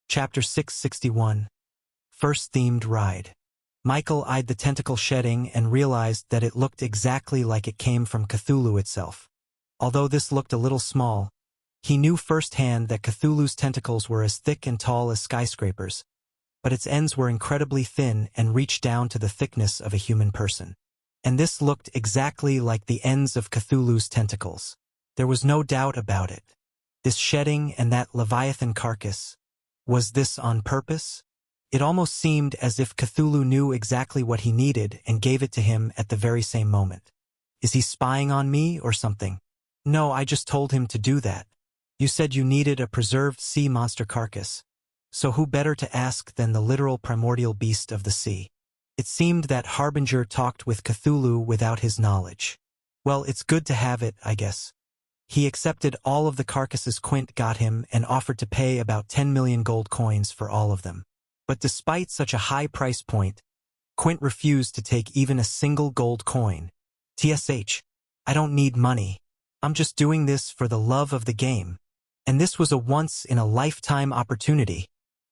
Chapter 661. First Themed Ride. Michael eyed the tentacle shedding and realized that it looked exactly like it came from Cthulhu itself. Although this looked a little small, he knew firsthand that Cthulhu's tentacles were as thick and tall as skyscrapers, but its ends were incredibly thin and reached down to the thickness of a human person. And this looked exactly like the ends of Cthulhu's tentacles. There was no doubt about it. This shedding and that Leviathan carcass. Was this on purpose? It almost seemed as if Cthulhu knew exactly what he needed and gave it to him at the very same moment. Is he spying on me or something? No, I just told him to do that. You said you needed a preserved sea monster carcass. So who better to ask than the literal primordial beast of the sea? It seemed that Harbinger talked with Cthulhu without his knowledge. Well, it's good to have it, I guess. He accepted all of the carcasses Quint got him and offered to pay about 10 million gold coins for all of them. But despite such a high price point, Quint refused to take even a single gold coin. TSH, I don't need money. I'm just doing this for the love of the game. And this was a once-in-a-lifetime opportunity.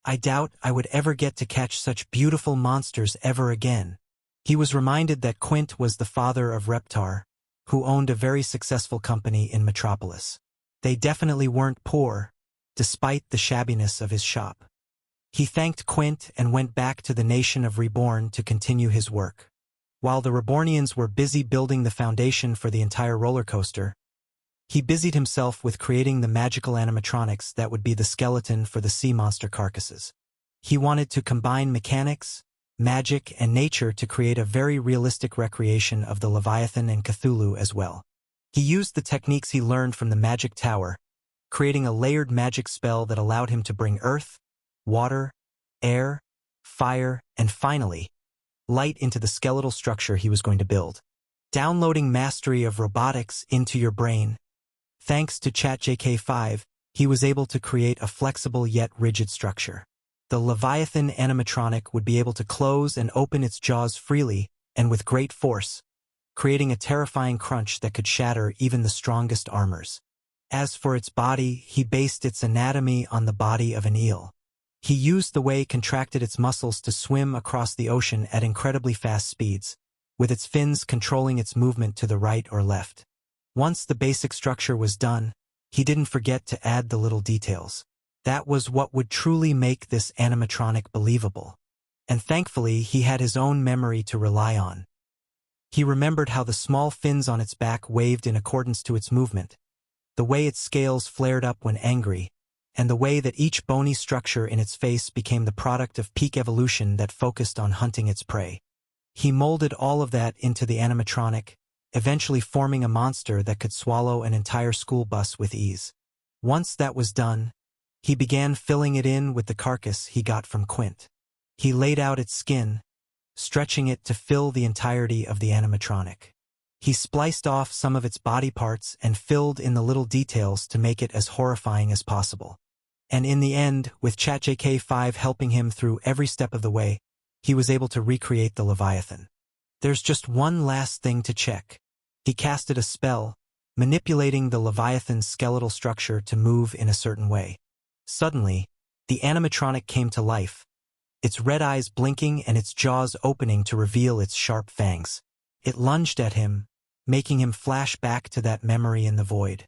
I doubt I would ever get to catch such beautiful monsters ever again. He was reminded that Quint was the father of Reptar, who owned a very successful company in Metropolis. They definitely weren't poor, despite the shabbiness of his shop. He thanked Quint and went back to the nation of Reborn to continue his work. While the Rebornians were busy building the foundation for the entire roller coaster, he busied himself with creating the magical animatronics that would be the skeleton for the sea monster carcasses. He wanted to combine mechanics, magic, and nature to create a very realistic recreation of the Leviathan and Cthulhu as well. He used the techniques he learned from the magic tower, creating a layered magic spell that allowed him to bring earth, water, air, fire, and finally, light into the skeletal structure he was going to build. Downloading mastery of robotics into your brain. Thanks to ChatJK5, he was able to create a flexible yet rigid structure. The Leviathan animatronic would be able to close and open its jaws freely and with great force, creating a terrifying crunch that could shatter even the strongest armors. As for its body, he based its anatomy on the body of an eel. He used the way it contracted its muscles to swim across the ocean at incredibly fast speeds, with its fins controlling its movement to the right or left. Once the basic structure was done, he didn't forget to add the little details. That was what would truly make this animatronic believable. And thankfully, he had his own memory to rely on. He remembered how the small fins on its back waved in accordance to its movement, the way its scales flared up when angry, and the way that each bony structure in its face became the product of peak evolution that focused on hunting its prey. He molded all of that into the animatronic, eventually forming a monster that could swallow an entire school bus with ease. Once that was done, he began filling it in with the carcass he got from Quint. He laid out its skin, stretching it to fill the entirety of the animatronic. He spliced off some of its body parts and filled in the little details to make it as horrifying as possible. And in the end, with ChatJK5 helping him through every step of the way, he was able to recreate the Leviathan. There's just one last thing to check. He casted a spell, manipulating the Leviathan's skeletal structure to move in a certain way. Suddenly, the animatronic came to life, its red eyes blinking and its jaws opening to reveal its sharp fangs. It lunged at him, making him flash back to that memory in the void.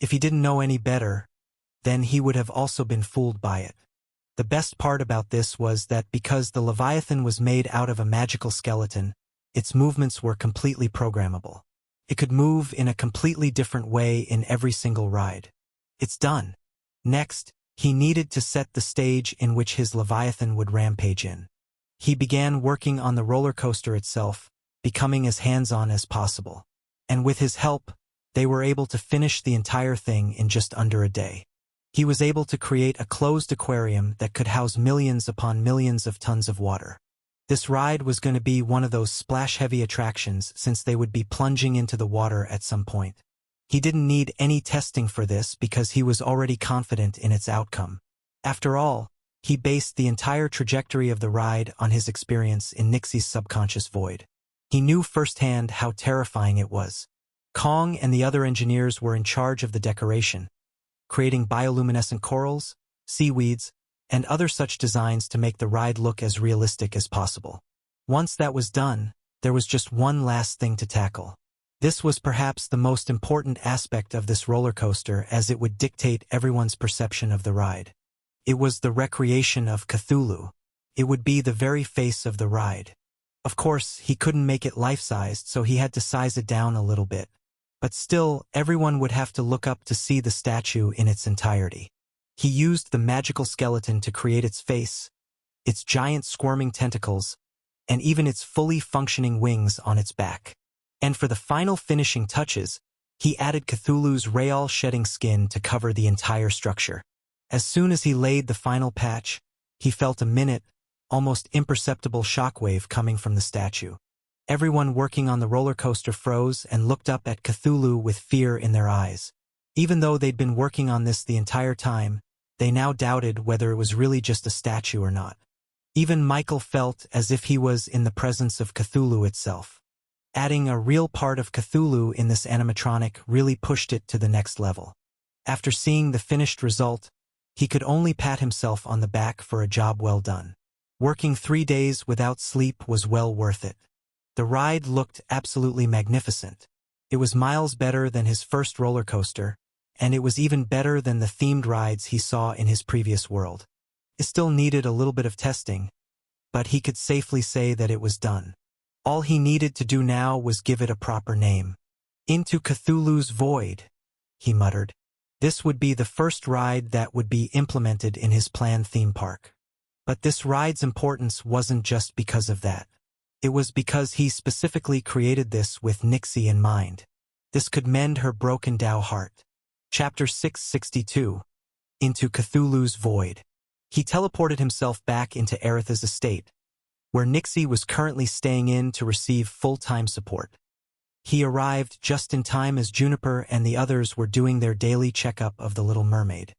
If he didn't know any better, then he would have also been fooled by it. The best part about this was that because the Leviathan was made out of a magical skeleton, its movements were completely programmable. It could move in a completely different way in every single ride. It's done. Next, he needed to set the stage in which his Leviathan would rampage in. He began working on the roller coaster itself, becoming as hands-on as possible. And with his help, they were able to finish the entire thing in just under a day. He was able to create a closed aquarium that could house millions upon millions of tons of water. This ride was going to be one of those splash-heavy attractions since they would be plunging into the water at some point. He didn't need any testing for this because he was already confident in its outcome. After all, he based the entire trajectory of the ride on his experience in Nixie's subconscious void. He knew firsthand how terrifying it was. Kong and the other engineers were in charge of the decoration, creating bioluminescent corals, seaweeds, and other such designs to make the ride look as realistic as possible. Once that was done, there was just one last thing to tackle. This was perhaps the most important aspect of this roller coaster, as it would dictate everyone's perception of the ride. It was the recreation of Cthulhu. It would be the very face of the ride. Of course, he couldn't make it life-sized, so he had to size it down a little bit. But still, everyone would have to look up to see the statue in its entirety. He used the magical skeleton to create its face, its giant squirming tentacles, and even its fully functioning wings on its back. And for the final finishing touches, he added Cthulhu's Real-shedding skin to cover the entire structure. As soon as he laid the final patch, he felt a minute, almost imperceptible shockwave coming from the statue. Everyone working on the roller coaster froze and looked up at Cthulhu with fear in their eyes. Even though they'd been working on this the entire time, they now doubted whether it was really just a statue or not. Even Michael felt as if he was in the presence of Cthulhu itself. Adding a real part of Cthulhu in this animatronic really pushed it to the next level. After seeing the finished result, he could only pat himself on the back for a job well done. Working 3 days without sleep was well worth it. The ride looked absolutely magnificent. It was miles better than his first roller coaster, and it was even better than the themed rides he saw in his previous world. It still needed a little bit of testing, but he could safely say that it was done. All he needed to do now was give it a proper name. Into Cthulhu's Void, he muttered. This would be the first ride that would be implemented in his planned theme park. But this ride's importance wasn't just because of that. It was because he specifically created this with Nixie in mind. This could mend her broken Tao heart. Chapter 662. Into Cthulhu's Void. He teleported himself back into Aerith's estate, where Nixie was currently staying in to receive full-time support. He arrived just in time as Juniper and the others were doing their daily checkup of the Little Mermaid.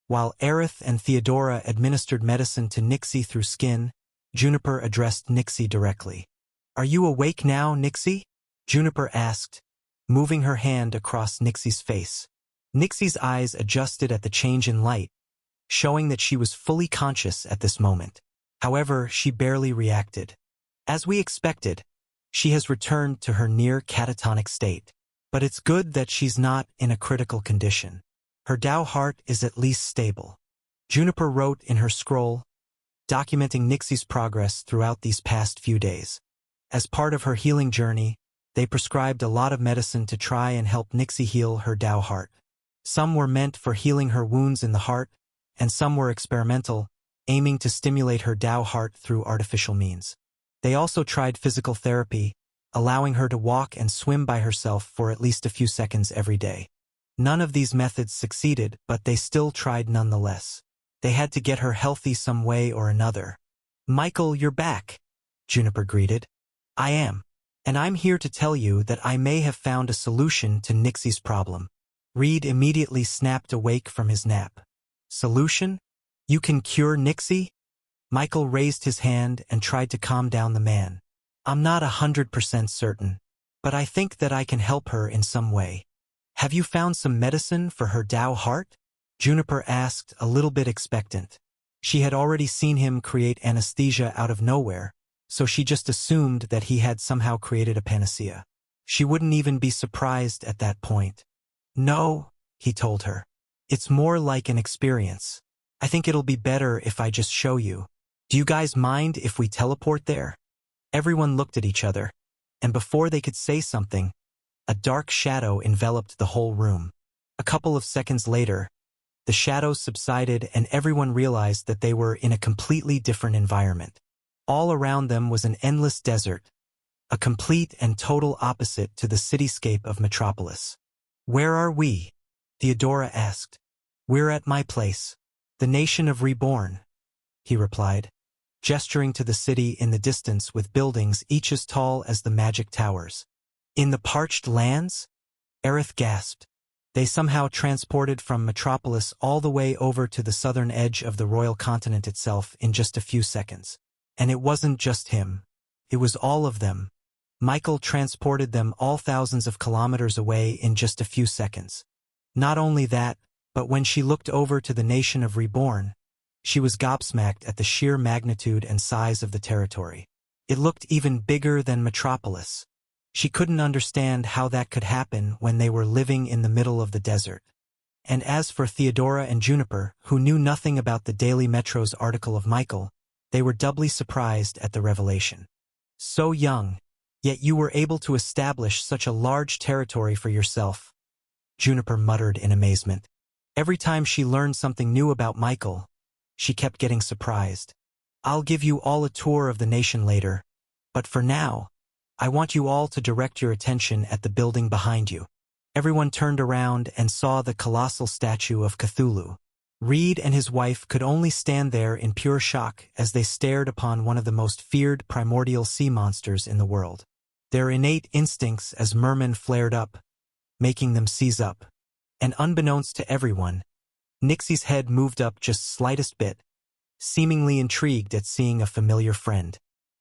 While Aerith and Theodora administered medicine to Nixie through skin, Juniper addressed Nixie directly. "Are you awake now, Nixie?" Juniper asked, moving her hand across Nixie's face. Nixie's eyes adjusted at the change in light, showing that she was fully conscious at this moment. However, she barely reacted. As we expected, she has returned to her near catatonic state. But it's good that she's not in a critical condition. Her Tao heart is at least stable. Juniper wrote in her scroll, documenting Nixie's progress throughout these past few days. As part of her healing journey, they prescribed a lot of medicine to try and help Nixie heal her Tao heart. Some were meant for healing her wounds in the heart, and some were experimental, aiming to stimulate her Tao heart through artificial means. They also tried physical therapy, allowing her to walk and swim by herself for at least a few seconds every day. None of these methods succeeded, but they still tried nonetheless. They had to get her healthy some way or another. "Michael, you're back," Juniper greeted. "I am. And I'm here to tell you that I may have found a solution to Nixie's problem." Reed immediately snapped awake from his nap. "Solution? You can cure Nixie?" Michael raised his hand and tried to calm down the man. "I'm not 100% certain, but I think that I can help her in some way." "Have you found some medicine for her Tao heart?" Juniper asked, a little bit expectant. She had already seen him create anesthesia out of nowhere, so she just assumed that he had somehow created a panacea. She wouldn't even be surprised at that point. "No," he told her. "It's more like an experience. I think it'll be better if I just show you. Do you guys mind if we teleport there?" Everyone looked at each other, and before they could say something, a dark shadow enveloped the whole room. A couple of seconds later, the shadow subsided and everyone realized that they were in a completely different environment. All around them was an endless desert, a complete and total opposite to the cityscape of Metropolis. "Where are we?" Theodora asked. "We're at my place, the nation of Reborn," he replied, gesturing to the city in the distance with buildings each as tall as the magic towers. "In the parched lands?" Aerith gasped. They somehow transported from Metropolis all the way over to the southern edge of the royal continent itself in just a few seconds. And it wasn't just him. It was all of them. Michael transported them all thousands of kilometers away in just a few seconds. Not only that, but when she looked over to the nation of Reborn, She was gobsmacked at the sheer magnitude and size of the territory. It looked even bigger than Metropolis. She couldn't understand how that could happen when they were living in the middle of the desert. And as for Theodora and Juniper, who knew nothing about the Daily Metro's article of Michael, they were doubly surprised at the revelation. So young, yet you were able to establish such a large territory for yourself, Juniper muttered in amazement. Every time she learned something new about Michael, she kept getting surprised. I'll give you all a tour of the nation later, but for now, I want you all to direct your attention at the building behind you. Everyone turned around and saw the colossal statue of Cthulhu. Reed and his wife could only stand there in pure shock as they stared upon one of the most feared primordial sea monsters in the world. Their innate instincts as mermen flared up, making them seize up. And unbeknownst to everyone, Nixie's head moved up just slightest bit, seemingly intrigued at seeing a familiar friend.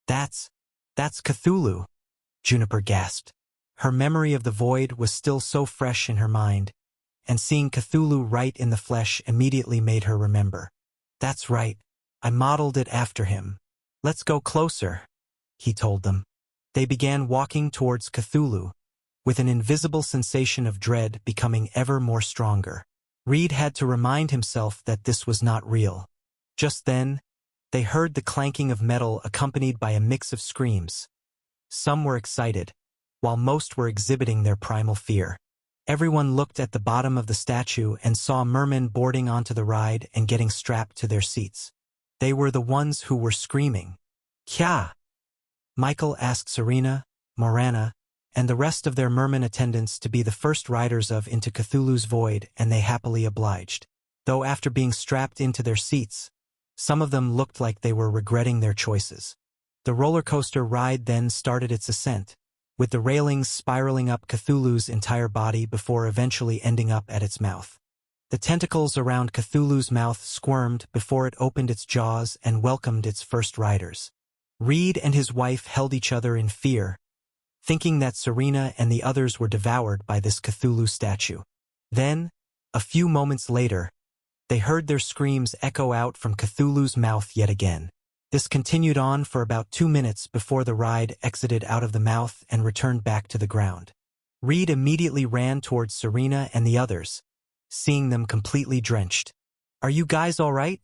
That's Cthulhu, Juniper gasped. Her memory of the void was still so fresh in her mind, and seeing Cthulhu right in the flesh immediately made her remember. That's right, I modeled it after him. Let's go closer, he told them. They began walking towards Cthulhu, with an invisible sensation of dread becoming ever more stronger. Reed had to remind himself that this was not real. Just then, they heard the clanking of metal accompanied by a mix of screams. Some were excited, while most were exhibiting their primal fear. Everyone looked at the bottom of the statue and saw mermen boarding onto the ride and getting strapped to their seats. They were the ones who were screaming. Kya! Michael asked Serena, Morana, and the rest of their merman attendants to be the first riders of Into Cthulhu's Void, and they happily obliged. Though after being strapped into their seats, some of them looked like they were regretting their choices. The roller coaster ride then started its ascent, with the railings spiraling up Cthulhu's entire body before eventually ending up at its mouth. The tentacles around Cthulhu's mouth squirmed before it opened its jaws and welcomed its first riders. Reed and his wife held each other in fear, thinking that Serena and the others were devoured by this Cthulhu statue. Then, a few moments later, they heard their screams echo out from Cthulhu's mouth yet again. This continued on for about 2 minutes before the ride exited out of the mouth and returned back to the ground. Reed immediately ran towards Serena and the others, seeing them completely drenched. "Are you guys all right?"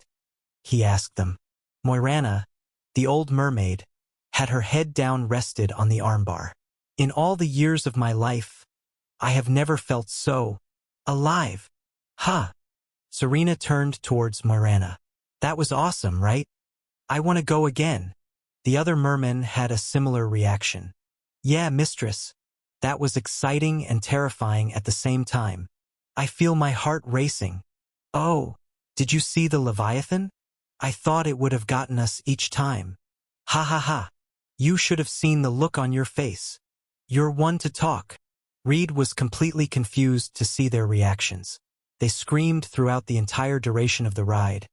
he asked them. Moirana, the old mermaid, had her head down rested on the armbar. "In all the years of my life, I have never felt so alive." "Huh." Serena turned towards Moirana. "That was awesome, right? I want to go again." The other mermen had a similar reaction. "Yeah, mistress. That was exciting and terrifying at the same time. I feel my heart racing." "Oh, did you see the Leviathan? I thought it would have gotten us each time." "Ha ha ha. You should have seen the look on your face. You're one to talk." Reed was completely confused to see their reactions. They screamed throughout the entire duration of the ride.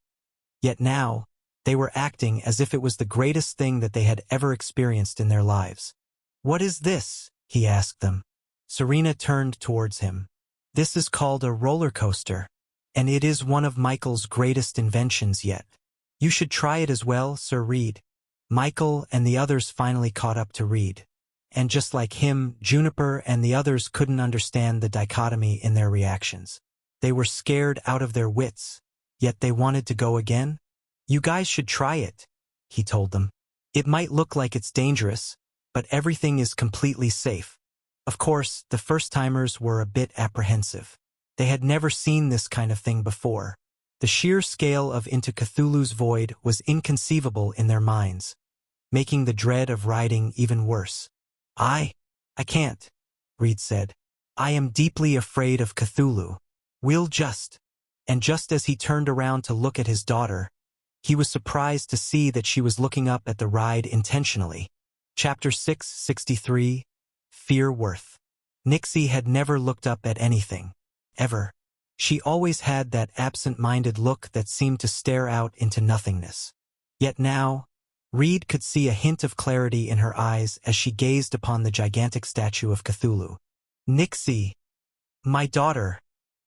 Yet now, they were acting as if it was the greatest thing that they had ever experienced in their lives. "What is this?" he asked them. Serena turned towards him. "This is called a roller coaster, and it is one of Michael's greatest inventions yet. You should try it as well, Sir Reed." Michael and the others finally caught up to Reed. And just like him, Juniper and the others couldn't understand the dichotomy in their reactions. They were scared out of their wits, yet they wanted to go again. "You guys should try it," he told them. "It might look like it's dangerous, but everything is completely safe." Of course, the first-timers were a bit apprehensive. They had never seen this kind of thing before. The sheer scale of Into Cthulhu's Void was inconceivable in their minds, making the dread of riding even worse. I can't," Reed said. "I am deeply afraid of Cthulhu. We'll just..." And just as he turned around to look at his daughter, he was surprised to see that she was looking up at the ride intentionally. Chapter 663, Fear Worth. Nixie had never looked up at anything, ever. She always had that absent-minded look that seemed to stare out into nothingness. Yet now, Reed could see a hint of clarity in her eyes as she gazed upon the gigantic statue of Cthulhu. "Nixie, my daughter,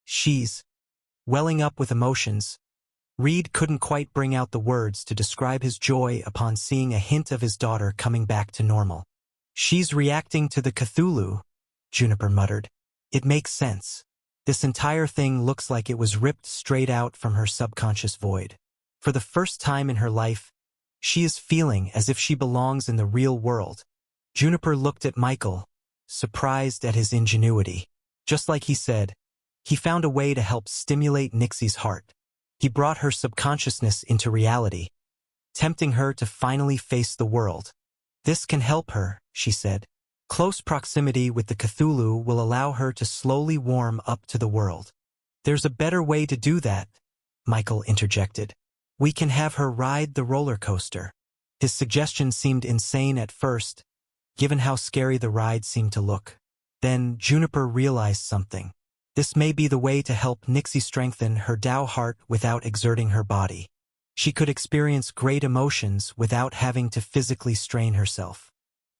she's..." Welling up with emotions, Reed couldn't quite bring out the words to describe his joy upon seeing a hint of his daughter coming back to normal. "She's reacting to the Cthulhu," Juniper muttered. "It makes sense. This entire thing looks like it was ripped straight out from her subconscious void. For the first time in her life, she is feeling as if she belongs in the real world." Juniper looked at Michael, surprised at his ingenuity. Just like he said, he found a way to help stimulate Nixie's heart. He brought her subconsciousness into reality, tempting her to finally face the world. "This can help her," she said. "Close proximity with the Cthulhu will allow her to slowly warm up to the world." "There's a better way to do that," Michael interjected. "We can have her ride the roller coaster." His suggestion seemed insane at first, given how scary the ride seemed to look. Then Juniper realized something. This may be the way to help Nixie strengthen her Tao heart without exerting her body. She could experience great emotions without having to physically strain herself.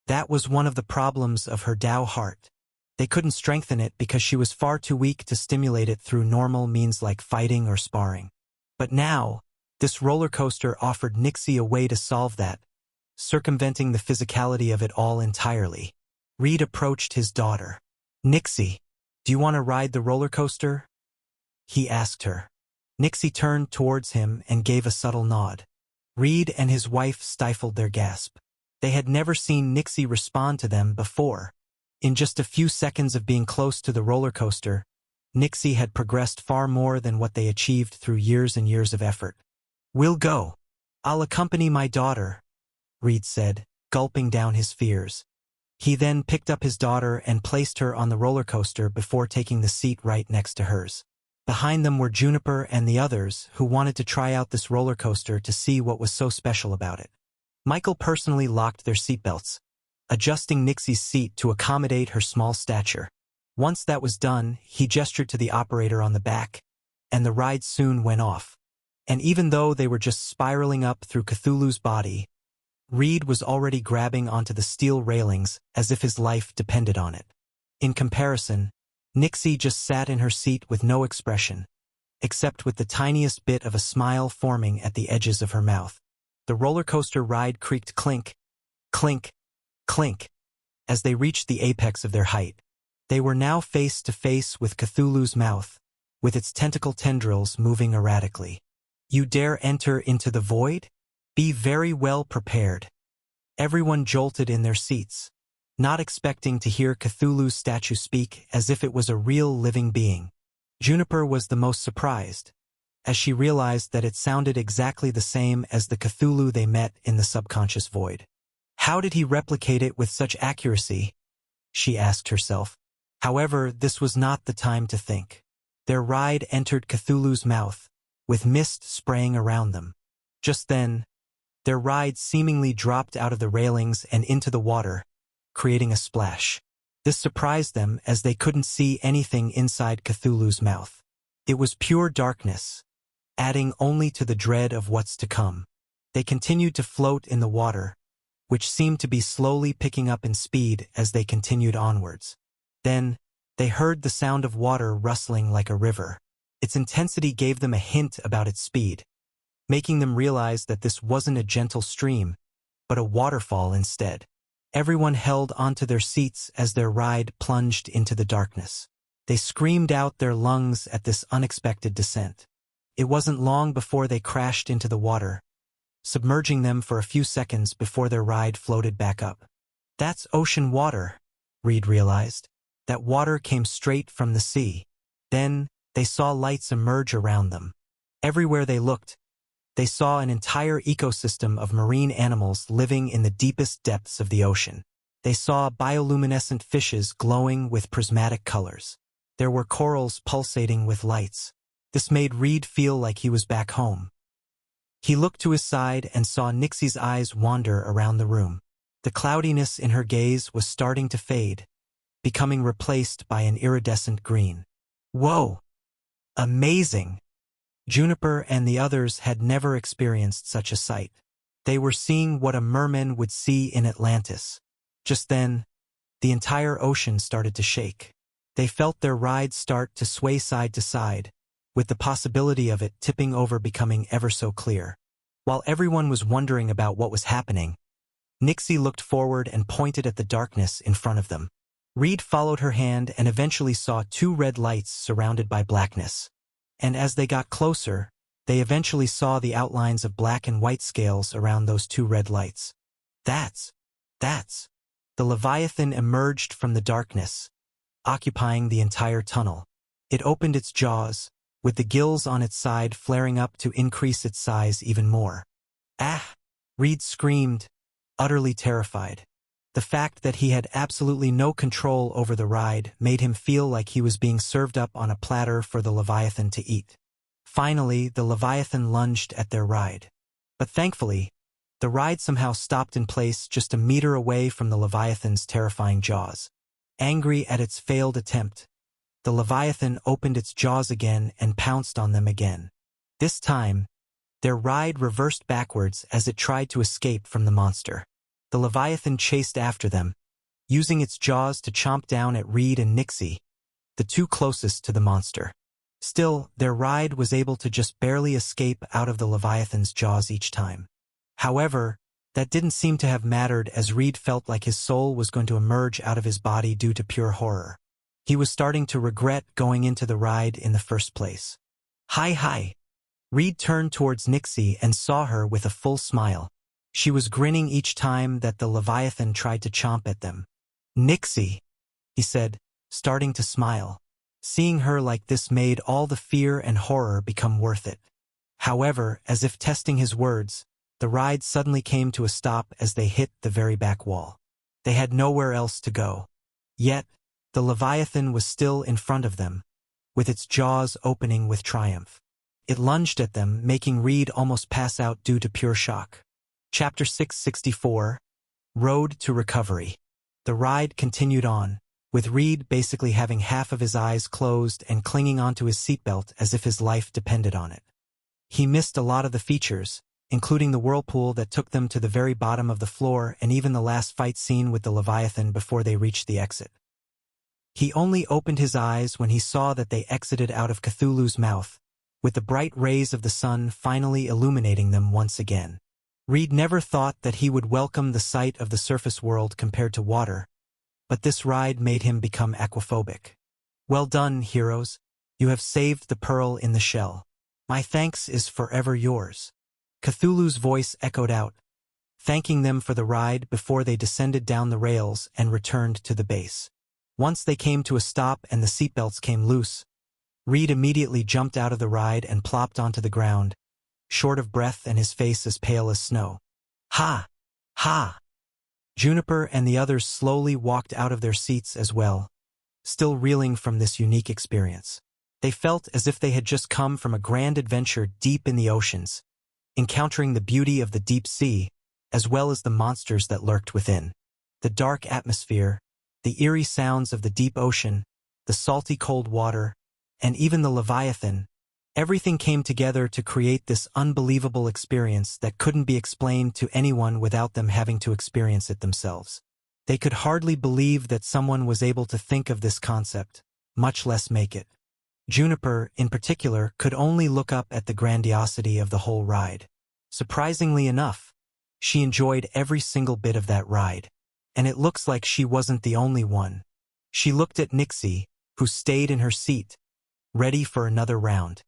That was one of the problems of her Tao heart. They couldn't strengthen it because she was far too weak to stimulate it through normal means like fighting or sparring. But now, this roller coaster offered Nixie a way to solve that, circumventing the physicality of it all entirely. Reed approached his daughter. "Nixie, do you want to ride the roller coaster?" he asked her. Nixie turned towards him and gave a subtle nod. Reed and his wife stifled their gasp. They had never seen Nixie respond to them before. In just a few seconds of being close to the roller coaster, Nixie had progressed far more than what they achieved through years and years of effort. "We'll go. I'll accompany my daughter," Reed said, gulping down his fears. He then picked up his daughter and placed her on the roller coaster before taking the seat right next to hers. Behind them were Juniper and the others who wanted to try out this roller coaster to see what was so special about it. Michael personally locked their seatbelts, adjusting Nixie's seat to accommodate her small stature. Once that was done, he gestured to the operator on the back, and the ride soon went off. And even though they were just spiraling up through Cthulhu's body, Reed was already grabbing onto the steel railings as if his life depended on it. In comparison, Nixie just sat in her seat with no expression, except with the tiniest bit of a smile forming at the edges of her mouth. The roller coaster ride creaked clink, clink, clink, as they reached the apex of their height. They were now face to face with Cthulhu's mouth, with its tentacle tendrils moving erratically. "You dare enter into the void? Be very well prepared." Everyone jolted in their seats, not expecting to hear Cthulhu's statue speak as if it was a real living being. Juniper was the most surprised, as she realized that it sounded exactly the same as the Cthulhu they met in the subconscious void. How did he replicate it with such accuracy? She asked herself. However, this was not the time to think. Their ride entered Cthulhu's mouth, with mist spraying around them. Just then, their ride seemingly dropped out of the railings and into the water, creating a splash. This surprised them as they couldn't see anything inside Cthulhu's mouth. It was pure darkness, adding only to the dread of what's to come. They continued to float in the water, which seemed to be slowly picking up in speed as they continued onwards. Then, they heard the sound of water rustling like a river. Its intensity gave them a hint about its speed, making them realize that this wasn't a gentle stream, but a waterfall instead. Everyone held onto their seats as their ride plunged into the darkness. They screamed out their lungs at this unexpected descent. It wasn't long before they crashed into the water, submerging them for a few seconds before their ride floated back up. "That's ocean water," Reed realized. That water came straight from the sea. Then, they saw lights emerge around them. Everywhere they looked, they saw an entire ecosystem of marine animals living in the deepest depths of the ocean. They saw bioluminescent fishes glowing with prismatic colors. There were corals pulsating with lights. This made Reed feel like he was back home. He looked to his side and saw Nixie's eyes wander around the room. The cloudiness in her gaze was starting to fade, becoming replaced by an iridescent green. "Whoa! Amazing!" Juniper and the others had never experienced such a sight. They were seeing what a merman would see in Atlantis. Just then, the entire ocean started to shake. They felt their ride start to sway side to side, with the possibility of it tipping over becoming ever so clear. While everyone was wondering about what was happening, Nixie looked forward and pointed at the darkness in front of them. Reed followed her hand and eventually saw two red lights surrounded by blackness. And as they got closer, they eventually saw the outlines of black and white scales around those two red lights. That's. The Leviathan emerged from the darkness, occupying the entire tunnel. It opened its jaws, with the gills on its side flaring up to increase its size even more. Ah! Reed screamed, utterly terrified. The fact that he had absolutely no control over the ride made him feel like he was being served up on a platter for the Leviathan to eat. Finally, the Leviathan lunged at their ride. But thankfully, the ride somehow stopped in place just a meter away from the Leviathan's terrifying jaws. Angry at its failed attempt, the Leviathan opened its jaws again and pounced on them again. This time, their ride reversed backwards as it tried to escape from the monster. The Leviathan chased after them, using its jaws to chomp down at Reed and Nixie, the two closest to the monster. Still, their ride was able to just barely escape out of the Leviathan's jaws each time. However, that didn't seem to have mattered as Reed felt like his soul was going to emerge out of his body due to pure horror. He was starting to regret going into the ride in the first place. Hi. Reed turned towards Nixie and saw her with a full smile. She was grinning each time that the Leviathan tried to chomp at them. Nixie, he said, starting to smile. Seeing her like this made all the fear and horror become worth it. However, as if testing his words, the ride suddenly came to a stop as they hit the very back wall. They had nowhere else to go. Yet, the Leviathan was still in front of them, with its jaws opening with triumph. It lunged at them, making Reed almost pass out due to pure shock. Chapter 664, Road to Recovery. The ride continued on, with Reed basically having half of his eyes closed and clinging onto his seatbelt as if his life depended on it. He missed a lot of the features, including the whirlpool that took them to the very bottom of the floor and even the last fight scene with the Leviathan before they reached the exit. He only opened his eyes when he saw that they exited out of Cthulhu's mouth, with the bright rays of the sun finally illuminating them once again. Reed never thought that he would welcome the sight of the surface world compared to water, but this ride made him become aquaphobic. Well done, heroes. You have saved the pearl in the shell. My thanks is forever yours. Cthulhu's voice echoed out, thanking them for the ride before they descended down the rails and returned to the base. Once they came to a stop and the seatbelts came loose, Reed immediately jumped out of the ride and plopped onto the ground, short of breath and his face as pale as snow. Ha! Juniper and the others slowly walked out of their seats as well, still reeling from this unique experience. They felt as if they had just come from a grand adventure deep in the oceans, encountering the beauty of the deep sea, as well as the monsters that lurked within. The dark atmosphere, the eerie sounds of the deep ocean, the salty cold water, and even the Leviathan, everything came together to create this unbelievable experience that couldn't be explained to anyone without them having to experience it themselves. They could hardly believe that someone was able to think of this concept, much less make it. Juniper, in particular, could only look up at the grandiosity of the whole ride. Surprisingly enough, she enjoyed every single bit of that ride. And it looks like she wasn't the only one. She looked at Nixie, who stayed in her seat, ready for another round.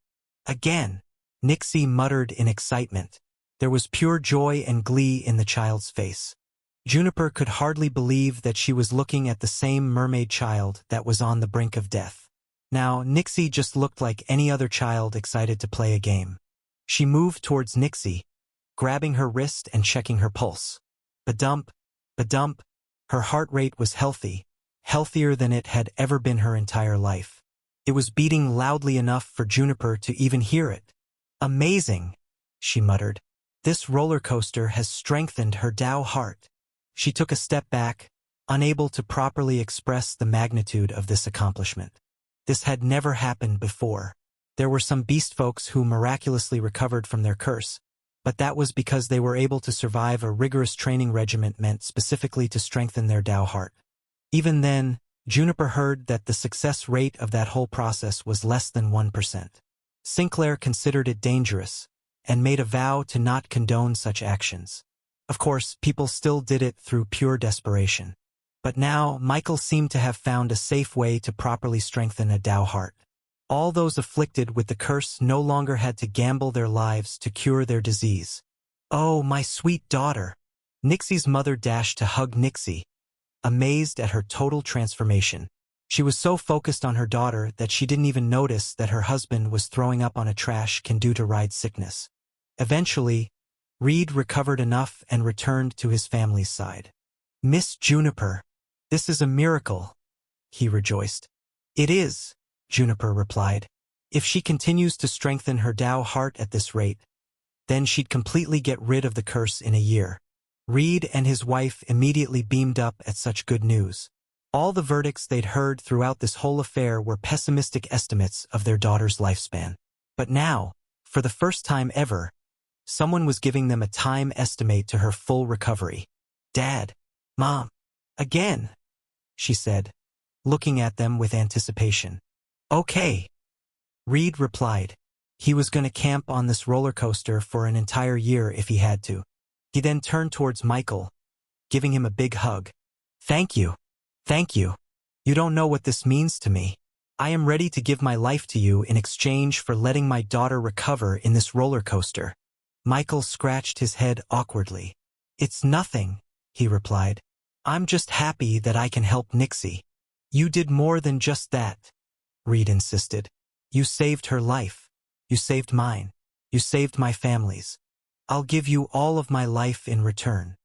Again, Nixie muttered in excitement. There was pure joy and glee in the child's face. Juniper could hardly believe that she was looking at the same mermaid child that was on the brink of death. Now, Nixie just looked like any other child excited to play a game. She moved towards Nixie, grabbing her wrist and checking her pulse. Ba-dump, ba-dump. Her heart rate was healthy, healthier than it had ever been her entire life. It was beating loudly enough for Juniper to even hear it. Amazing, she muttered. This roller coaster has strengthened her Tao heart. She took a step back, unable to properly express the magnitude of this accomplishment. This had never happened before. There were some beast folks who miraculously recovered from their curse, but that was because they were able to survive a rigorous training regimen meant specifically to strengthen their Tao heart. Even then, Juniper heard that the success rate of that whole process was less than 1%. Sinclair considered it dangerous, and made a vow to not condone such actions. Of course, people still did it through pure desperation. But now, Michael seemed to have found a safe way to properly strengthen a Tao heart. All those afflicted with the curse no longer had to gamble their lives to cure their disease. "Oh, my sweet daughter!" Nixie's mother dashed to hug Nixie, amazed at her total transformation. She was so focused on her daughter that she didn't even notice that her husband was throwing up on a trash can due to ride sickness. Eventually, Reed recovered enough and returned to his family's side. "Miss Juniper, this is a miracle," he rejoiced. "It is," Juniper replied. "If she continues to strengthen her Tao heart at this rate, then she'd completely get rid of the curse in a year." Reed and his wife immediately beamed up at such good news. All the verdicts they'd heard throughout this whole affair were pessimistic estimates of their daughter's lifespan. But now, for the first time ever, someone was giving them a time estimate to her full recovery. "Dad, Mom, again," she said, looking at them with anticipation. "Okay," Reed replied. He was going to camp on this roller coaster for an entire year if he had to. He then turned towards Michael, giving him a big hug. "Thank you. Thank you. You don't know what this means to me. I am ready to give my life to you in exchange for letting my daughter recover in this roller coaster." Michael scratched his head awkwardly. "It's nothing," he replied. "I'm just happy that I can help Nixie." "You did more than just that," Reed insisted. "You saved her life. You saved mine. You saved my family's. I'll give you all of my life in return."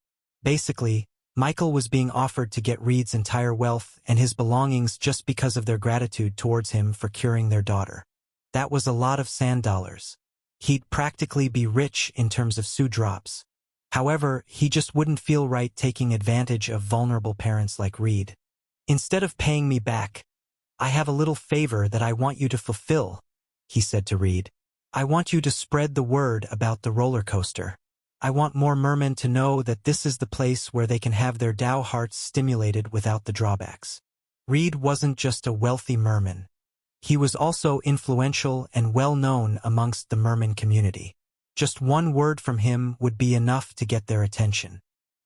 Basically, Michael was being offered to get Reed's entire wealth and his belongings just because of their gratitude towards him for curing their daughter. That was a lot of sand dollars. He'd practically be rich in terms of sue drops. However, he just wouldn't feel right taking advantage of vulnerable parents like Reed. "Instead of paying me back, I have a little favor that I want you to fulfill," he said to Reed. "I want you to spread the word about the roller coaster. I want more mermen to know that this is the place where they can have their Tao hearts stimulated without the drawbacks." Reed wasn't just a wealthy merman. He was also influential and well-known amongst the merman community. Just one word from him would be enough to get their attention.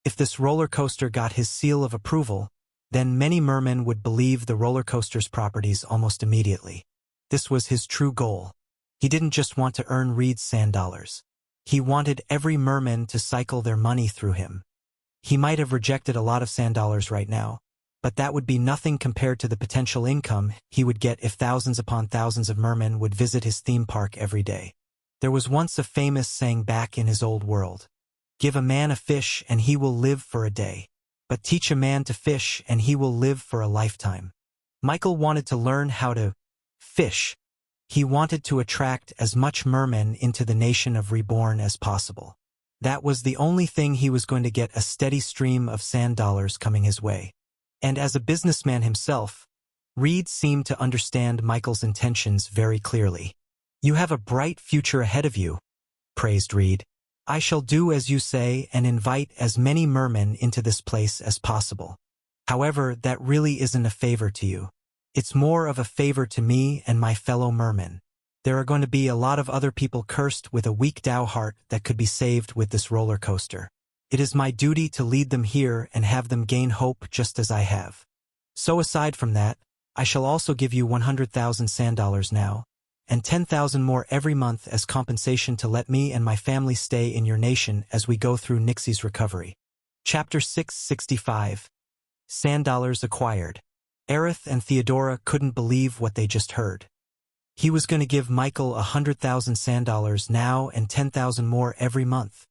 If this roller coaster got his seal of approval, then many mermen would believe the roller coaster's properties almost immediately. This was his true goal. He didn't just want to earn Reed's sand dollars. He wanted every merman to cycle their money through him. He might have rejected a lot of sand dollars right now, but that would be nothing compared to the potential income he would get if thousands upon thousands of mermen would visit his theme park every day. There was once a famous saying back in his old world: "Give a man a fish and he will live for a day, but teach a man to fish and he will live for a lifetime." Michael wanted to learn how to fish. He wanted to attract as much mermen into the nation of Reborn as possible. That was the only thing he was going to get a steady stream of sand dollars coming his way. And as a businessman himself, Reed seemed to understand Michael's intentions very clearly. "You have a bright future ahead of you," praised Reed. "I shall do as you say and invite as many mermen into this place as possible. However, that really isn't a favor to you. It's more of a favor to me and my fellow mermen. There are going to be a lot of other people cursed with a weak Tao heart that could be saved with this roller coaster. It is my duty to lead them here and have them gain hope just as I have. So aside from that, I shall also give you 100,000 sand dollars now, and 10,000 more every month as compensation to let me and my family stay in your nation as we go through Nixie's recovery." Chapter 665. Sand dollars acquired. Aerith and Theodora couldn't believe what they just heard. He was going to give Michael 100,000 sand dollars now and 10,000 more every month.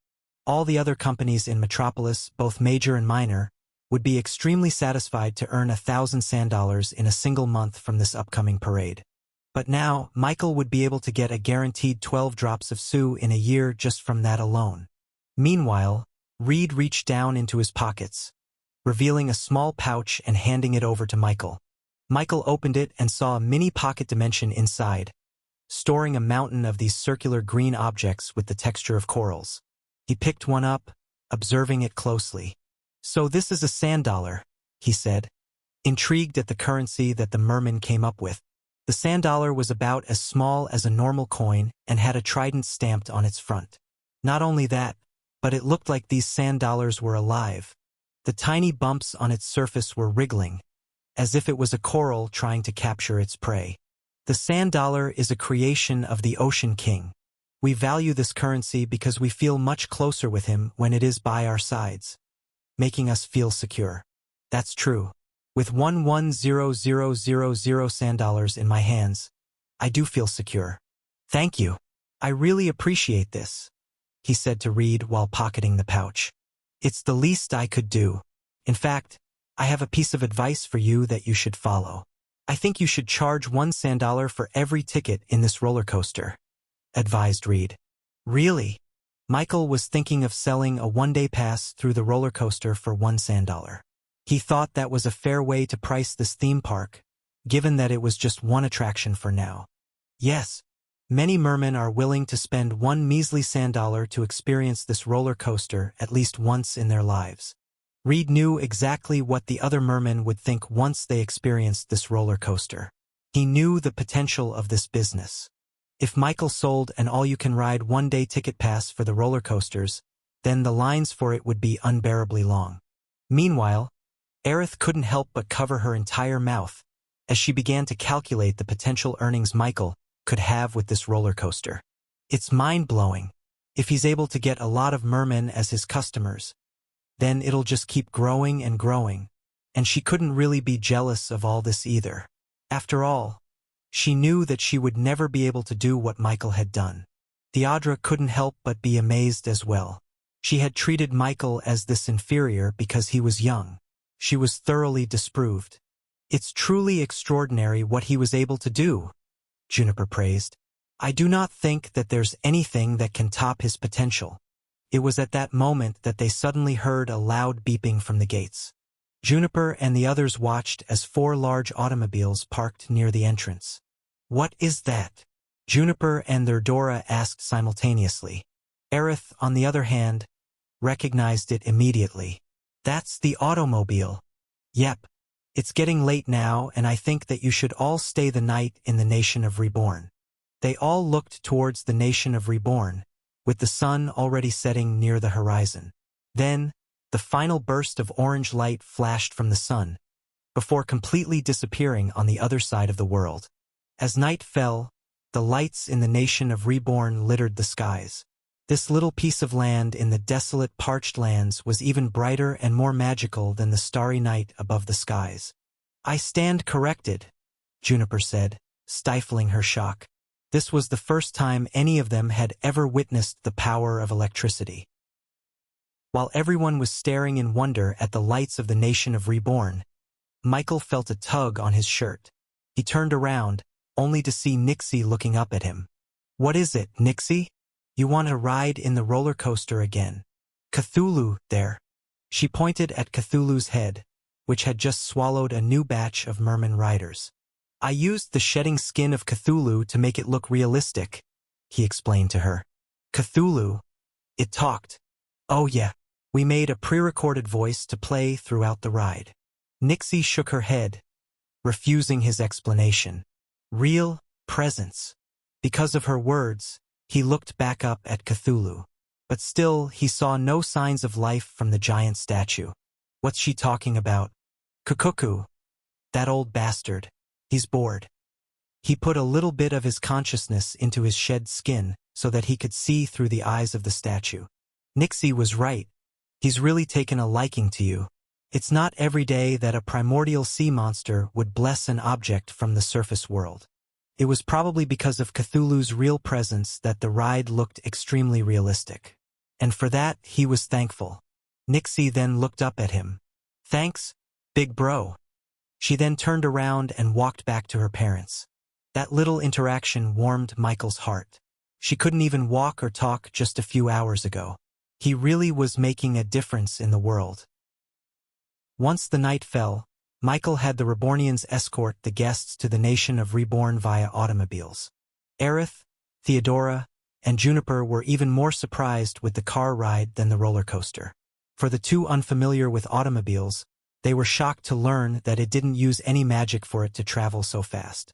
All the other companies in Metropolis, both major and minor, would be extremely satisfied to earn 1,000 sand dollars in a single month from this upcoming parade. But now, Michael would be able to get a guaranteed 12 drops of sue in a year just from that alone. Meanwhile, Reed reached down into his pockets, revealing a small pouch and handing it over to Michael. Michael opened it and saw a mini pocket dimension inside, storing a mountain of these circular green objects with the texture of corals. He picked one up, observing it closely. "So this is a sand dollar," he said, intrigued at the currency that the merman came up with. The sand dollar was about as small as a normal coin and had a trident stamped on its front. Not only that, but it looked like these sand dollars were alive. The tiny bumps on its surface were wriggling, as if it was a coral trying to capture its prey. The sand dollar is a creation of the Ocean King. We value this currency because we feel much closer with him when it is by our sides, making us feel secure. That's true. With 110000 sand dollars in my hands, I do feel secure. Thank you. I really appreciate this, he said to Reed while pocketing the pouch. It's the least I could do. In fact, I have a piece of advice for you that you should follow. I think you should charge 1 sand dollar for every ticket in this roller coaster, advised Reed. Really? Michael was thinking of selling a one-day pass through the roller coaster for 1 sand dollar. He thought that was a fair way to price this theme park, given that it was just one attraction for now. Yes, many mermen are willing to spend 1 measly sand dollar to experience this roller coaster at least once in their lives. Reed knew exactly what the other mermen would think once they experienced this roller coaster. He knew the potential of this business. If Michael sold an all-you-can-ride one-day ticket pass for the roller coasters, then the lines for it would be unbearably long. Meanwhile, Aerith couldn't help but cover her entire mouth as she began to calculate the potential earnings Michael could have with this roller coaster. It's mind-blowing. If he's able to get a lot of mermen as his customers, then it'll just keep growing and growing, and she couldn't really be jealous of all this either. After all, she knew that she would never be able to do what Michael had done. Theodra couldn't help but be amazed as well. She had treated Michael as this inferior because he was young. She was thoroughly disproved. It's truly extraordinary what he was able to do, Juniper praised. I do not think that there's anything that can top his potential. It was at that moment that they suddenly heard a loud beeping from the gates. Juniper and the others watched as 4 large automobiles parked near the entrance. What is that? Juniper and their Dora asked simultaneously. Aerith, on the other hand, recognized it immediately. That's the automobile. Yep. It's getting late now, and I think that you should all stay the night in the nation of Reborn. They all looked towards the nation of Reborn, with the sun already setting near the horizon. Then, the final burst of orange light flashed from the sun, before completely disappearing on the other side of the world. As night fell, the lights in the nation of Reborn littered the skies. This little piece of land in the desolate, parched lands was even brighter and more magical than the starry night above the skies. I stand corrected, Juniper said, stifling her shock. This was the first time any of them had ever witnessed the power of electricity. While everyone was staring in wonder at the lights of the nation of Reborn, Michael felt a tug on his shirt. He turned around, only to see Nixie looking up at him. What is it, Nixie? You want to ride in the roller coaster again? Cthulhu, there. She pointed at Cthulhu's head, which had just swallowed a new batch of merman riders. I used the shedding skin of Cthulhu to make it look realistic, he explained to her. Cthulhu? It talked. Oh yeah, we made a pre-recorded voice to play throughout the ride. Nixie shook her head, refusing his explanation. Real presence. Because of her words, he looked back up at Cthulhu. But still, he saw no signs of life from the giant statue. What's she talking about? Kukuku. That old bastard. He's bored. He put a little bit of his consciousness into his shed skin so that he could see through the eyes of the statue. Nixie was right. He's really taken a liking to you. It's not every day that a primordial sea monster would bless an object from the surface world. It was probably because of Cthulhu's real presence that the ride looked extremely realistic. And for that, he was thankful. Nixie then looked up at him. Thanks, big bro. She then turned around and walked back to her parents. That little interaction warmed Michael's heart. She couldn't even walk or talk just a few hours ago. He really was making a difference in the world. Once the night fell, Michael had the Rebornians escort the guests to the nation of Reborn via automobiles. Aerith, Theodora, and Juniper were even more surprised with the car ride than the roller coaster. For the two unfamiliar with automobiles, they were shocked to learn that it didn't use any magic for it to travel so fast.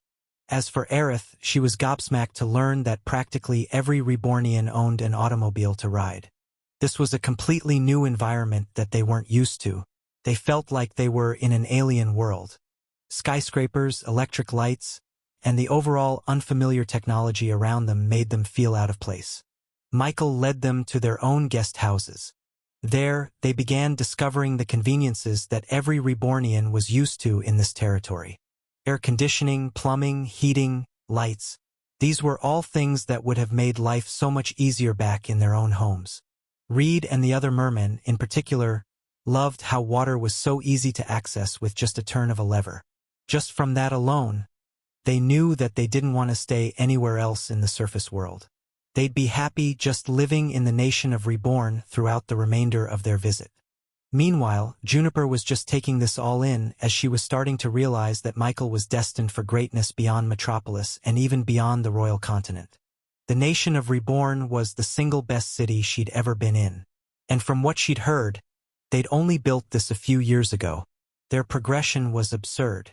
As for Aerith, she was gobsmacked to learn that practically every Rebornian owned an automobile to ride. This was a completely new environment that they weren't used to. They felt like they were in an alien world. Skyscrapers, electric lights, and the overall unfamiliar technology around them made them feel out of place. Michael led them to their own guest houses. There, they began discovering the conveniences that every Rebornian was used to in this territory. Air conditioning, plumbing, heating, lights. These were all things that would have made life so much easier back in their own homes. Reed and the other mermen, in particular, loved how water was so easy to access with just a turn of a lever. Just from that alone, they knew that they didn't want to stay anywhere else in the surface world. They'd be happy just living in the nation of Reborn throughout the remainder of their visit. Meanwhile, Juniper was just taking this all in as she was starting to realize that Michael was destined for greatness beyond Metropolis and even beyond the royal continent. The nation of Reborn was the single best city she'd ever been in. And from what she'd heard, they'd only built this a few years ago. Their progression was absurd.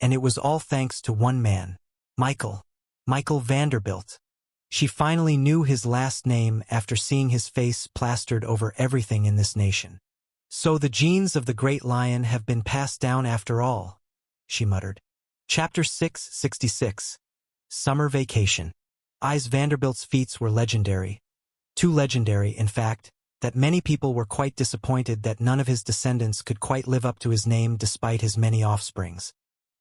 And it was all thanks to one man, Michael Vanderbilt. She finally knew his last name after seeing his face plastered over everything in this nation. So the genes of the Great Lion have been passed down after all, she muttered. Chapter 666. Summer Vacation. Vanderbilt's feats were legendary. Too legendary, in fact, that many people were quite disappointed that none of his descendants could quite live up to his name despite his many offsprings.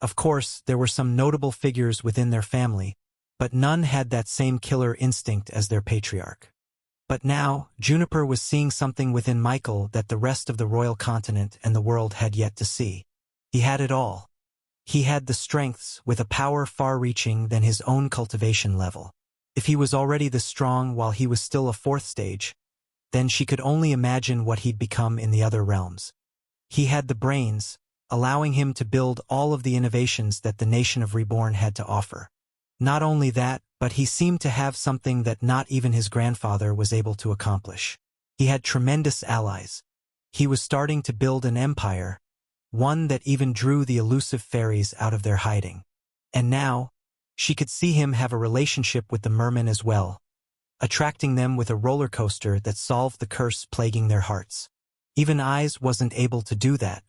Of course, there were some notable figures within their family, but none had that same killer instinct as their patriarch. But now, Juniper was seeing something within Michael that the rest of the royal continent and the world had yet to see. He had it all. He had the strengths with a power far-reaching than his own cultivation level. If he was already this strong while he was still a fourth stage, then she could only imagine what he'd become in the other realms. He had the brains, allowing him to build all of the innovations that the nation of Reborn had to offer. Not only that, but he seemed to have something that not even his grandfather was able to accomplish. He had tremendous allies. He was starting to build an empire, one that even drew the elusive fairies out of their hiding. And now, she could see him have a relationship with the mermen as well, attracting them with a roller coaster that solved the curse plaguing their hearts. Even Eyes wasn't able to do that.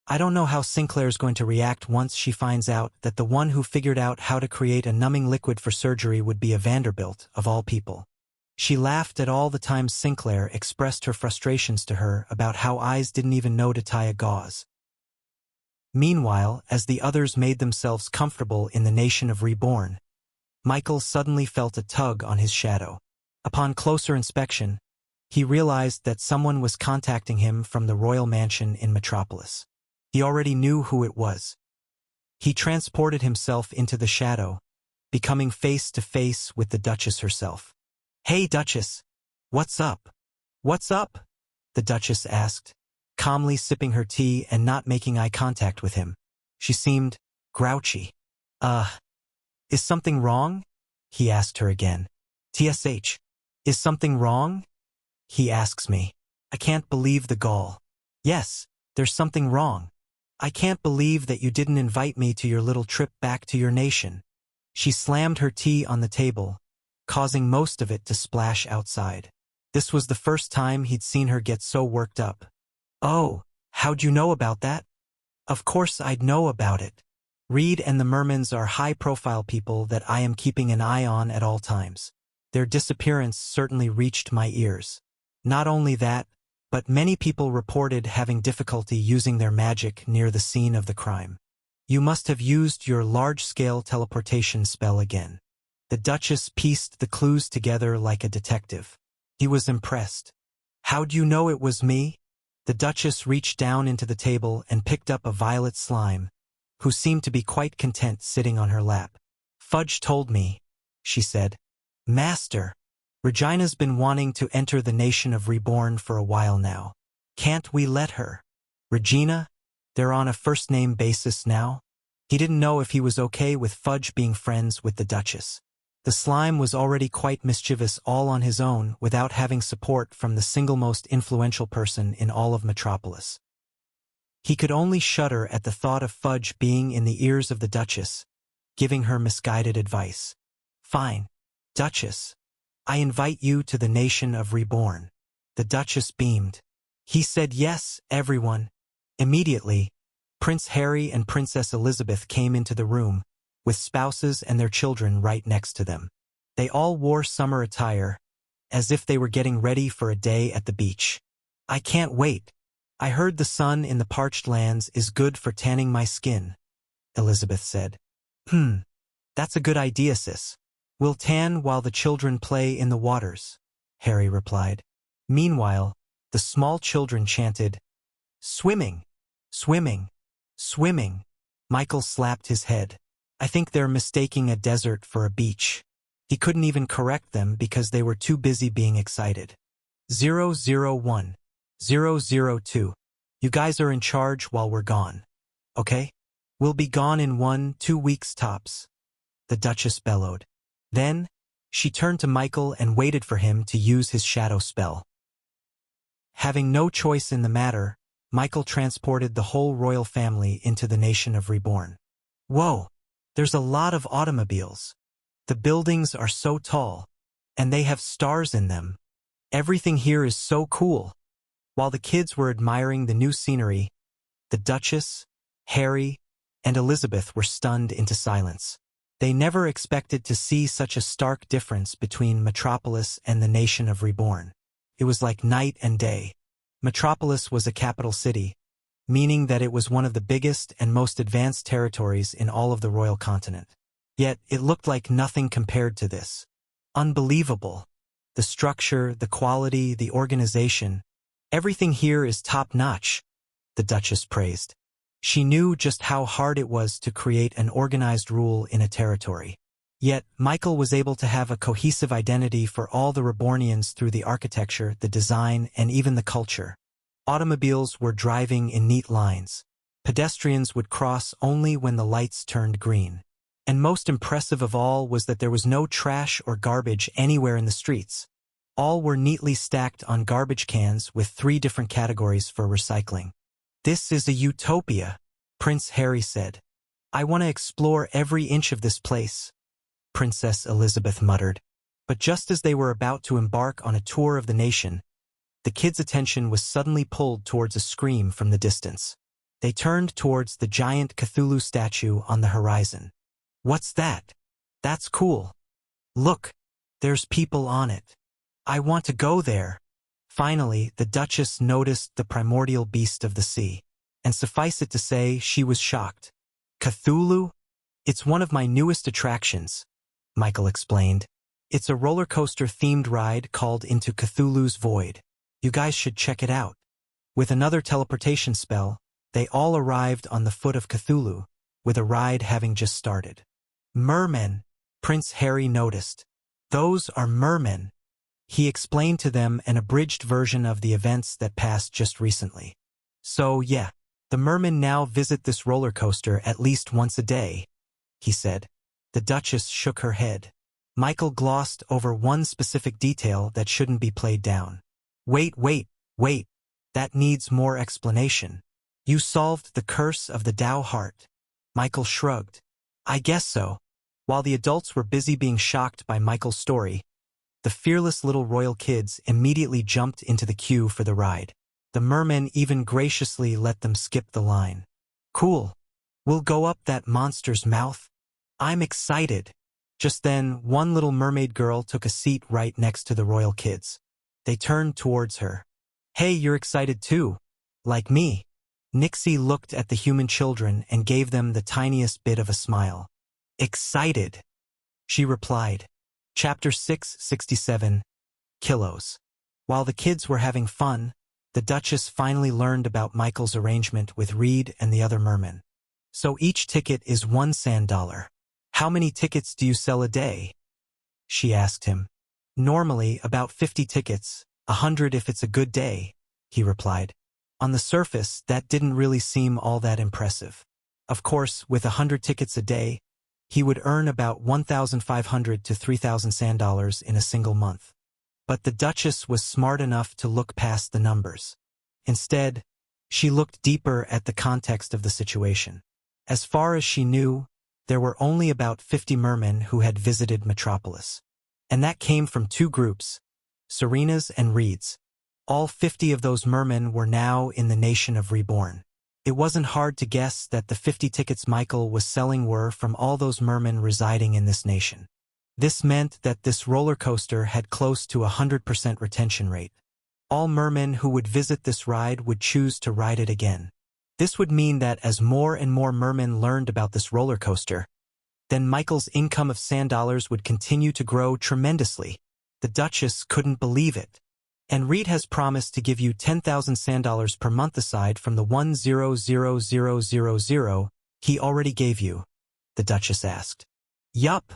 I don't know how Sinclair's going to react once she finds out that the one who figured out how to create a numbing liquid for surgery would be a Vanderbilt, of all people. She laughed at all the times Sinclair expressed her frustrations to her about how Eyes didn't even know to tie a gauze. Meanwhile, as the others made themselves comfortable in the nation of Reborn, Michael suddenly felt a tug on his shadow. Upon closer inspection, he realized that someone was contacting him from the royal mansion in Metropolis. He already knew who it was. He transported himself into the shadow, becoming face to face with the Duchess herself. "Hey, Duchess! What's up?" "What's up?" the Duchess asked, calmly sipping her tea and not making eye contact with him. She seemed grouchy. Is something wrong?" he asked her again. "TSH, is something wrong?" he asks me. I can't believe the gall. "Yes, there's something wrong. I can't believe that you didn't invite me to your little trip back to your nation." She slammed her tea on the table, causing most of it to splash outside. This was the first time he'd seen her get so worked up. "Oh, how'd you know about that?" "Of course I'd know about it. Reed and the Mermans are high-profile people that I am keeping an eye on at all times. Their disappearance certainly reached my ears. Not only that, but many people reported having difficulty using their magic near the scene of the crime. You must have used your large-scale teleportation spell again." The Duchess pieced the clues together like a detective. He was impressed. "How'd you know it was me?" The Duchess reached down into the table and picked up a violet slime, who seemed to be quite content sitting on her lap. "Fudge told me," she said. "Master, Regina's been wanting to enter the nation of Reborn for a while now. Can't we let her?" "Regina? They're on a first-name basis now?" He didn't know if he was okay with Fudge being friends with the Duchess. The slime was already quite mischievous all on his own without having support from the single most influential person in all of Metropolis. He could only shudder at the thought of Fudge being in the ears of the Duchess, giving her misguided advice. Fine, Duchess. I invite you to the nation of Reborn. The Duchess beamed. He said yes, everyone. Immediately, Prince Harry and Princess Elizabeth came into the room, with spouses and their children right next to them. They all wore summer attire, as if they were getting ready for a day at the beach. I can't wait. I heard the sun in the parched lands is good for tanning my skin, Elizabeth said. That's a good idea, sis. We'll tan while the children play in the waters, Harry replied. Meanwhile, the small children chanted, "Swimming! Swimming! Swimming!" Michael slapped his head. I think they're mistaking a desert for a beach. He couldn't even correct them because they were too busy being excited. 001. 002. You guys are in charge while we're gone. Okay? We'll be gone in 1-2 weeks tops, the Duchess bellowed. Then, she turned to Michael and waited for him to use his shadow spell. Having no choice in the matter, Michael transported the whole royal family into the nation of Reborn. Whoa! There's a lot of automobiles. The buildings are so tall, and they have stars in them. Everything here is so cool. While the kids were admiring the new scenery, the Duchess, Harry, and Elizabeth were stunned into silence. They never expected to see such a stark difference between Metropolis and the nation of Reborn. It was like night and day. Metropolis was a capital city, meaning that it was one of the biggest and most advanced territories in all of the royal continent. Yet, it looked like nothing compared to this. Unbelievable. The structure, the quality, the organization, everything here is top-notch, the Duchess praised. She knew just how hard it was to create an organized rule in a territory. Yet, Michael was able to have a cohesive identity for all the Rebornians through the architecture, the design, and even the culture. Automobiles were driving in neat lines. Pedestrians would cross only when the lights turned green. And most impressive of all was that there was no trash or garbage anywhere in the streets. All were neatly stacked on garbage cans with 3 different categories for recycling. This is a utopia, Prince Harry said. I want to explore every inch of this place, Princess Elizabeth muttered. But just as they were about to embark on a tour of the nation, the kids' attention was suddenly pulled towards a scream from the distance. They turned towards the giant Cthulhu statue on the horizon. What's that? That's cool. Look, there's people on it. I want to go there. Finally, the Duchess noticed the primordial beast of the sea, and suffice it to say, she was shocked. Cthulhu? It's one of my newest attractions, Michael explained. It's a roller coaster-themed ride called Into Cthulhu's Void. You guys should check it out. With another teleportation spell, they all arrived on the foot of Cthulhu, with a ride having just started. Mermen, Prince Harry noticed. Those are mermen. He explained to them an abridged version of the events that passed just recently. So, yeah, the mermen now visit this roller coaster at least once a day, he said. The Duchess shook her head. Michael glossed over one specific detail that shouldn't be played down. Wait. That needs more explanation. You solved the curse of the Tao heart. Michael shrugged. I guess so. While the adults were busy being shocked by Michael's story, the fearless little royal kids immediately jumped into the queue for the ride. The mermen even graciously let them skip the line. Cool. We'll go up that monster's mouth. I'm excited. Just then, one little mermaid girl took a seat right next to the royal kids. They turned towards her. Hey, you're excited too. Like me. Nixie looked at the human children and gave them the tiniest bit of a smile. Excited, she replied. Chapter 667, Kilos. While the kids were having fun, the Duchess finally learned about Michael's arrangement with Reed and the other mermen. So each ticket is $1 sand. How many tickets do you sell a day? She asked him. Normally, about 50 tickets, 100 if it's a good day, he replied. On the surface, that didn't really seem all that impressive. Of course, with 100 tickets a day, he would earn about $1,500 to $3,000 sand in a single month. But the Duchess was smart enough to look past the numbers. Instead, she looked deeper at the context of the situation. As far as she knew, there were only about 50 mermen who had visited Metropolis. And that came from two groups, Serena's and Reed's. All 50 of those mermen were now in the nation of Reborn. It wasn't hard to guess that the 50 tickets Michael was selling were from all those mermen residing in this nation. This meant that this roller coaster had close to 100% retention rate. All mermen who would visit this ride would choose to ride it again. This would mean that as more and more mermen learned about this roller coaster, then Michael's income of sand dollars would continue to grow tremendously. The Duchess couldn't believe it. And Reed has promised to give you 10,000 sand dollars per month aside from the 1,000,000 he already gave you, the Duchess asked. Yup,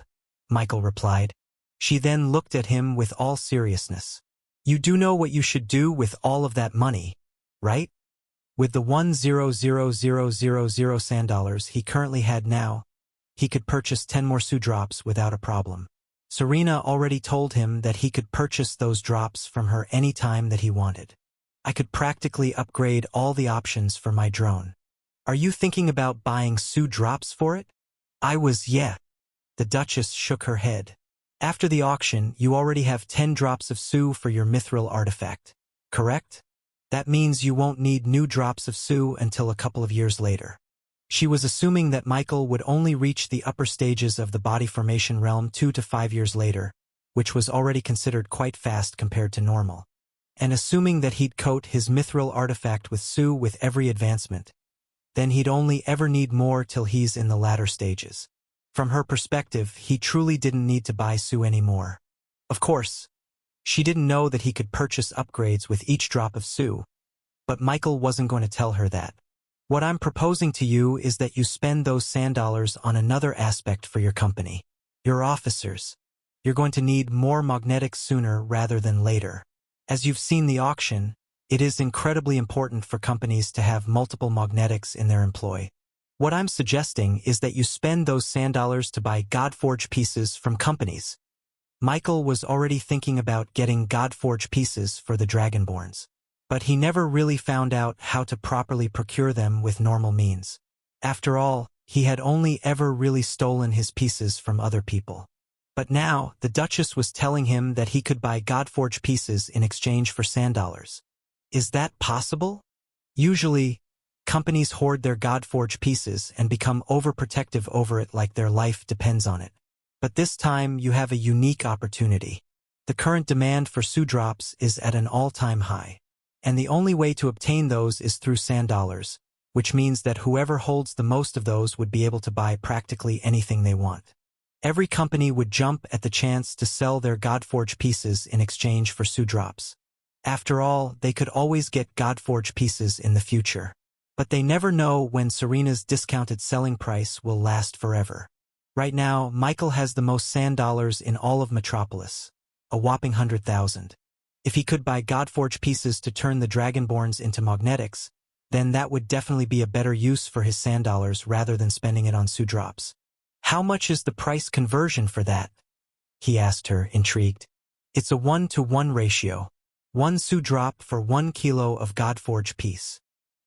Michael replied. She then looked at him with all seriousness. You do know what you should do with all of that money, right? With the 1,000,000 sand dollars he currently had now, he could purchase 10 more Sue drops without a problem. Serena already told him that he could purchase those drops from her any time that he wanted. I could practically upgrade all the options for my drone. Are you thinking about buying Sue drops for it? Yeah. The Duchess shook her head. After the auction, you already have 10 drops of Sue for your mithril artifact, correct? That means you won't need new drops of Sue until a couple of years later. She was assuming that Michael would only reach the upper stages of the body formation realm 2 to 5 years later, which was already considered quite fast compared to normal. And assuming that he'd coat his mithril artifact with Sue with every advancement, then he'd only ever need more till he's in the latter stages. From her perspective, he truly didn't need to buy Sue anymore. Of course, she didn't know that he could purchase upgrades with each drop of Sue, but Michael wasn't going to tell her that. What I'm proposing to you is that you spend those sand dollars on another aspect for your company. Your officers. You're going to need more magnetics sooner rather than later. As you've seen the auction, it is incredibly important for companies to have multiple magnetics in their employ. What I'm suggesting is that you spend those sand dollars to buy Godforge pieces from companies. Michael was already thinking about getting Godforge pieces for the Dragonborns, but he never really found out how to properly procure them with normal means. After all, he had only ever really stolen his pieces from other people. But now, the Duchess was telling him that he could buy Godforge pieces in exchange for sand dollars. Is that possible? Usually, companies hoard their Godforge pieces and become overprotective over it like their life depends on it. But this time, you have a unique opportunity. The current demand for Sue drops is at an all-time high. And the only way to obtain those is through sand dollars, which means that whoever holds the most of those would be able to buy practically anything they want. Every company would jump at the chance to sell their Godforge pieces in exchange for Sue drops. After all, they could always get Godforge pieces in the future. But they never know when Serena's discounted selling price will last forever. Right now, Michael has the most sand dollars in all of Metropolis, a whopping 100,000. If he could buy Godforge pieces to turn the Dragonborns into magnetics, then that would definitely be a better use for his sand dollars rather than spending it on Sue drops. How much is the price conversion for that? He asked her, intrigued. It's a 1-to-1 ratio. 1 Sue drop for 1 kilo of Godforge piece.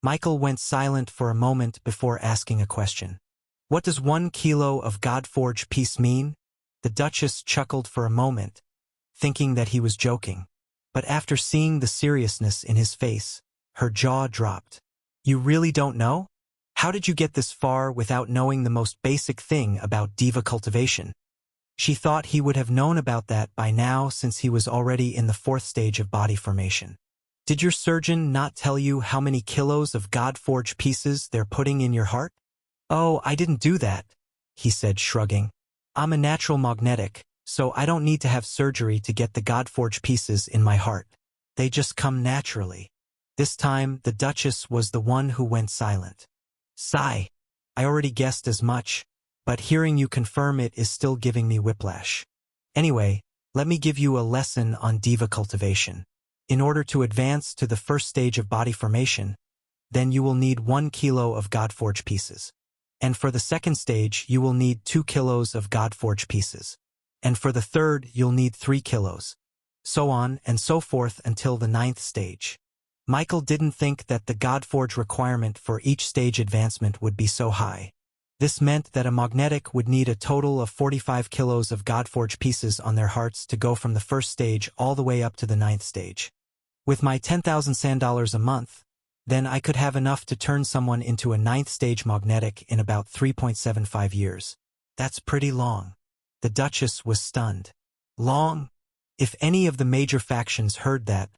Michael went silent for a moment before asking a question. What does 1 kilo of Godforge piece mean? The Duchess chuckled for a moment, thinking that he was joking. But after seeing the seriousness in his face, her jaw dropped. You really don't know? How did you get this far without knowing the most basic thing about diva cultivation? She thought he would have known about that by now since he was already in the 4th stage of body formation. Did your surgeon not tell you how many kilos of Godforge pieces they're putting in your heart? Oh, I didn't do that, he said, shrugging. I'm a natural magnetic, so I don't need to have surgery to get the Godforge pieces in my heart. They just come naturally. This time, the Duchess was the one who went silent. Sigh. I already guessed as much, but hearing you confirm it is still giving me whiplash. Anyway, let me give you a lesson on diva cultivation. In order to advance to the 1st stage of body formation, then you will need 1 kilo of Godforge pieces. And for the 2nd stage, you will need 2 kilos of Godforge pieces. And for the 3rd, you'll need 3 kilos. So on and so forth until the 9th stage. Michael didn't think that the Godforge requirement for each stage advancement would be so high. This meant that a magnetic would need a total of 45 kilos of Godforge pieces on their hearts to go from the first stage all the way up to the 9th stage. With my 10,000 sand dollars a month, then I could have enough to turn someone into a 9th stage magnetic in about 3.75 years. That's pretty long. The Duchess was stunned. Long? If any of the major factions heard that,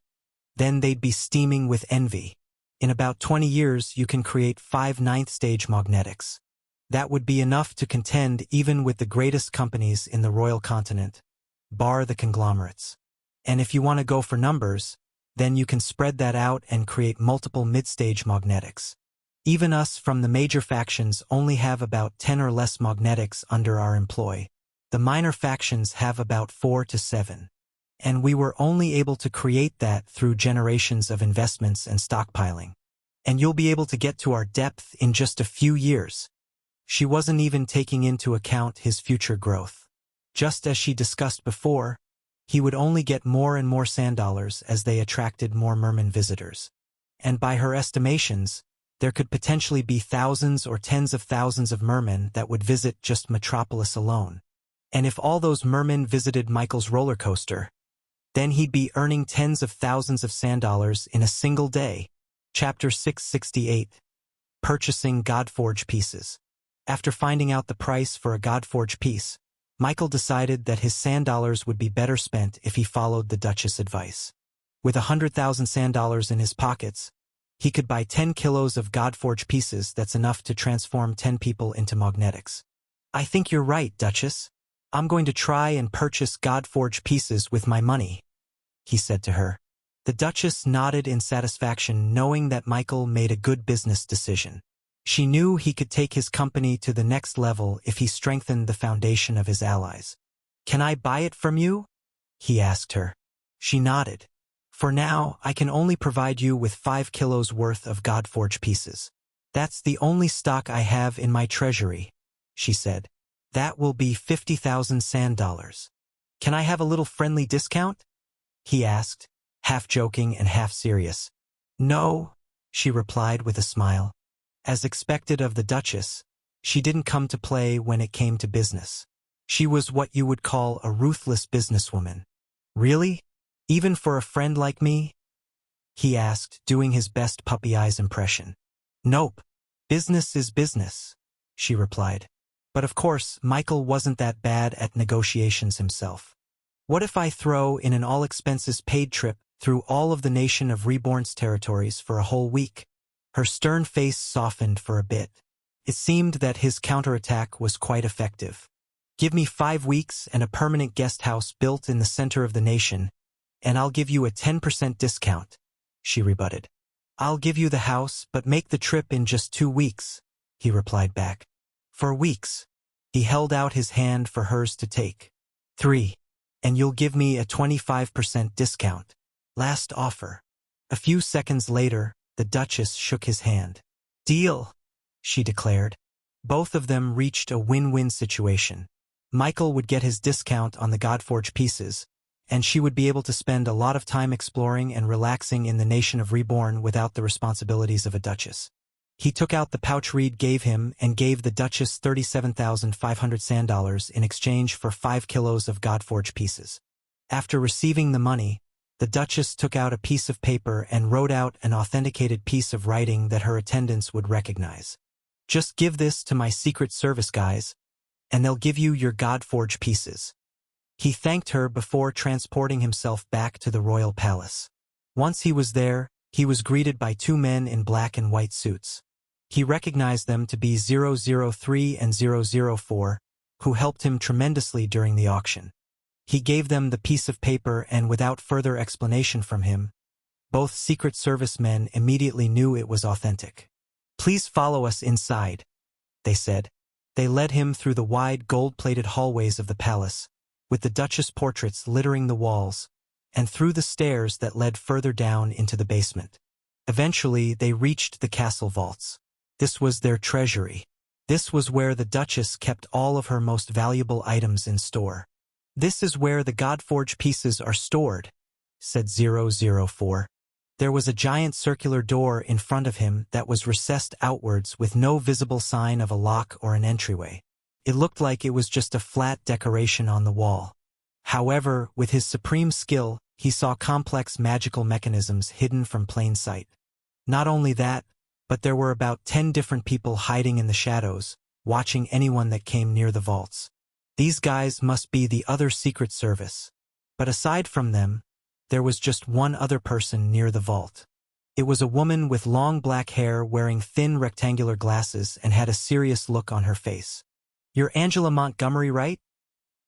then they'd be steaming with envy. In about 20 years, you can create 5 9th stage magnetics. That would be enough to contend even with the greatest companies in the royal continent, bar the conglomerates. And if you want to go for numbers, then you can spread that out and create multiple mid-stage magnetics. Even us from the major factions only have about 10 or less magnetics under our employ. The minor factions have about 4 to 7. And we were only able to create that through generations of investments and stockpiling. And you'll be able to get to our depth in just a few years. She wasn't even taking into account his future growth. Just as she discussed before, he would only get more and more sand dollars as they attracted more merman visitors. And by her estimations, there could potentially be thousands or tens of thousands of mermen that would visit just Metropolis alone. And if all those mermen visited Michael's roller coaster, then he'd be earning tens of thousands of sand dollars in a single day. Chapter 668. Purchasing Godforge Pieces. After finding out the price for a Godforge piece, Michael decided that his sand dollars would be better spent if he followed the Duchess' advice. With 100,000 sand dollars in his pockets, he could buy 10 kilos of Godforge pieces. That's enough to transform 10 people into magnetics. I think you're right, Duchess. I'm going to try and purchase Godforge pieces with my money, he said to her. The Duchess nodded in satisfaction, knowing that Michael made a good business decision. She knew he could take his company to the next level if he strengthened the foundation of his allies. Can I buy it from you? He asked her. She nodded. For now, I can only provide you with 5 kilos worth of Godforge pieces. That's the only stock I have in my treasury, she said. That will be 50,000 sand dollars. Can I have a little friendly discount? He asked, half joking and half serious. No, she replied with a smile. As expected of the Duchess, she didn't come to play when it came to business. She was what you would call a ruthless businesswoman. Really? Even for a friend like me? He asked, doing his best puppy eyes impression. Nope. Business is business, she replied. But of course, Michael wasn't that bad at negotiations himself. What if I throw in an all-expenses-paid trip through all of the nation of Reborn's territories for a whole week? Her stern face softened for a bit. It seemed that his counterattack was quite effective. Give me 5 weeks and a permanent guest house built in the center of the nation, and I'll give you a 10% discount, she rebutted. I'll give you the house, but make the trip in just 2 weeks, he replied back. For weeks. He held out his hand for hers to take. 3. And you'll give me a 25% discount. Last offer. A few seconds later, the Duchess shook his hand. Deal, she declared. Both of them reached a win-win situation. Michael would get his discount on the Godforge pieces, and she would be able to spend a lot of time exploring and relaxing in the nation of Reborn without the responsibilities of a Duchess. He took out the pouch Reed gave him and gave the Duchess 37,500 sand dollars in exchange for 5 kilos of Godforge pieces. After receiving the money, the Duchess took out a piece of paper and wrote out an authenticated piece of writing that her attendants would recognize. Just give this to my Secret Service guys, and they'll give you your Godforge pieces. He thanked her before transporting himself back to the royal palace. Once he was there, he was greeted by 2 men in black and white suits. He recognized them to be 003 and 004, who helped him tremendously during the auction. He gave them the piece of paper, and without further explanation from him, both Secret Service men immediately knew it was authentic. Please follow us inside, they said. They led him through the wide gold-plated hallways of the palace, with the Duchess portraits littering the walls, and through the stairs that led further down into the basement. Eventually, they reached the castle vaults. This was their treasury. This was where the Duchess kept all of her most valuable items in store. This is where the Godforge pieces are stored, said 004. There was a giant circular door in front of him that was recessed outwards with no visible sign of a lock or an entryway. It looked like it was just a flat decoration on the wall. However, with his supreme skill, he saw complex magical mechanisms hidden from plain sight. Not only that, but there were about 10 different people hiding in the shadows, watching anyone that came near the vaults. These guys must be the other Secret Service. But aside from them, there was just one other person near the vault. It was a woman with long black hair wearing thin rectangular glasses and had a serious look on her face. "You're Angela Montgomery, right?"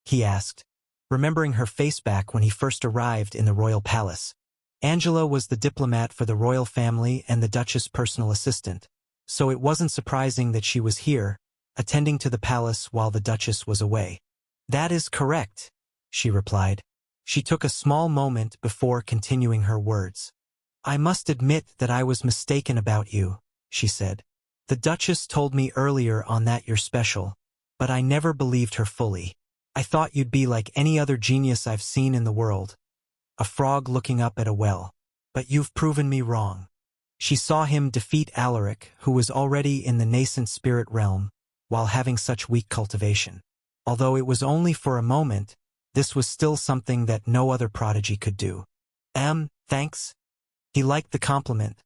he asked, remembering her face back when he first arrived in the royal palace. Angela was the diplomat for the royal family and the Duchess' personal assistant, so it wasn't surprising that she was here, attending to the palace while the Duchess was away. "That is correct," she replied. She took a small moment before continuing her words. "I must admit that I was mistaken about you," she said. "The Duchess told me earlier on that you're special, but I never believed her fully. I thought you'd be like any other genius I've seen in the world, a frog looking up at a well. But you've proven me wrong." She saw him defeat Alaric, who was already in the nascent spirit realm, while having such weak cultivation. Although it was only for a moment, this was still something that no other prodigy could do. Thanks." He liked the compliment,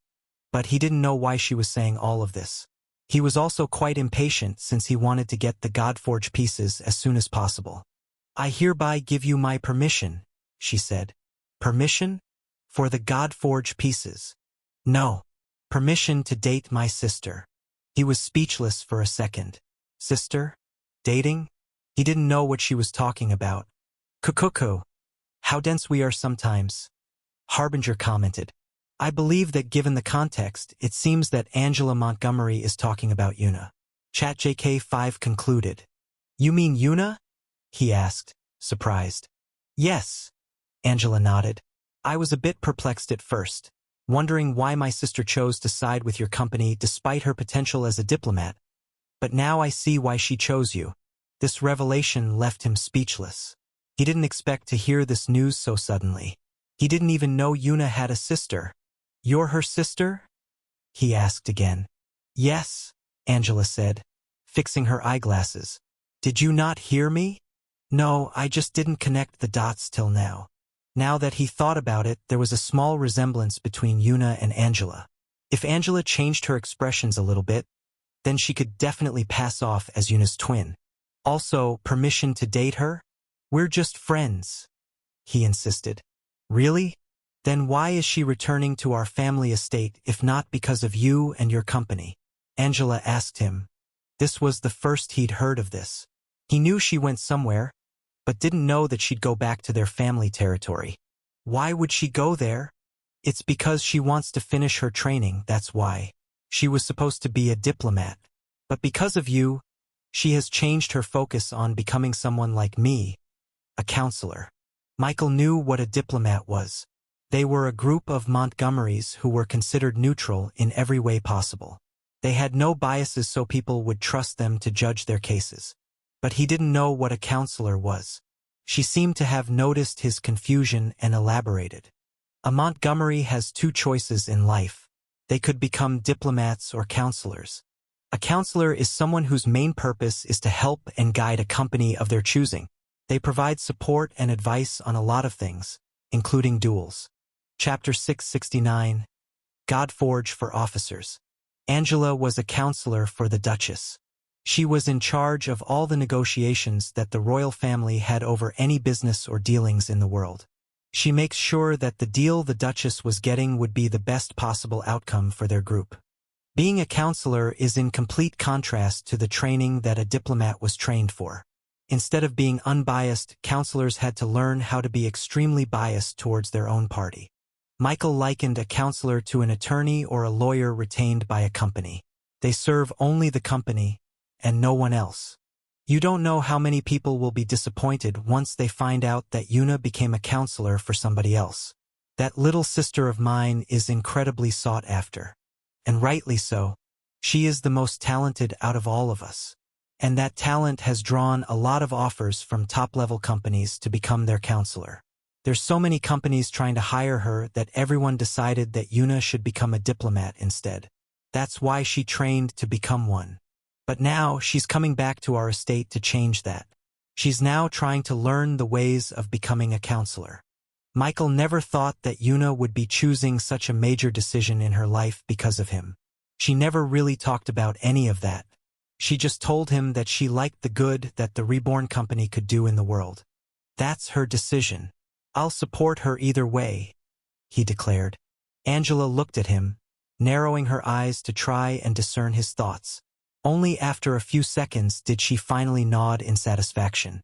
but he didn't know why she was saying all of this. He was also quite impatient since he wanted to get the Godforge pieces as soon as possible. "I hereby give you my permission," she said. "Permission? For the Godforge pieces?" "No. Permission to date my sister." He was speechless for a second. Sister? Dating? He didn't know what she was talking about. "Cuckoo. How dense we are sometimes," Harbinger commented. "I believe that given the context, it seems that Angela Montgomery is talking about Yuna." ChatJK5 concluded. "You mean Yuna?" he asked, surprised. "Yes," Angela nodded. "I was a bit perplexed at first, wondering why my sister chose to side with your company despite her potential as a diplomat. But now I see why she chose you." This revelation left him speechless. He didn't expect to hear this news so suddenly. He didn't even know Yuna had a sister. "You're her sister?" he asked again. "Yes," Angela said, fixing her eyeglasses. "Did you not hear me?" "No, I just didn't connect the dots till now." Now that he thought about it, there was a small resemblance between Yuna and Angela. If Angela changed her expressions a little bit, then she could definitely pass off as Yuna's twin. Also, permission to date her? "We're just friends," he insisted. "Really? Then why is she returning to our family estate if not because of you and your company?" Angela asked him. This was the first he'd heard of this. He knew she went somewhere, but didn't know that she'd go back to their family territory. Why would she go there? "It's because she wants to finish her training, that's why. She was supposed to be a diplomat. But because of you, she has changed her focus on becoming someone like me, a counselor." Michael knew what a diplomat was. They were a group of Montgomerys who were considered neutral in every way possible. They had no biases so people would trust them to judge their cases. But he didn't know what a counselor was. She seemed to have noticed his confusion and elaborated. "A Montgomery has two choices in life. They could become diplomats or counselors. A counselor is someone whose main purpose is to help and guide a company of their choosing. They provide support and advice on a lot of things, including duels." Chapter 669, Godforge for Officers. Angela was a counselor for the Duchess. She was in charge of all the negotiations that the royal family had over any business or dealings in the world. She makes sure that the deal the Duchess was getting would be the best possible outcome for their group. Being a counselor is in complete contrast to the training that a diplomat was trained for. Instead of being unbiased, counselors had to learn how to be extremely biased towards their own party. Michael likened a counselor to an attorney or a lawyer retained by a company. They serve only the company, and no one else. You don't know how many people will be disappointed once they find out that Yuna became a counselor for somebody else. That little sister of mine is incredibly sought after. And rightly so. She is the most talented out of all of us. And that talent has drawn a lot of offers from top-level companies to become their counselor. There's so many companies trying to hire her that everyone decided that Yuna should become a diplomat instead. That's why she trained to become one. But now she's coming back to our estate to change that. She's now trying to learn the ways of becoming a counselor. Michael never thought that Yuna would be choosing such a major decision in her life because of him. She never really talked about any of that. She just told him that she liked the good that the Reborn company could do in the world. That's her decision. I'll support her either way, he declared. Angela looked at him, narrowing her eyes to try and discern his thoughts. Only after a few seconds did she finally nod in satisfaction.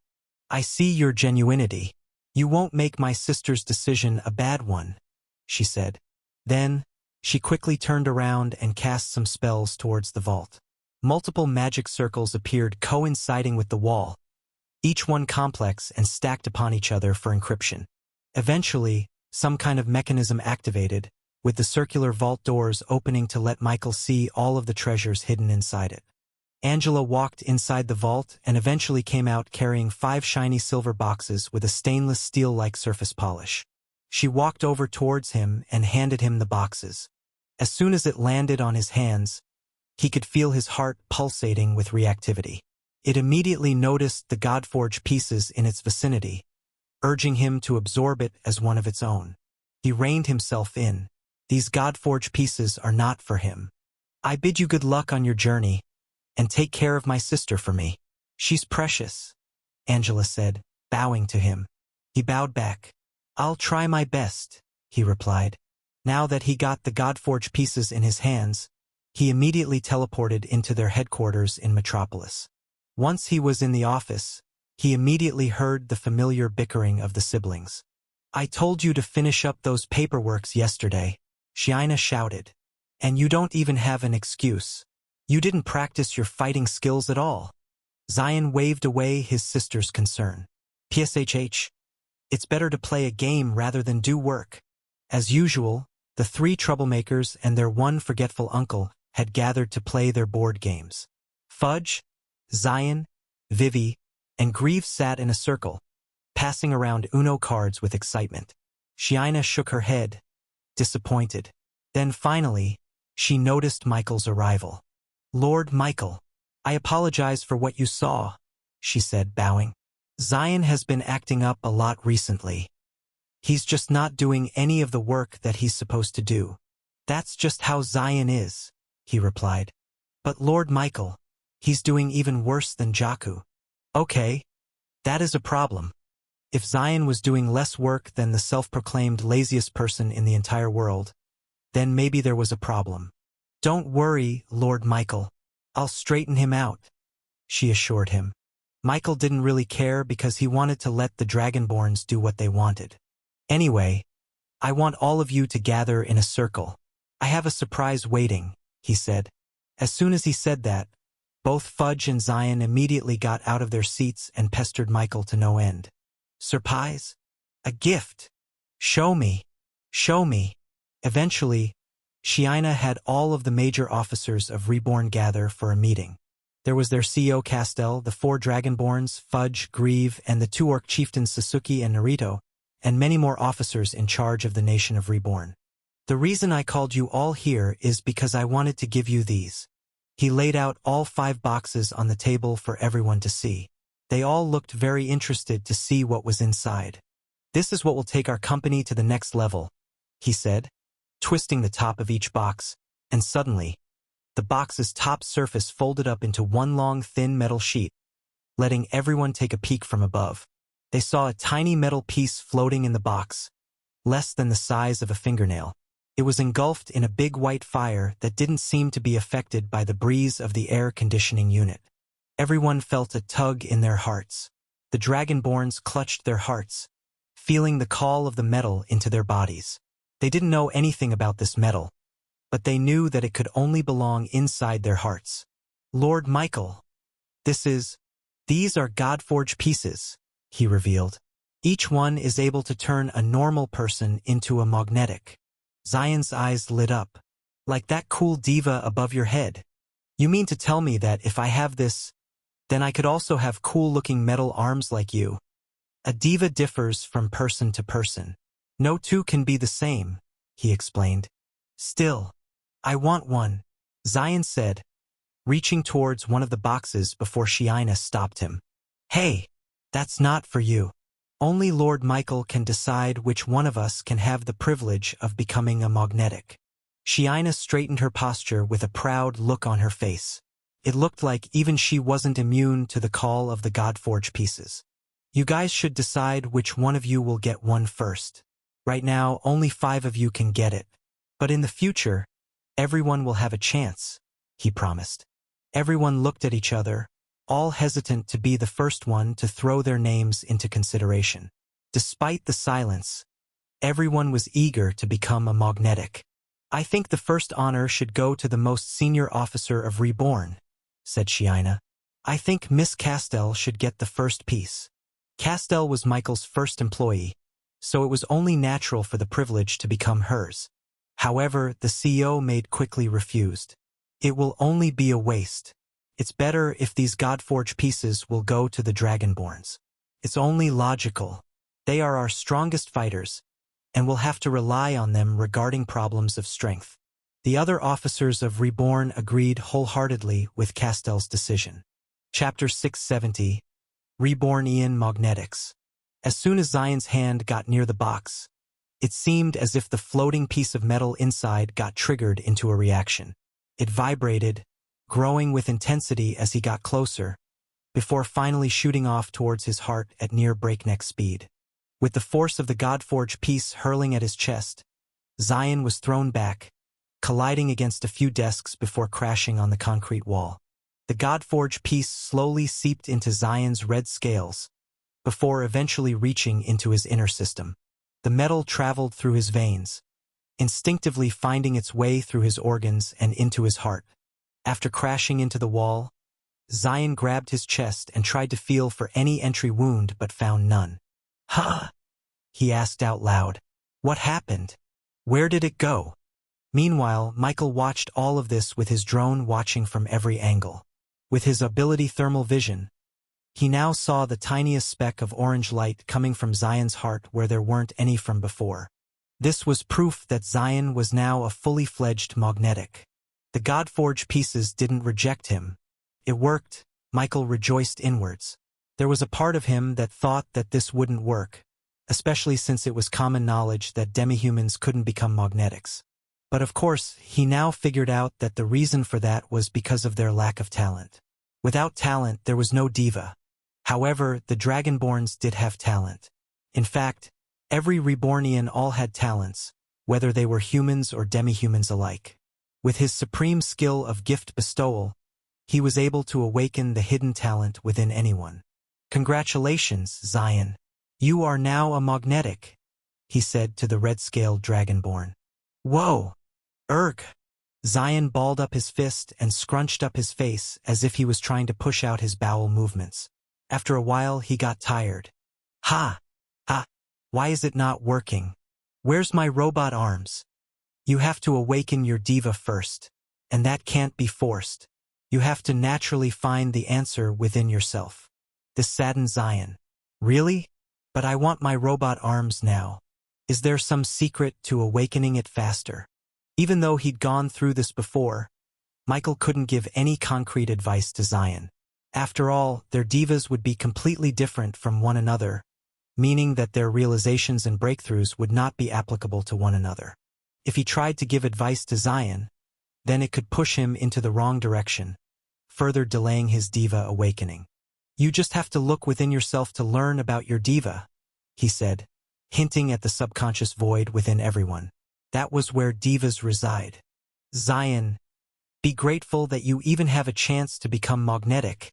I see your genuinity. You won't make my sister's decision a bad one, she said. Then, she quickly turned around and cast some spells towards the vault. Multiple magic circles appeared coinciding with the wall, each one complex and stacked upon each other for encryption. Eventually, some kind of mechanism activated, with the circular vault doors opening to let Michael see all of the treasures hidden inside it. Angela walked inside the vault and eventually came out carrying 5 shiny silver boxes with a stainless steel-like surface polish. She walked over towards him and handed him the boxes. As soon as it landed on his hands, he could feel his heart pulsating with reactivity. It immediately noticed the Godforge pieces in its vicinity, urging him to absorb it as one of its own. He reined himself in. These Godforge pieces are not for him. I bid you good luck on your journey, and take care of my sister for me. She's precious, Angela said, bowing to him. He bowed back. I'll try my best, he replied. Now that he got the Godforge pieces in his hands, he immediately teleported into their headquarters in Metropolis. Once he was in the office, he immediately heard the familiar bickering of the siblings. I told you to finish up those paperworks yesterday, Shiina shouted. And you don't even have an excuse. You didn't practice your fighting skills at all. Zion waved away his sister's concern. PSHH. It's better to play a game rather than do work. As usual, the 3 troublemakers and their one forgetful uncle had gathered to play their board games. Fudge, Zion, Vivi, and Grieve sat in a circle, passing around Uno cards with excitement. Shiina shook her head, disappointed. Then finally, she noticed Michael's arrival. Lord Michael, I apologize for what you saw, she said, bowing. Zion has been acting up a lot recently. He's just not doing any of the work that he's supposed to do. That's just how Zion is, he replied. But Lord Michael, he's doing even worse than Jakku. Okay, that is a problem. If Zion was doing less work than the self-proclaimed laziest person in the entire world, then maybe there was a problem. Don't worry, Lord Michael. I'll straighten him out, she assured him. Michael didn't really care because he wanted to let the Dragonborns do what they wanted. Anyway, I want all of you to gather in a circle. I have a surprise waiting, he said. As soon as he said that, both Fudge and Zion immediately got out of their seats and pestered Michael to no end. Surprise? A gift? Show me. Show me. Eventually, Shiina had all of the major officers of Reborn gather for a meeting. There was their CEO Castell, the 4 Dragonborns, Fudge, Grieve, and the 2 Orc chieftains Sasuke and Naruto, and many more officers in charge of the nation of Reborn. The reason I called you all here is because I wanted to give you these. He laid out all 5 boxes on the table for everyone to see. They all looked very interested to see what was inside. This is what will take our company to the next level, he said, twisting the top of each box, and suddenly, the box's top surface folded up into one long thin metal sheet, letting everyone take a peek from above. They saw a tiny metal piece floating in the box, less than the size of a fingernail. It was engulfed in a big white fire that didn't seem to be affected by the breeze of the air conditioning unit. Everyone felt a tug in their hearts. The Dragonborns clutched their hearts, feeling the call of the metal into their bodies. They didn't know anything about this metal, but they knew that it could only belong inside their hearts. Lord Michael, these are Godforge pieces, he revealed. Each one is able to turn a normal person into a magnetic. Zion's eyes lit up. Like that cool diva above your head. You mean to tell me that if I have this, then I could also have cool-looking metal arms like you? A diva differs from person to person. No two can be the same, he explained. Still, I want one, Zion said, reaching towards one of the boxes before Shiina stopped him. Hey, that's not for you. Only Lord Michael can decide which one of us can have the privilege of becoming a magnetic. Shiina straightened her posture with a proud look on her face. It looked like even she wasn't immune to the call of the Godforge pieces. You guys should decide which one of you will get one first. Right now, only 5 of you can get it. But in the future, everyone will have a chance, he promised. Everyone looked at each other, all hesitant to be the first one to throw their names into consideration. Despite the silence, everyone was eager to become a magnetic. I think the first honor should go to the most senior officer of Reborn, said Shiina. I think Miss Castell should get the first piece. Castell was Michael's first employee, so it was only natural for the privilege to become hers. However, the CEO maid quickly refused. It will only be a waste. It's better if these Godforge pieces will go to the Dragonborns. It's only logical. They are our strongest fighters, and we'll have to rely on them regarding problems of strength. The other officers of Reborn agreed wholeheartedly with Castell's decision. Chapter 670, Rebornian Magnetics. As soon as Zion's hand got near the box, it seemed as if the floating piece of metal inside got triggered into a reaction. It vibrated, growing with intensity as he got closer, before finally shooting off towards his heart at near breakneck speed. With the force of the Godforge piece hurling at his chest, Zion was thrown back, colliding against a few desks before crashing on the concrete wall. The Godforge piece slowly seeped into Zion's red scales, before eventually reaching into his inner system. The metal traveled through his veins, instinctively finding its way through his organs and into his heart. After crashing into the wall, Zion grabbed his chest and tried to feel for any entry wound but found none. Huh? He asked out loud. What happened? Where did it go? Meanwhile, Michael watched all of this with his drone watching from every angle. With his ability thermal vision, he now saw the tiniest speck of orange light coming from Zion's heart where there weren't any from before. This was proof that Zion was now a fully fledged magnetic. The Godforge pieces didn't reject him. It worked, Michael rejoiced inwards. There was a part of him that thought that this wouldn't work, especially since it was common knowledge that demihumans couldn't become magnetics. But of course, he now figured out that the reason for that was because of their lack of talent. Without talent, there was no diva. However, the Dragonborns did have talent. In fact, every Rebornian all had talents, whether they were humans or demihumans alike. With his supreme skill of gift bestowal, he was able to awaken the hidden talent within anyone. Congratulations, Zion. You are now a magnetic, he said to the red-scaled Dragonborn. Whoa! Erg! Zion balled up his fist and scrunched up his face as if he was trying to push out his bowel movements. After a while, he got tired. Ha! Ha! Why is it not working? Where's my robot arms? You have to awaken your diva first, and that can't be forced. You have to naturally find the answer within yourself. This saddened Zion. Really? But I want my robot arms now. Is there some secret to awakening it faster? Even though he'd gone through this before, Michael couldn't give any concrete advice to Zion. After all, their divas would be completely different from one another, meaning that their realizations and breakthroughs would not be applicable to one another. If he tried to give advice to Zion, then it could push him into the wrong direction, further delaying his diva awakening. You just have to look within yourself to learn about your diva, he said, hinting at the subconscious void within everyone. That was where divas reside. Zion, be grateful that you even have a chance to become magnetic,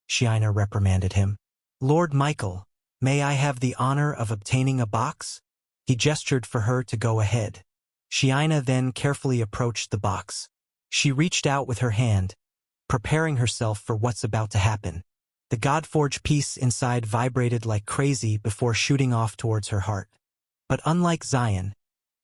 Shiina reprimanded him. Lord Michael, may I have the honor of obtaining a box? He gestured for her to go ahead. Shiina then carefully approached the box. She reached out with her hand, preparing herself for what's about to happen. The Godforge piece inside vibrated like crazy before shooting off towards her heart. But unlike Zion,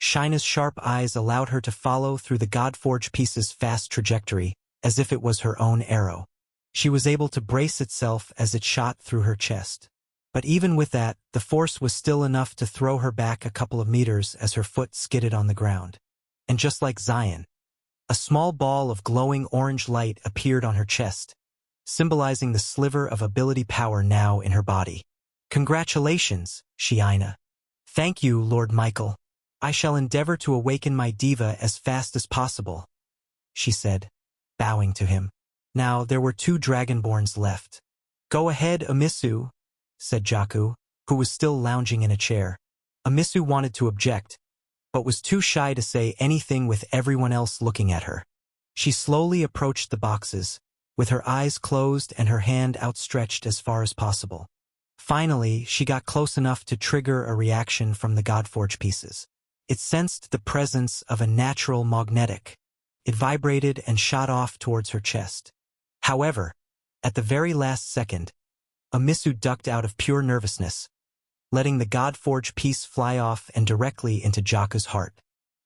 Shina's sharp eyes allowed her to follow through the Godforge piece's fast trajectory, as if it was her own arrow. She was able to brace itself as it shot through her chest. But even with that, the force was still enough to throw her back a couple of meters as her foot skidded on the ground. And just like Zion, a small ball of glowing orange light appeared on her chest, symbolizing the sliver of ability power now in her body. Congratulations, Shiina. Thank you, Lord Michael. I shall endeavor to awaken my diva as fast as possible, she said, bowing to him. Now there were 2 dragonborns left. Go ahead, Amisu, said Jaku, who was still lounging in a chair. Amisu wanted to object, but was too shy to say anything with everyone else looking at her. She slowly approached the boxes, with her eyes closed and her hand outstretched as far as possible. Finally, she got close enough to trigger a reaction from the Godforge pieces. It sensed the presence of a natural magnetic. It vibrated and shot off towards her chest. However, at the very last second, Amisu ducked out of pure nervousness, letting the Godforge piece fly off and directly into Jaku's heart.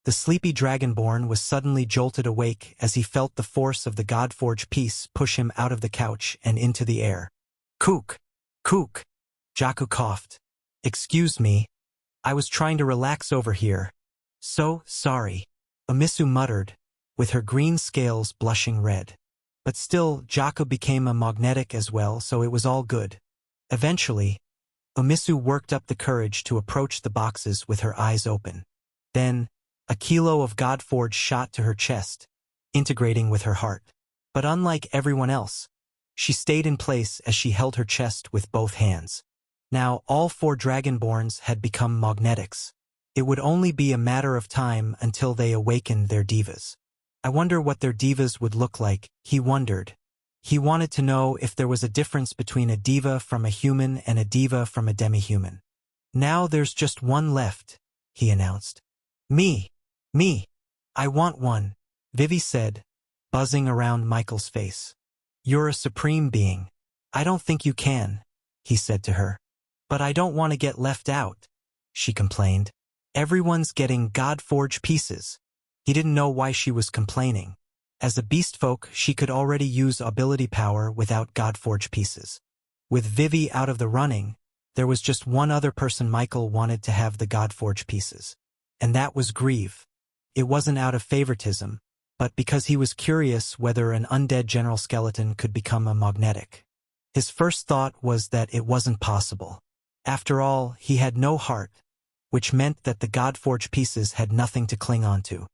The sleepy dragonborn was suddenly jolted awake as he felt the force of the Godforge piece push him out of the couch and into the air. Kook! Kook! Jaku coughed. Excuse me. I was trying to relax over here. So sorry. Amisu muttered, with her green scales blushing red. But still, Jaku became a magnetic as well, so it was all good. Eventually, Amisu worked up the courage to approach the boxes with her eyes open. Then, a kilo of Godforge shot to her chest, integrating with her heart. But unlike everyone else, she stayed in place as she held her chest with both hands. Now, all 4 dragonborns had become magnetics. It would only be a matter of time until they awakened their divas. I wonder what their divas would look like, he wondered. He wanted to know if there was a difference between a diva from a human and a diva from a demi-human. Now there's just one left, he announced. Me. I want one, Vivi said, buzzing around Michael's face. You're a supreme being. I don't think you can, he said to her. But I don't want to get left out, she complained. Everyone's getting Godforge pieces. He didn't know why she was complaining. As a beastfolk, she could already use ability power without Godforge pieces. With Vivi out of the running, there was just one other person Michael wanted to have the Godforge pieces. And that was Grieve. It wasn't out of favoritism, but because he was curious whether an undead general skeleton could become a magnetic. His first thought was that it wasn't possible. After all, he had no heart, which meant that the Godforge pieces had nothing to cling onto.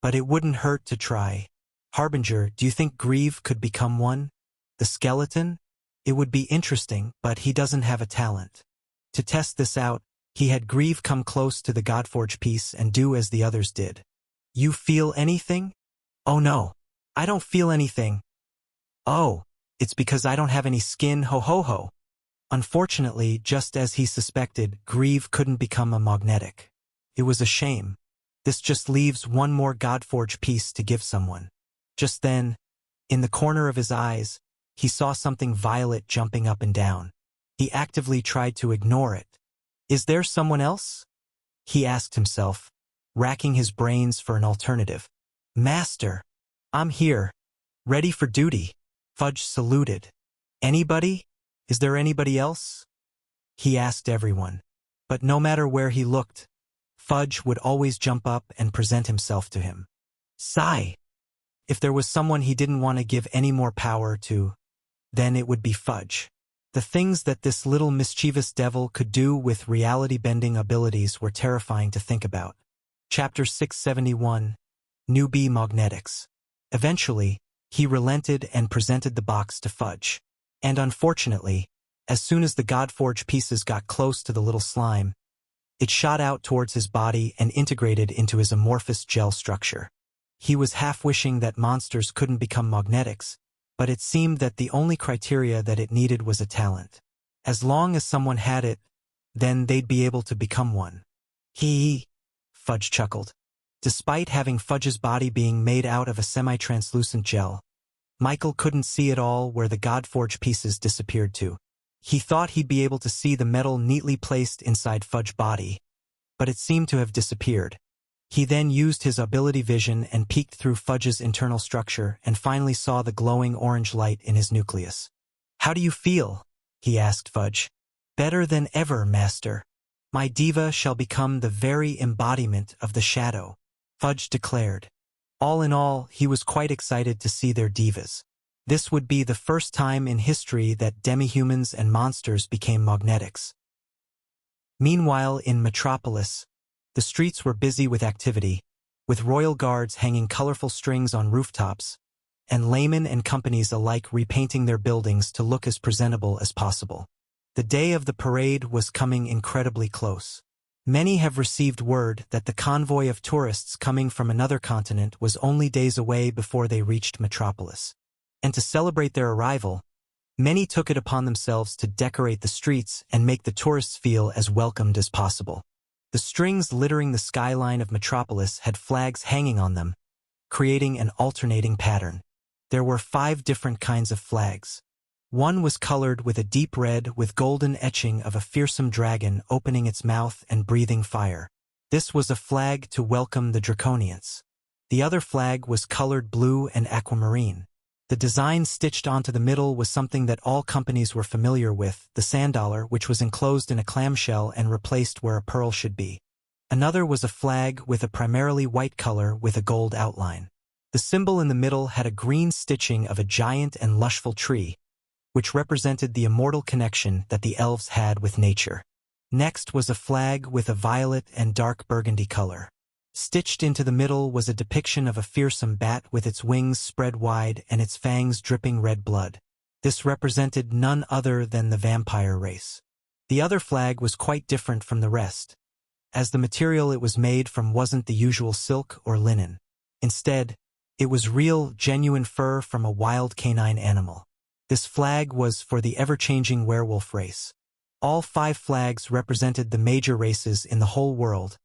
But it wouldn't hurt to try. Harbinger, do you think Grieve could become one? The skeleton? It would be interesting, but he doesn't have a talent. To test this out, he had Grieve come close to the Godforge piece and do as the others did. You feel anything? Oh no, I don't feel anything. Oh, it's because I don't have any skin, ho ho ho. Unfortunately, just as he suspected, Grieve couldn't become a magnetic. It was a shame. This just leaves one more Godforge piece to give someone. Just then, in the corner of his eyes, he saw something violet jumping up and down. He actively tried to ignore it. Is there someone else? He asked himself, racking his brains for an alternative. Master, I'm here, ready for duty. Fudge saluted. Anybody? Is there anybody else? He asked everyone. But no matter where he looked, Fudge would always jump up and present himself to him. Sigh. If there was someone he didn't want to give any more power to, then it would be Fudge. The things that this little mischievous devil could do with reality-bending abilities were terrifying to think about. Chapter 671, Newbie Magnetics. Eventually, he relented and presented the box to Fudge. And unfortunately, as soon as the Godforge pieces got close to the little slime, it shot out towards his body and integrated into his amorphous gel structure. He was half wishing that monsters couldn't become magnetics, but it seemed that the only criteria that it needed was a talent. As long as someone had it, then they'd be able to become one. Fudge chuckled. Despite having Fudge's body being made out of a semi-translucent gel, Michael couldn't see at all where the Godforge pieces disappeared to. He thought he'd be able to see the metal neatly placed inside Fudge's body, but it seemed to have disappeared. He then used his ability vision and peeked through Fudge's internal structure and finally saw the glowing orange light in his nucleus. How do you feel? He asked Fudge. Better than ever, master. My diva shall become the very embodiment of the shadow, Fudge declared. All in all, he was quite excited to see their divas. This would be the first time in history that demi-humans and monsters became magnetics. Meanwhile, in Metropolis, the streets were busy with activity, with royal guards hanging colorful strings on rooftops, and laymen and companies alike repainting their buildings to look as presentable as possible. The day of the parade was coming incredibly close. Many have received word that the convoy of tourists coming from another continent was only days away before they reached Metropolis. And to celebrate their arrival, many took it upon themselves to decorate the streets and make the tourists feel as welcomed as possible. The strings littering the skyline of Metropolis had flags hanging on them, creating an alternating pattern. There were 5 different kinds of flags. One was colored with a deep red with golden etching of a fearsome dragon opening its mouth and breathing fire. This was a flag to welcome the Draconians. The other flag was colored blue and aquamarine. The design stitched onto the middle was something that all companies were familiar with, the sand dollar, which was enclosed in a clamshell and replaced where a pearl should be. Another was a flag with a primarily white color with a gold outline. The symbol in the middle had a green stitching of a giant and lushful tree, which represented the immortal connection that the elves had with nature. Next was a flag with a violet and dark burgundy color. Stitched into the middle was a depiction of a fearsome bat with its wings spread wide and its fangs dripping red blood. This represented none other than the vampire race. The other flag was quite different from the rest, as the material it was made from wasn't the usual silk or linen. Instead, it was real, genuine fur from a wild canine animal. This flag was for the ever-changing werewolf race. All 5 flags represented the major races in the whole world,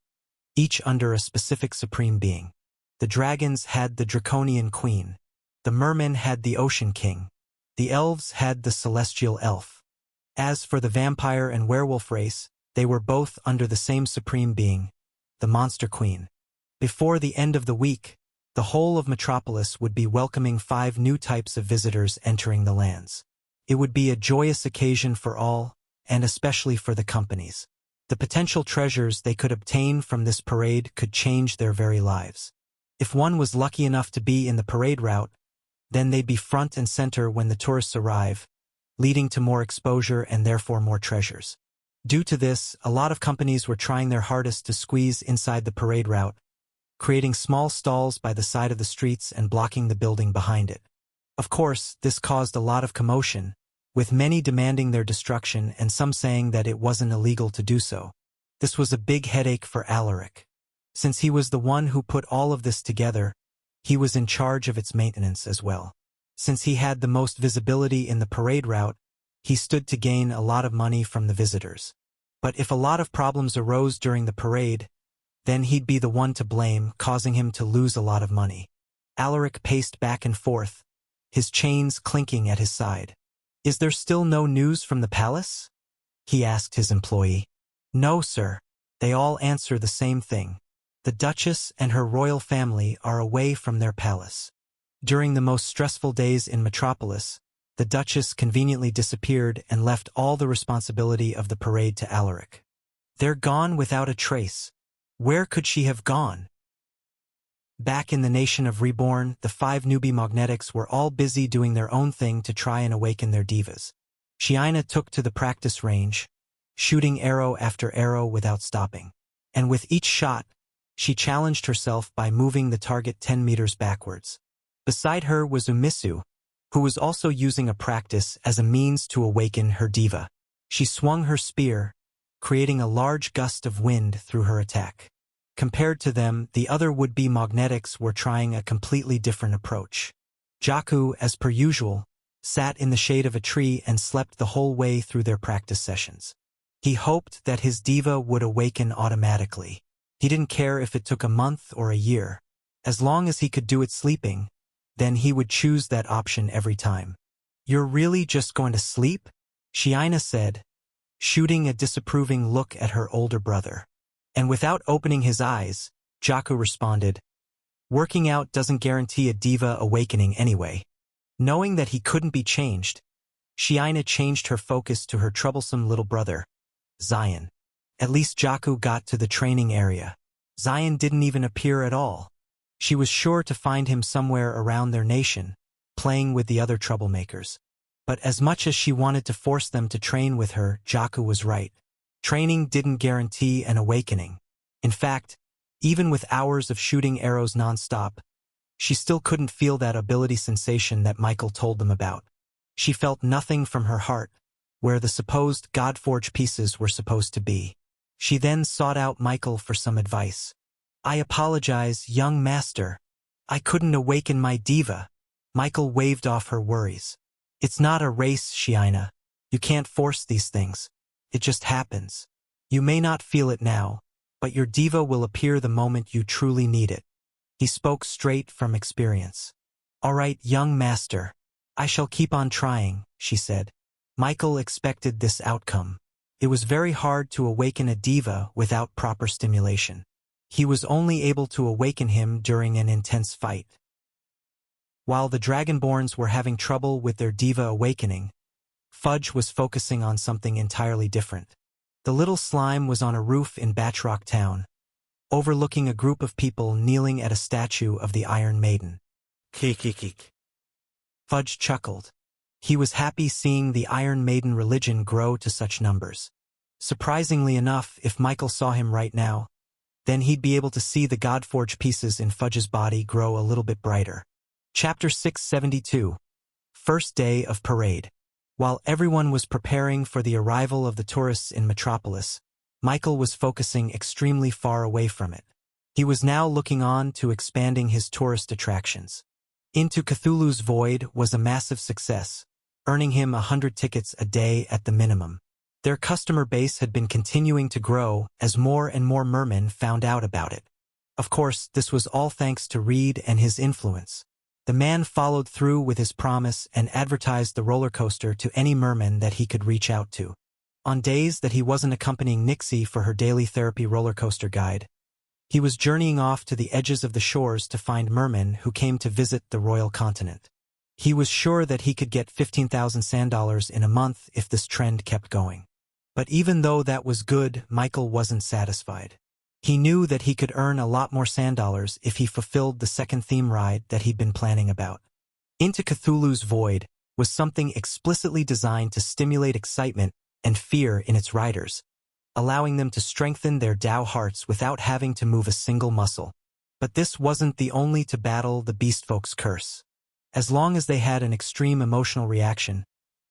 each under a specific supreme being. The dragons had the Draconian Queen. The mermen had the Ocean King. The elves had the Celestial Elf. As for the vampire and werewolf race, they were both under the same supreme being, the Monster Queen. Before the end of the week, the whole of Metropolis would be welcoming 5 new types of visitors entering the lands. It would be a joyous occasion for all, and especially for the companies. The potential treasures they could obtain from this parade could change their very lives. If one was lucky enough to be in the parade route, then they'd be front and center when the tourists arrive, leading to more exposure and therefore more treasures. Due to this, a lot of companies were trying their hardest to squeeze inside the parade route, creating small stalls by the side of the streets and blocking the building behind it. Of course, this caused a lot of commotion, with many demanding their destruction and some saying that it wasn't illegal to do so. This was a big headache for Alaric. Since he was the one who put all of this together, he was in charge of its maintenance as well. Since he had the most visibility in the parade route, he stood to gain a lot of money from the visitors. But if a lot of problems arose during the parade, then he'd be the one to blame, causing him to lose a lot of money. Alaric paced back and forth, his chains clinking at his side. "Is there still no news from the palace?" he asked his employee. "No, sir." They all answer the same thing. The Duchess and her royal family are away from their palace. During the most stressful days in Metropolis, the Duchess conveniently disappeared and left all the responsibility of the parade to Alaric. They're gone without a trace. Where could she have gone? Back in the nation of Reborn, the 5 newbie magnetics were all busy doing their own thing to try and awaken their divas. Shiina took to the practice range, shooting arrow after arrow without stopping. And with each shot, she challenged herself by moving the target 10 meters backwards. Beside her was Umisu, who was also using a practice as a means to awaken her diva. She swung her spear, creating a large gust of wind through her attack. Compared to them, the other would-be magnetics were trying a completely different approach. Jaku, as per usual, sat in the shade of a tree and slept the whole way through their practice sessions. He hoped that his diva would awaken automatically. He didn't care if it took a month or a year. As long as he could do it sleeping, then he would choose that option every time. "You're really just going to sleep?" Shiina said, shooting a disapproving look at her older brother. And without opening his eyes, Jaku responded, "Working out doesn't guarantee a diva awakening anyway." Knowing that he couldn't be changed, Shiina changed her focus to her troublesome little brother, Zion. At least Jaku got to the training area. Zion didn't even appear at all. She was sure to find him somewhere around their nation, playing with the other troublemakers. But as much as she wanted to force them to train with her, Jaku was right. Training didn't guarantee an awakening. In fact, even with hours of shooting arrows non-stop, she still couldn't feel that ability sensation that Michael told them about. She felt nothing from her heart, where the supposed God-forged pieces were supposed to be. She then sought out Michael for some advice. "I apologize, young master. I couldn't awaken my diva." Michael waved off her worries. "It's not a race, Shiina. You can't force these things. It just happens. You may not feel it now, but your diva will appear the moment you truly need it." He spoke straight from experience. "All right, young master. I shall keep on trying," she said. Michael expected this outcome. It was very hard to awaken a diva without proper stimulation. He was only able to awaken him during an intense fight. While the Dragonborns were having trouble with their diva awakening, Fudge was focusing on something entirely different. The little slime was on a roof in Batchrock Town, overlooking a group of people kneeling at a statue of the Iron Maiden. Kik. Fudge chuckled. He was happy seeing the Iron Maiden religion grow to such numbers. Surprisingly enough, if Michael saw him right now, then he'd be able to see the God-forged pieces in Fudge's body grow a little bit brighter. Chapter 672. First Day of Parade. While everyone was preparing for the arrival of the tourists in Metropolis, Michael was focusing extremely far away from it. He was now looking on to expanding his tourist attractions. Into Cthulhu's Void was a massive success, earning him 100 tickets a day at the minimum. Their customer base had been continuing to grow as more and more mermen found out about it. Of course, this was all thanks to Reed and his influence. The man followed through with his promise and advertised the roller coaster to any merman that he could reach out to. On days that he wasn't accompanying Nixie for her daily therapy roller coaster guide, he was journeying off to the edges of the shores to find mermen who came to visit the royal continent. He was sure that he could get 15,000 sand dollars in a month if this trend kept going. But even though that was good, Michael wasn't satisfied. He knew that he could earn a lot more sand dollars if he fulfilled the second theme ride that he'd been planning about. Into Cthulhu's Void was something explicitly designed to stimulate excitement and fear in its riders, allowing them to strengthen their Tao hearts without having to move a single muscle. But this wasn't the only to battle the beastfolk's curse. As long as they had an extreme emotional reaction,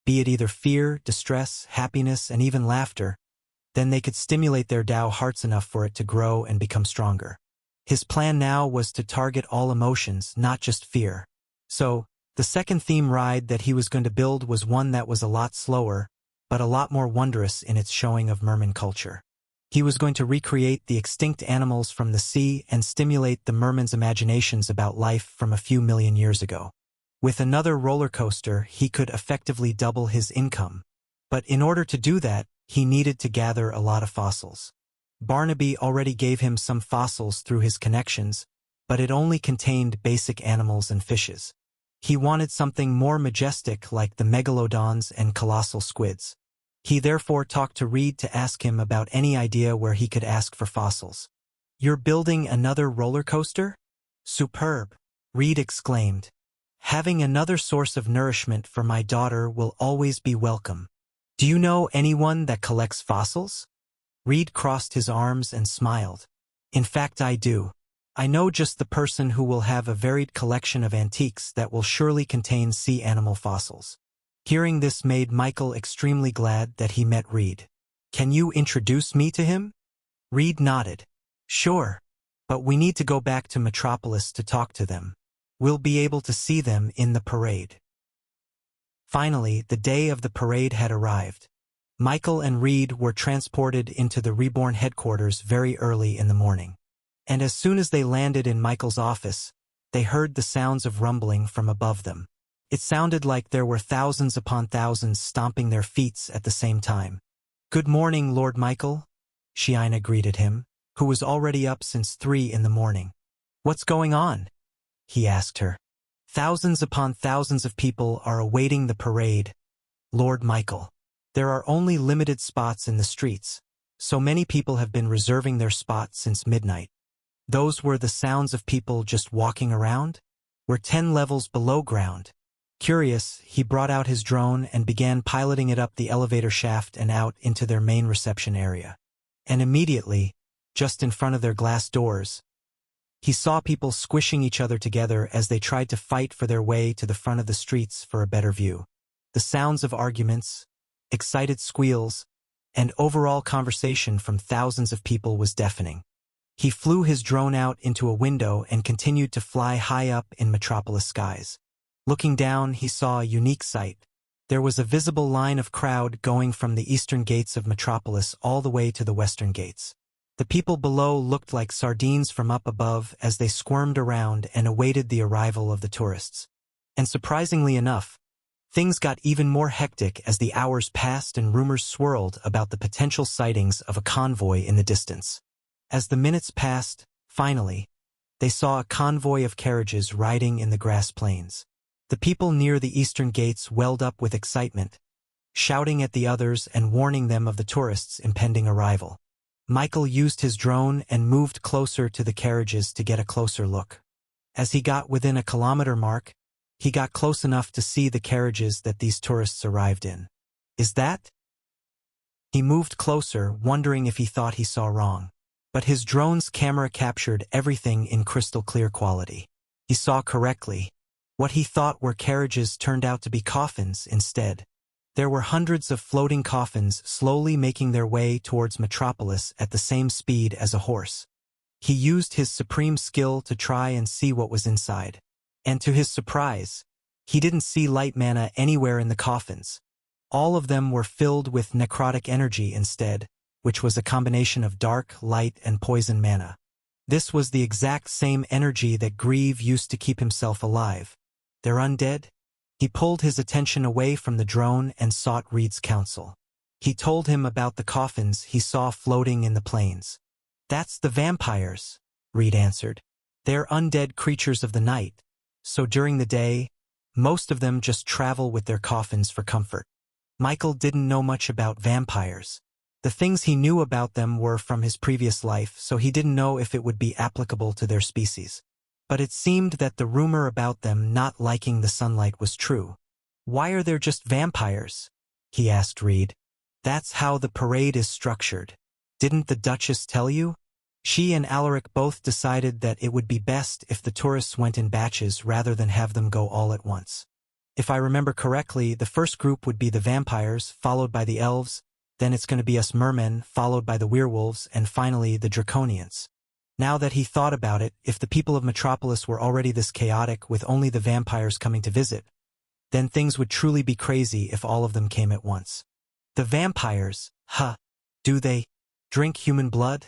be it either fear, distress, happiness, and even laughter, then they could stimulate their Tao hearts enough for it to grow and become stronger. His plan now was to target all emotions, not just fear. So, the second theme ride that he was going to build was one that was a lot slower, but a lot more wondrous in its showing of merman culture. He was going to recreate the extinct animals from the sea and stimulate the mermen's imaginations about life from a few million years ago. With another roller coaster, he could effectively double his income. But in order to do that, he needed to gather a lot of fossils. Barnaby already gave him some fossils through his connections, but it only contained basic animals and fishes. He wanted something more majestic like the megalodons and colossal squids. He therefore talked to Reed to ask him about any idea where he could ask for fossils. "You're building another roller coaster? Superb!" Reed exclaimed. "Having another source of nourishment for my daughter will always be welcome. Do you know anyone that collects fossils?" Reed crossed his arms and smiled. "In fact, I do. I know just the person who will have a varied collection of antiques that will surely contain sea animal fossils." Hearing this made Michael extremely glad that he met Reed. "Can you introduce me to him?" Reed nodded. "Sure. But we need to go back to Metropolis to talk to them. We'll be able to see them in the parade." Finally, the day of the parade had arrived. Michael and Reed were transported into the Reborn headquarters very early in the morning. And as soon as they landed in Michael's office, they heard the sounds of rumbling from above them. It sounded like there were thousands upon thousands stomping their feet at the same time. "Good morning, Lord Michael," Shiina greeted him, who was already up since 3 in the morning. "What's going on?" he asked her. "Thousands upon thousands of people are awaiting the parade," Lord Michael. There are only limited spots in the streets, so many people have been reserving their spots since midnight. Those were the sounds of people just walking around? We're 10 levels below ground. Curious, he brought out his drone and began piloting it up the elevator shaft and out into their main reception area. And immediately, just in front of their glass doors, he saw people squishing each other together as they tried to fight for their way to the front of the streets for a better view. The sounds of arguments, excited squeals, and overall conversation from thousands of people was deafening. He flew his drone out into a window and continued to fly high up in metropolis skies. Looking down, he saw a unique sight. There was a visible line of crowd going from the eastern gates of metropolis all the way to the western gates. The people below looked like sardines from up above as they squirmed around and awaited the arrival of the tourists. And surprisingly enough, things got even more hectic as the hours passed and rumors swirled about the potential sightings of a convoy in the distance. As the minutes passed, finally, they saw a convoy of carriages riding in the grass plains. The people near the eastern gates welled up with excitement, shouting at the others and warning them of the tourists' impending arrival. Michael used his drone and moved closer to the carriages to get a closer look. As he got within a kilometer mark, he got close enough to see the carriages that these tourists arrived in. Is that? He moved closer, wondering if he thought he saw wrong. But his drone's camera captured everything in crystal clear quality. He saw correctly. What he thought were carriages turned out to be coffins instead. There were hundreds of floating coffins slowly making their way towards Metropolis at the same speed as a horse. He used his supreme skill to try and see what was inside. And to his surprise, he didn't see light mana anywhere in the coffins. All of them were filled with necrotic energy instead, which was a combination of dark, light, and poison mana. This was the exact same energy that Grieve used to keep himself alive. They're undead? He pulled his attention away from the drone and sought Reed's counsel. He told him about the coffins he saw floating in the plains. That's the vampires, Reed answered. They're undead creatures of the night, so during the day, most of them just travel with their coffins for comfort. Michael didn't know much about vampires. The things he knew about them were from his previous life, so he didn't know if it would be applicable to their species. But it seemed that the rumor about them not liking the sunlight was true. Why are there just vampires? He asked Reed. That's how the parade is structured. Didn't the Duchess tell you? She and Alaric both decided that it would be best if the tourists went in batches rather than have them go all at once. If I remember correctly, the first group would be the vampires, followed by the elves, then it's going to be us mermen, followed by the werewolves, and finally the draconians. Now that he thought about it, if the people of Metropolis were already this chaotic with only the vampires coming to visit, then things would truly be crazy if all of them came at once. The vampires, do they drink human blood?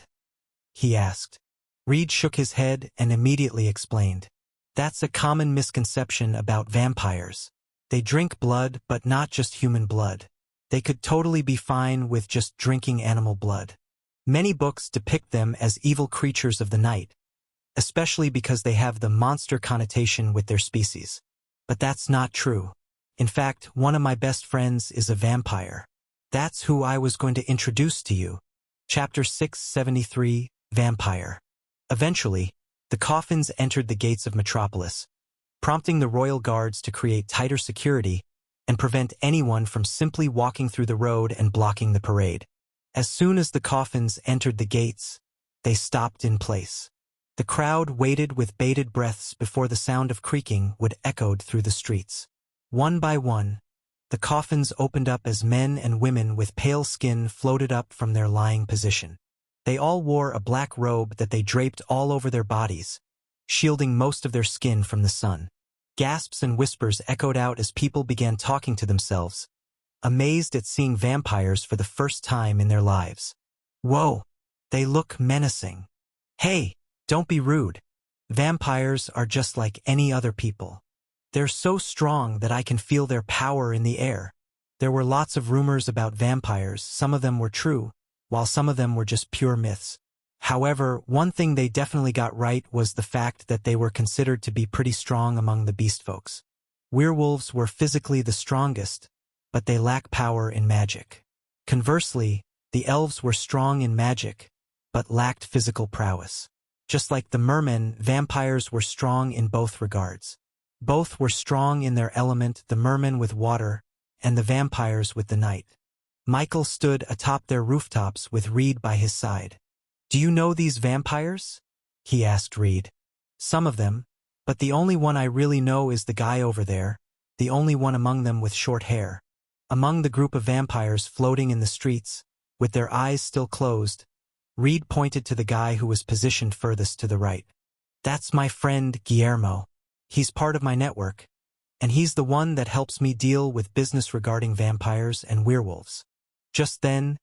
He asked. Reed shook his head and immediately explained. That's a common misconception about vampires. They drink blood, but not just human blood. They could totally be fine with just drinking animal blood. Many books depict them as evil creatures of the night, especially because they have the monster connotation with their species. But that's not true. In fact, one of my best friends is a vampire. That's who I was going to introduce to you. Chapter 673, Vampire. Eventually, the coffins entered the gates of Metropolis, prompting the royal guards to create tighter security and prevent anyone from simply walking through the road and blocking the parade. As soon as the coffins entered the gates, they stopped in place. The crowd waited with bated breaths before the sound of creaking would echo through the streets. One by one, the coffins opened up as men and women with pale skin floated up from their lying position. They all wore a black robe that they draped all over their bodies, shielding most of their skin from the sun. Gasps and whispers echoed out as people began talking to themselves, amazed at seeing vampires for the first time in their lives. Whoa, they look menacing. Hey, don't be rude. Vampires are just like any other people. They're so strong that I can feel their power in the air. There were lots of rumors about vampires, some of them were true, while some of them were just pure myths. However, one thing they definitely got right was the fact that they were considered to be pretty strong among the beast folks. Werewolves were physically the strongest, but they lack power in magic. Conversely, the elves were strong in magic, but lacked physical prowess. Just like the mermen, vampires were strong in both regards. Both were strong in their element, the mermen with water, and the vampires with the night. Michael stood atop their rooftops with Reed by his side. "Do you know these vampires?" he asked Reed. "Some of them, but the only one I really know is the guy over there, the only one among them with short hair." Among the group of vampires floating in the streets, with their eyes still closed, Reed pointed to the guy who was positioned furthest to the right. "That's my friend, Guillermo. He's part of my network, and he's the one that helps me deal with business regarding vampires and werewolves." Just then,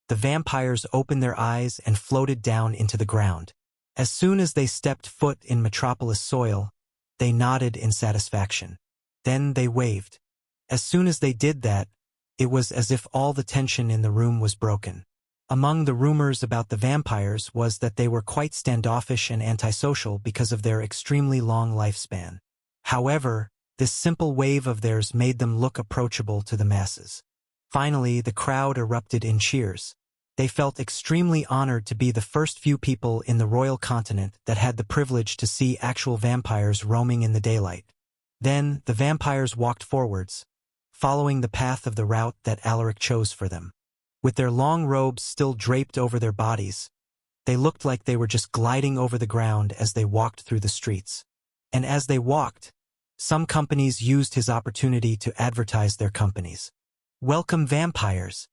the vampires opened their eyes and floated down into the ground. As soon as they stepped foot in Metropolis soil, they nodded in satisfaction. Then they waved. As soon as they did that, it was as if all the tension in the room was broken. Among the rumors about the vampires was that they were quite standoffish and antisocial because of their extremely long lifespan. However, this simple wave of theirs made them look approachable to the masses. Finally, the crowd erupted in cheers. They felt extremely honored to be the first few people in the royal continent that had the privilege to see actual vampires roaming in the daylight. Then, the vampires walked forwards, following the path of the route that Alaric chose for them. With their long robes still draped over their bodies, they looked like they were just gliding over the ground as they walked through the streets. And as they walked, some companies used his opportunity to advertise their companies. "Welcome, vampires.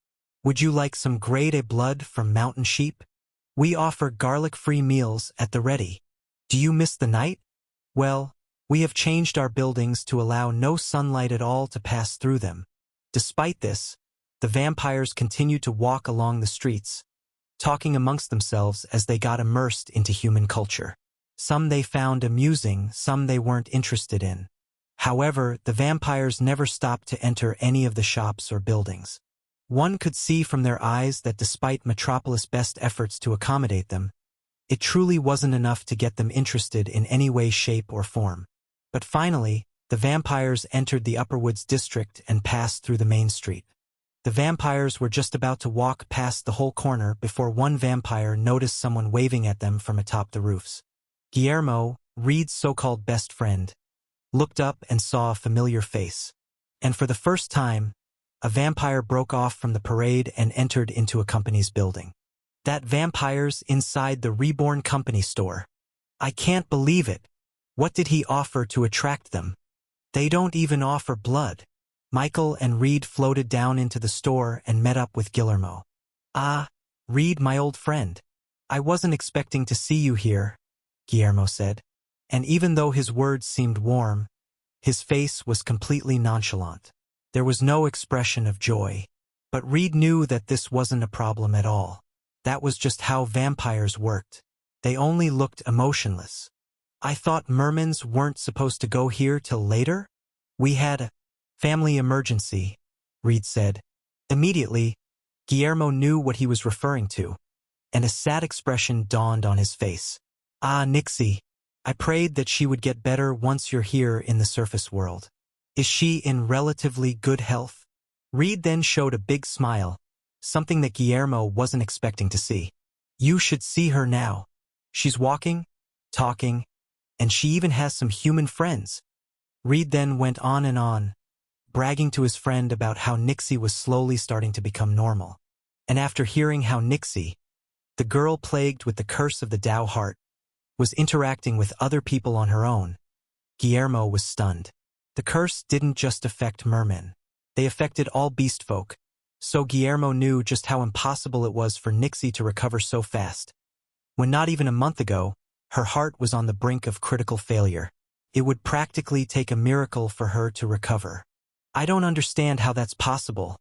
Would you like some grade A blood from mountain sheep? We offer garlic-free meals at the ready. Do you miss the night? Well, we have changed our buildings to allow no sunlight at all to pass through them." Despite this, the vampires continued to walk along the streets, talking amongst themselves as they got immersed into human culture. Some they found amusing, some they weren't interested in. However, the vampires never stopped to enter any of the shops or buildings. One could see from their eyes that despite Metropolis' best efforts to accommodate them, it truly wasn't enough to get them interested in any way, shape, or form. But finally, the vampires entered the Upperwoods district and passed through the main street. The vampires were just about to walk past the whole corner before one vampire noticed someone waving at them from atop the roofs. Guillermo, Reed's so-called best friend, looked up and saw a familiar face. And for the first time, a vampire broke off from the parade and entered into a company's building. That vampire's inside the Reborn company store. I can't believe it. What did he offer to attract them? They don't even offer blood. Michael and Reed floated down into the store and met up with Guillermo. "Ah, Reed, my old friend. I wasn't expecting to see you here," Guillermo said. And even though his words seemed warm, his face was completely nonchalant. There was no expression of joy. But Reed knew that this wasn't a problem at all. That was just how vampires worked. They only looked emotionless. "I thought mermans weren't supposed to go here till later? We had a family emergency," Reed said. Immediately, Guillermo knew what he was referring to, and a sad expression dawned on his face. "Ah, Nixie, I prayed that she would get better once you're here in the surface world. Is she in relatively good health?" Reed then showed a big smile, something that Guillermo wasn't expecting to see. "You should see her now. She's walking, talking, and she even has some human friends." Reed then went on and on, bragging to his friend about how Nixie was slowly starting to become normal. And after hearing how Nixie, the girl plagued with the curse of the Tao heart, was interacting with other people on her own, Guillermo was stunned. The curse didn't just affect mermen. They affected all beast folk, so Guillermo knew just how impossible it was for Nixie to recover so fast. When not even a month ago, her heart was on the brink of critical failure. It would practically take a miracle for her to recover. "I don't understand how that's possible,"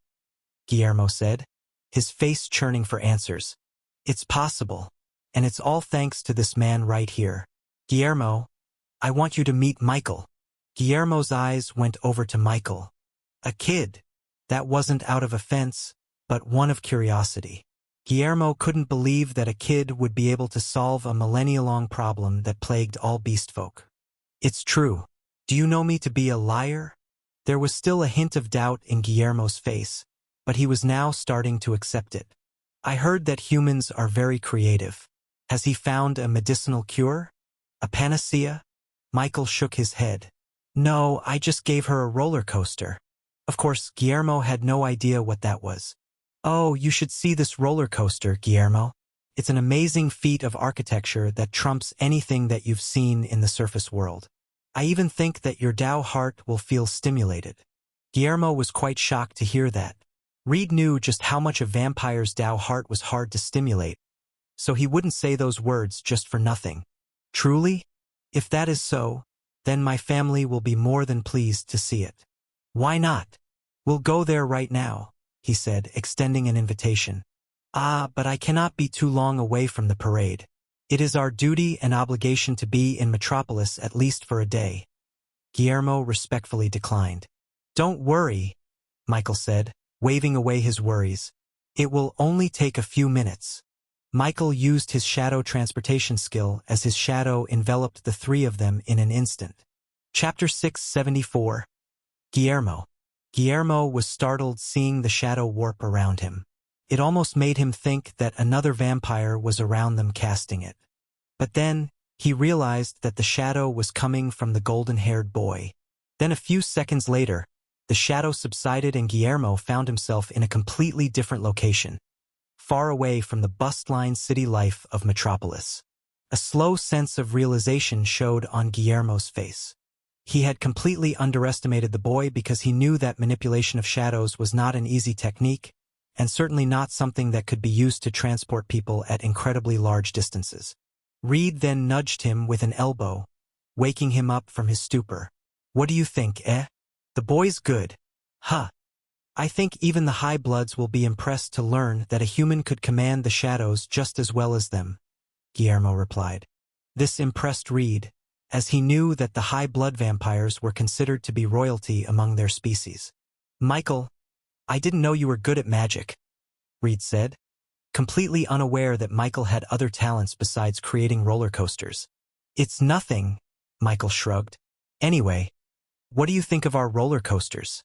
Guillermo said, his face churning for answers. "It's possible, and it's all thanks to this man right here. Guillermo, I want you to meet Michael." Guillermo's eyes went over to Michael. A kid. That wasn't out of offense, but one of curiosity. Guillermo couldn't believe that a kid would be able to solve a millennia-long problem that plagued all beast folk. "It's true. Do you know me to be a liar?" There was still a hint of doubt in Guillermo's face, but he was now starting to accept it. I heard that humans are very creative. Has he found a medicinal cure? A panacea? Michael shook his head. No, I just gave her a roller coaster. Of course, Guillermo had no idea what that was. Oh, you should see this roller coaster, Guillermo. It's an amazing feat of architecture that trumps anything that you've seen in the surface world. I even think that your Tao heart will feel stimulated. Guillermo was quite shocked to hear that. Reed knew just how much a vampire's Tao heart was hard to stimulate, so he wouldn't say those words just for nothing. Truly? If that is so, then my family will be more than pleased to see it. Why not? We'll go there right now, he said, extending an invitation. Ah, but I cannot be too long away from the parade. It is our duty and obligation to be in Metropolis at least for a day. Guillermo respectfully declined. Don't worry, Michael said, waving away his worries. It will only take a few minutes. Michael used his shadow transportation skill as his shadow enveloped the three of them in an instant. Chapter 674. Guillermo. Guillermo was startled seeing the shadow warp around him. It almost made him think that another vampire was around them casting it. But then, he realized that the shadow was coming from the golden-haired boy. Then a few seconds later, the shadow subsided and Guillermo found himself in a completely different location, far away from the bustling city life of Metropolis. A slow sense of realization showed on Guillermo's face. He had completely underestimated the boy because he knew that manipulation of shadows was not an easy technique, and certainly not something that could be used to transport people at incredibly large distances. Reed then nudged him with an elbow, waking him up from his stupor. What do you think, eh? The boy's good. Huh. I think even the high bloods will be impressed to learn that a human could command the shadows just as well as them, Guillermo replied. This impressed Reed, as he knew that the high blood vampires were considered to be royalty among their species. Michael, I didn't know you were good at magic, Reed said, completely unaware that Michael had other talents besides creating roller coasters. It's nothing, Michael shrugged. Anyway, what do you think of our roller coasters?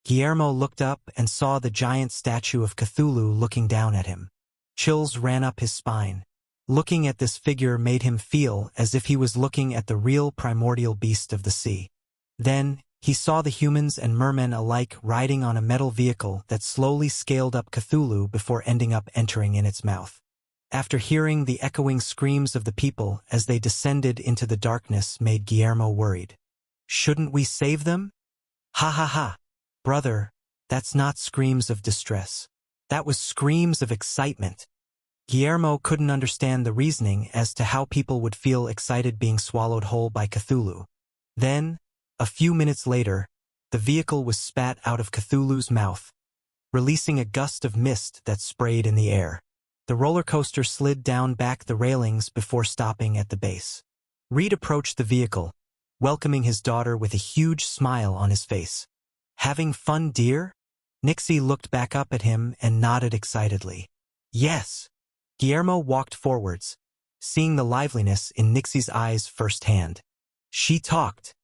Guillermo looked up and saw the giant statue of Cthulhu looking down at him. Chills ran up his spine. Looking at this figure made him feel as if he was looking at the real primordial beast of the sea. Then, he saw the humans and mermen alike riding on a metal vehicle that slowly scaled up Cthulhu before ending up entering in its mouth. After hearing the echoing screams of the people as they descended into the darkness made Guillermo worried. Shouldn't we save them? Ha ha ha. Brother, that's not screams of distress. That was screams of excitement. Guillermo couldn't understand the reasoning as to how people would feel excited being swallowed whole by Cthulhu. Then, a few minutes later, the vehicle was spat out of Cthulhu's mouth, releasing a gust of mist that sprayed in the air. The roller coaster slid down back the railings before stopping at the base. Reed approached the vehicle, welcoming his daughter with a huge smile on his face. Having fun, dear? Nixie looked back up at him and nodded excitedly. Yes. Guillermo walked forwards, seeing the liveliness in Nixie's eyes firsthand. She talked.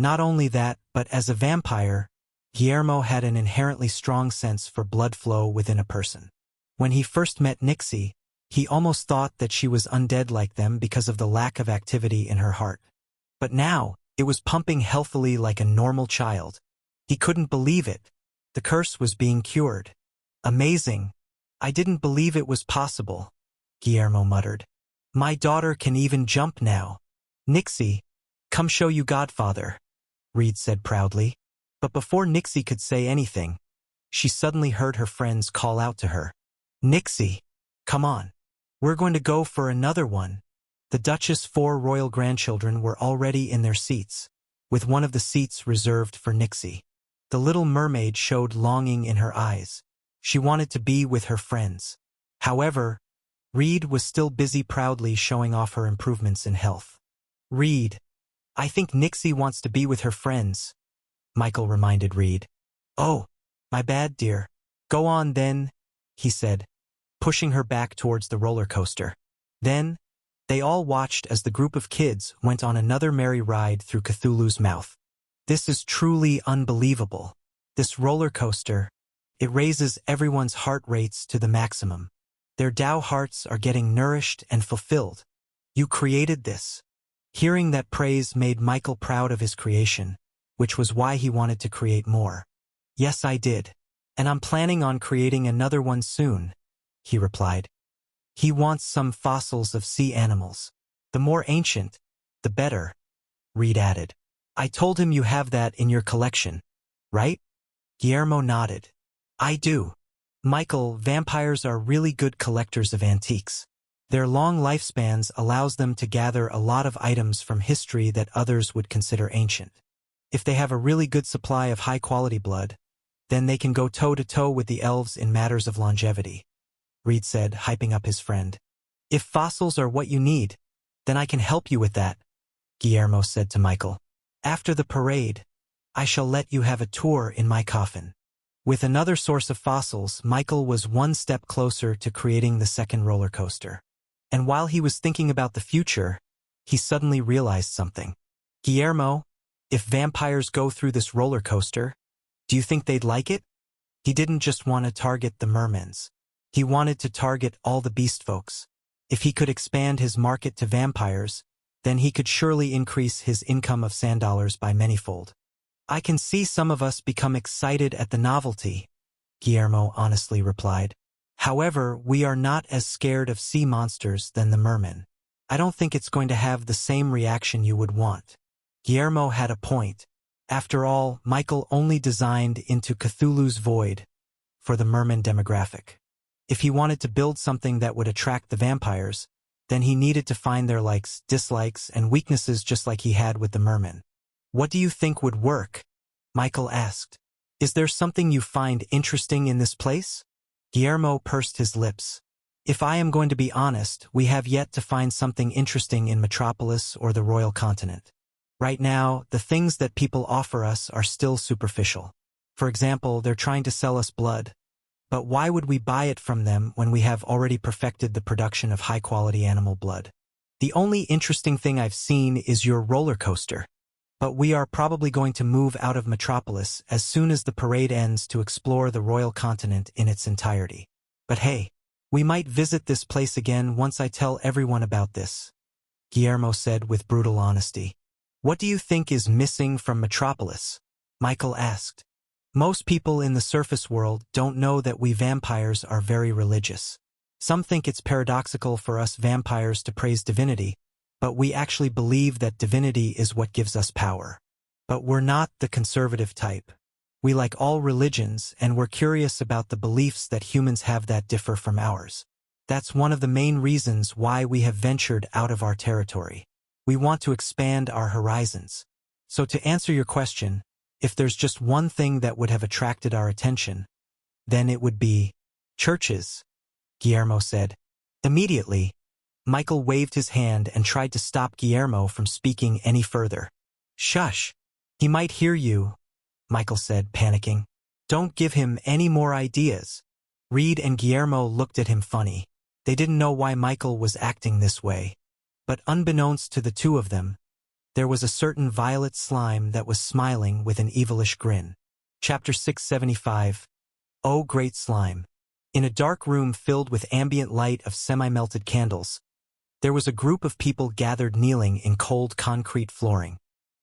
Not only that, but as a vampire, Guillermo had an inherently strong sense for blood flow within a person. When he first met Nixie, he almost thought that she was undead like them because of the lack of activity in her heart. But now, it was pumping healthily like a normal child. He couldn't believe it. The curse was being cured. Amazing. I didn't believe it was possible, Guillermo muttered. My daughter can even jump now. Nixie, come show you Godfather, Reed said proudly. But before Nixie could say anything, she suddenly heard her friends call out to her. Nixie, come on. We're going to go for another one. The Duchess' 4 royal grandchildren were already in their seats, with one of the seats reserved for Nixie. The little mermaid showed longing in her eyes. She wanted to be with her friends. However, Reed was still busy proudly showing off her improvements in health. Reed, I think Nixie wants to be with her friends, Michael reminded Reed. Oh, my bad, dear. Go on then, he said, pushing her back towards the roller coaster. Then, they all watched as the group of kids went on another merry ride through Cthulhu's mouth. This is truly unbelievable. This roller coaster, it raises everyone's heart rates to the maximum. Their Tao hearts are getting nourished and fulfilled. You created this. Hearing that praise made Michael proud of his creation, which was why he wanted to create more. Yes, I did. And I'm planning on creating another one soon, he replied. He wants some fossils of sea animals. The more ancient, the better, Reed added. I told him you have that in your collection, right? Guillermo nodded. I do. Michael, vampires are really good collectors of antiques. Their long lifespans allows them to gather a lot of items from history that others would consider ancient. If they have a really good supply of high-quality blood, then they can go toe-to-toe with the elves in matters of longevity, Reed said, hyping up his friend. If fossils are what you need, then I can help you with that, Guillermo said to Michael. After the parade, I shall let you have a tour in my coffin. With another source of fossils, Michael was one step closer to creating the second roller coaster. And while he was thinking about the future, he suddenly realized something. Guillermo, if vampires go through this roller coaster, do you think they'd like it? He didn't just want to target the mermans. He wanted to target all the beast folks. If he could expand his market to vampires, then he could surely increase his income of sand dollars by manyfold. I can see some of us become excited at the novelty, Guillermo honestly replied. However, we are not as scared of sea monsters than the mermen. I don't think it's going to have the same reaction you would want. Guillermo had a point. After all, Michael only designed into Cthulhu's Void for the merman demographic. If he wanted to build something that would attract the vampires, then he needed to find their likes, dislikes, and weaknesses just like he had with the mermen. What do you think would work? Michael asked. Is there something you find interesting in this place? Guillermo pursed his lips. If I am going to be honest, we have yet to find something interesting in Metropolis or the Royal Continent. Right now, the things that people offer us are still superficial. For example, they're trying to sell us blood. But why would we buy it from them when we have already perfected the production of high-quality animal blood? The only interesting thing I've seen is your roller coaster. But we are probably going to move out of Metropolis as soon as the parade ends to explore the Royal Continent in its entirety. But hey, we might visit this place again once I tell everyone about this, Guillermo said with brutal honesty. What do you think is missing from Metropolis? Michael asked. Most people in the surface world don't know that we vampires are very religious. Some think it's paradoxical for us vampires to praise divinity, but we actually believe that divinity is what gives us power. But we're not the conservative type. We like all religions, and we're curious about the beliefs that humans have that differ from ours. That's one of the main reasons why we have ventured out of our territory. We want to expand our horizons. So to answer your question, if there's just one thing that would have attracted our attention, then it would be churches, Guillermo said. Immediately, Michael waved his hand and tried to stop Guillermo from speaking any further. Shush! He might hear you, Michael said, panicking. Don't give him any more ideas. Reed and Guillermo looked at him funny. They didn't know why Michael was acting this way. But unbeknownst to the two of them, there was a certain violet slime that was smiling with an evilish grin. Chapter 675. Oh, Great Slime. In a dark room filled with ambient light of semi-melted candles, there was a group of people gathered kneeling in cold concrete flooring.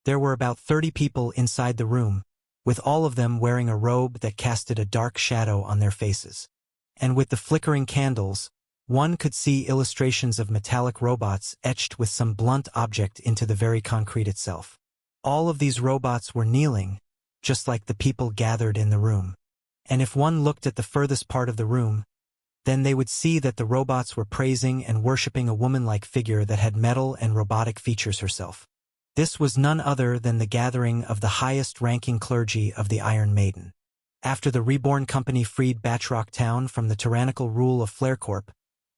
There were about 30 people inside the room, with all of them wearing a robe that casted a dark shadow on their faces. And with the flickering candles, one could see illustrations of metallic robots etched with some blunt object into the very concrete itself. All of these robots were kneeling, just like the people gathered in the room. And if one looked at the furthest part of the room, then they would see that the robots were praising and worshipping a woman-like figure that had metal and robotic features herself. This was none other than the gathering of the highest-ranking clergy of the Iron Maiden. After the Reborn company freed Batrock Town from the tyrannical rule of Flarecorp,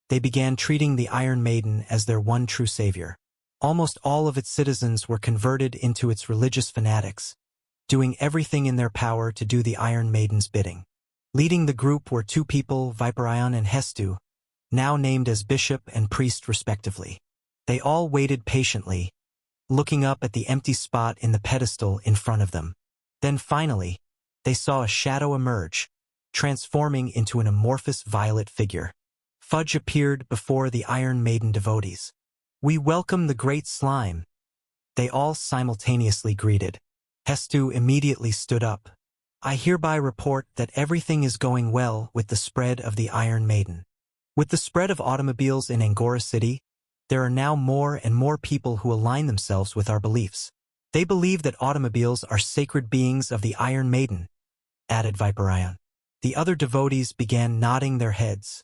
they began treating the Iron Maiden as their one true savior. Almost all of its citizens were converted into its religious fanatics, doing everything in their power to do the Iron Maiden's bidding. Leading the group were two people, Viperion and Hestu, now named as bishop and priest respectively. They all waited patiently, looking up at the empty spot in the pedestal in front of them. Then finally, they saw a shadow emerge, transforming into an amorphous violet figure. Fudge appeared before the Iron Maiden devotees. "We welcome the great slime," they all simultaneously greeted. Hestu immediately stood up. "I hereby report that everything is going well with the spread of the Iron Maiden. With the spread of automobiles in Angora City, there are now more and more people who align themselves with our beliefs. They believe that automobiles are sacred beings of the Iron Maiden," added Viperion. The other devotees began nodding their heads,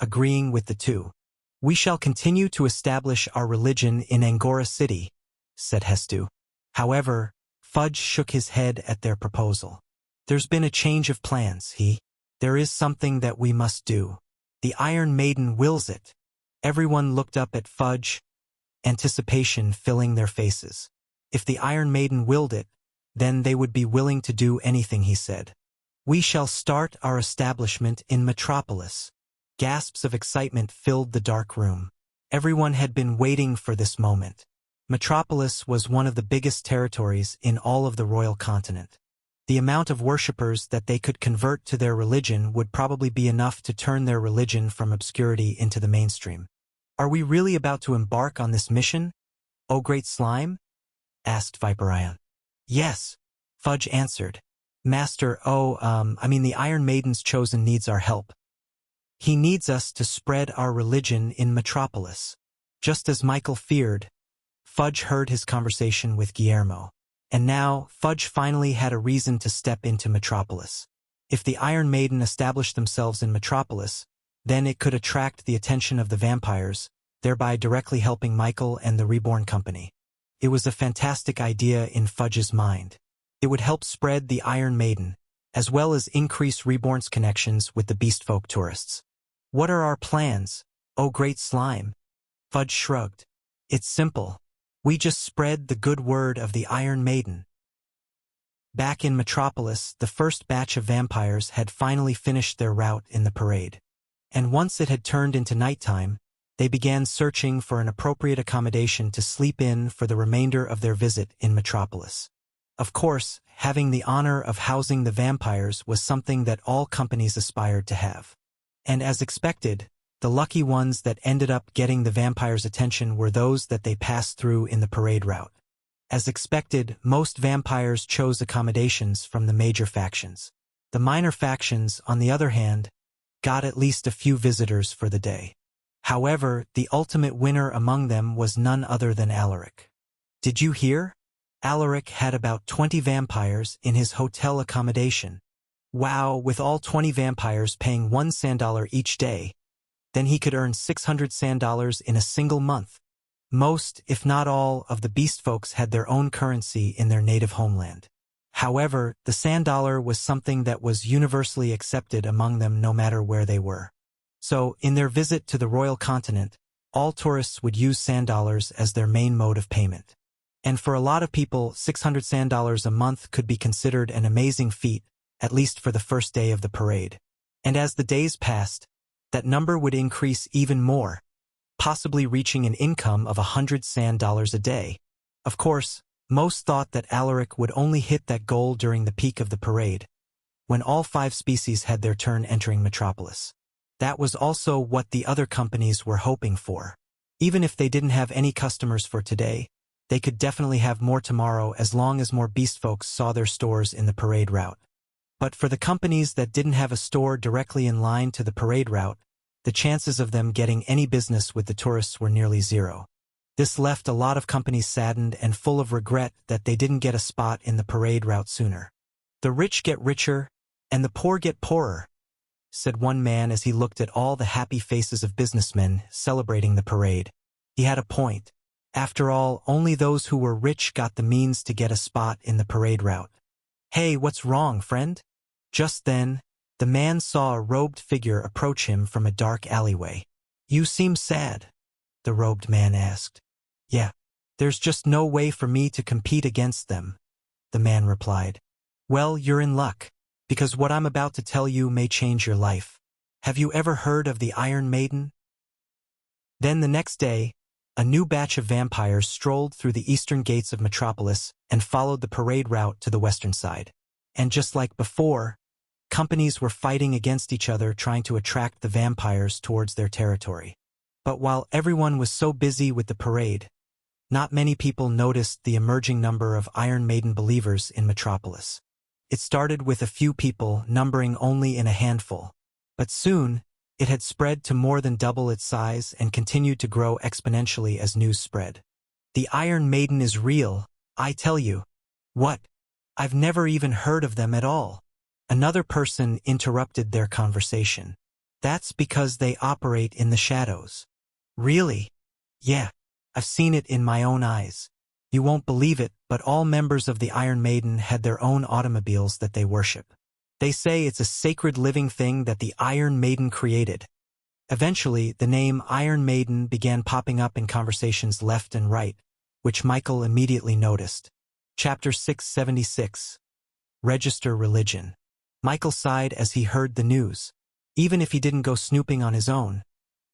agreeing with the two. "We shall continue to establish our religion in Angora City," said Hestu. However, Fudge shook his head at their proposal. "There's been a change of plans, There is something that we must do. The Iron Maiden wills it." Everyone looked up at Fudge, anticipation filling their faces. If the Iron Maiden willed it, then they would be willing to do anything, he said. "We shall start our establishment in Metropolis." Gasps of excitement filled the dark room. Everyone had been waiting for this moment. Metropolis was one of the biggest territories in all of the royal continent. The amount of worshippers that they could convert to their religion would probably be enough to turn their religion from obscurity into the mainstream. "Are we really about to embark on this mission, O Great Slime?" asked Viperion. "Yes," Fudge answered. "Master, the Iron Maiden's chosen needs our help. He needs us to spread our religion in Metropolis." Just as Michael feared, Fudge heard his conversation with Guillermo. And now, Fudge finally had a reason to step into Metropolis. If the Iron Maiden established themselves in Metropolis, then it could attract the attention of the vampires, thereby directly helping Michael and the Reborn company. It was a fantastic idea in Fudge's mind. It would help spread the Iron Maiden, as well as increase Reborn's connections with the Beastfolk tourists. "What are our plans, O Great Slime?" Fudge shrugged. "It's simple. We just spread the good word of the Iron Maiden." Back in Metropolis, the first batch of vampires had finally finished their route in the parade. And once it had turned into nighttime, they began searching for an appropriate accommodation to sleep in for the remainder of their visit in Metropolis. Of course, having the honor of housing the vampires was something that all companies aspired to have. And as expected, the lucky ones that ended up getting the vampires' attention were those that they passed through in the parade route. As expected, most vampires chose accommodations from the major factions. The minor factions, on the other hand, got at least a few visitors for the day. However, the ultimate winner among them was none other than Alaric. "Did you hear? Alaric had about 20 vampires in his hotel accommodation. Wow, with all 20 vampires paying $1 sand each day, then he could earn 600 sand in a single month." Most, if not all, of the Beastfolks had their own currency in their native homeland. However, the sand was something that was universally accepted among them no matter where they were. So, in their visit to the royal continent, all tourists would use sand as their main mode of payment. And for a lot of people, 600 sand a month could be considered an amazing feat, at least for the first day of the parade. And as the days passed, that number would increase even more, possibly reaching an income of 100 sand a day. Of course, most thought that Alaric would only hit that goal during the peak of the parade, when all 5 species had their turn entering Metropolis. That was also what the other companies were hoping for. Even if they didn't have any customers for today, they could definitely have more tomorrow as long as more Beastfolks saw their stores in the parade route. But for the companies that didn't have a store directly in line to the parade route, the chances of them getting any business with the tourists were nearly zero. This left a lot of companies saddened and full of regret that they didn't get a spot in the parade route sooner. "The rich get richer, and the poor get poorer," said one man as he looked at all the happy faces of businessmen celebrating the parade. He had a point. After all, only those who were rich got the means to get a spot in the parade route. "Hey, what's wrong, friend?" Just then, the man saw a robed figure approach him from a dark alleyway. "You seem sad," the robed man asked. "Yeah, there's just no way for me to compete against them," the man replied. "Well, you're in luck, because what I'm about to tell you may change your life. Have you ever heard of the Iron Maiden?" Then the next day, A new batch of vampires strolled through the eastern gates of Metropolis and followed the parade route to the western side. And just like before, companies were fighting against each other trying to attract the vampires towards their territory. But while everyone was so busy with the parade, not many people noticed the emerging number of Iron Maiden believers in Metropolis. It started with a few people, numbering only in a handful. But soon, it had spread to more than double its size and continued to grow exponentially as news spread. The Iron Maiden is real, I tell you. What? I've never even heard of them at all. Another person interrupted their conversation. That's because they operate in the shadows. Really? Yeah, I've seen it in my own eyes. You won't believe it, but all members of the Iron Maiden had their own automobiles that they worship. They say it's a sacred living thing that the Iron Maiden created. Eventually, the name Iron Maiden began popping up in conversations left and right, which Michael immediately noticed. Chapter 676. Register Religion. Michael sighed as he heard the news. Even if he didn't go snooping on his own,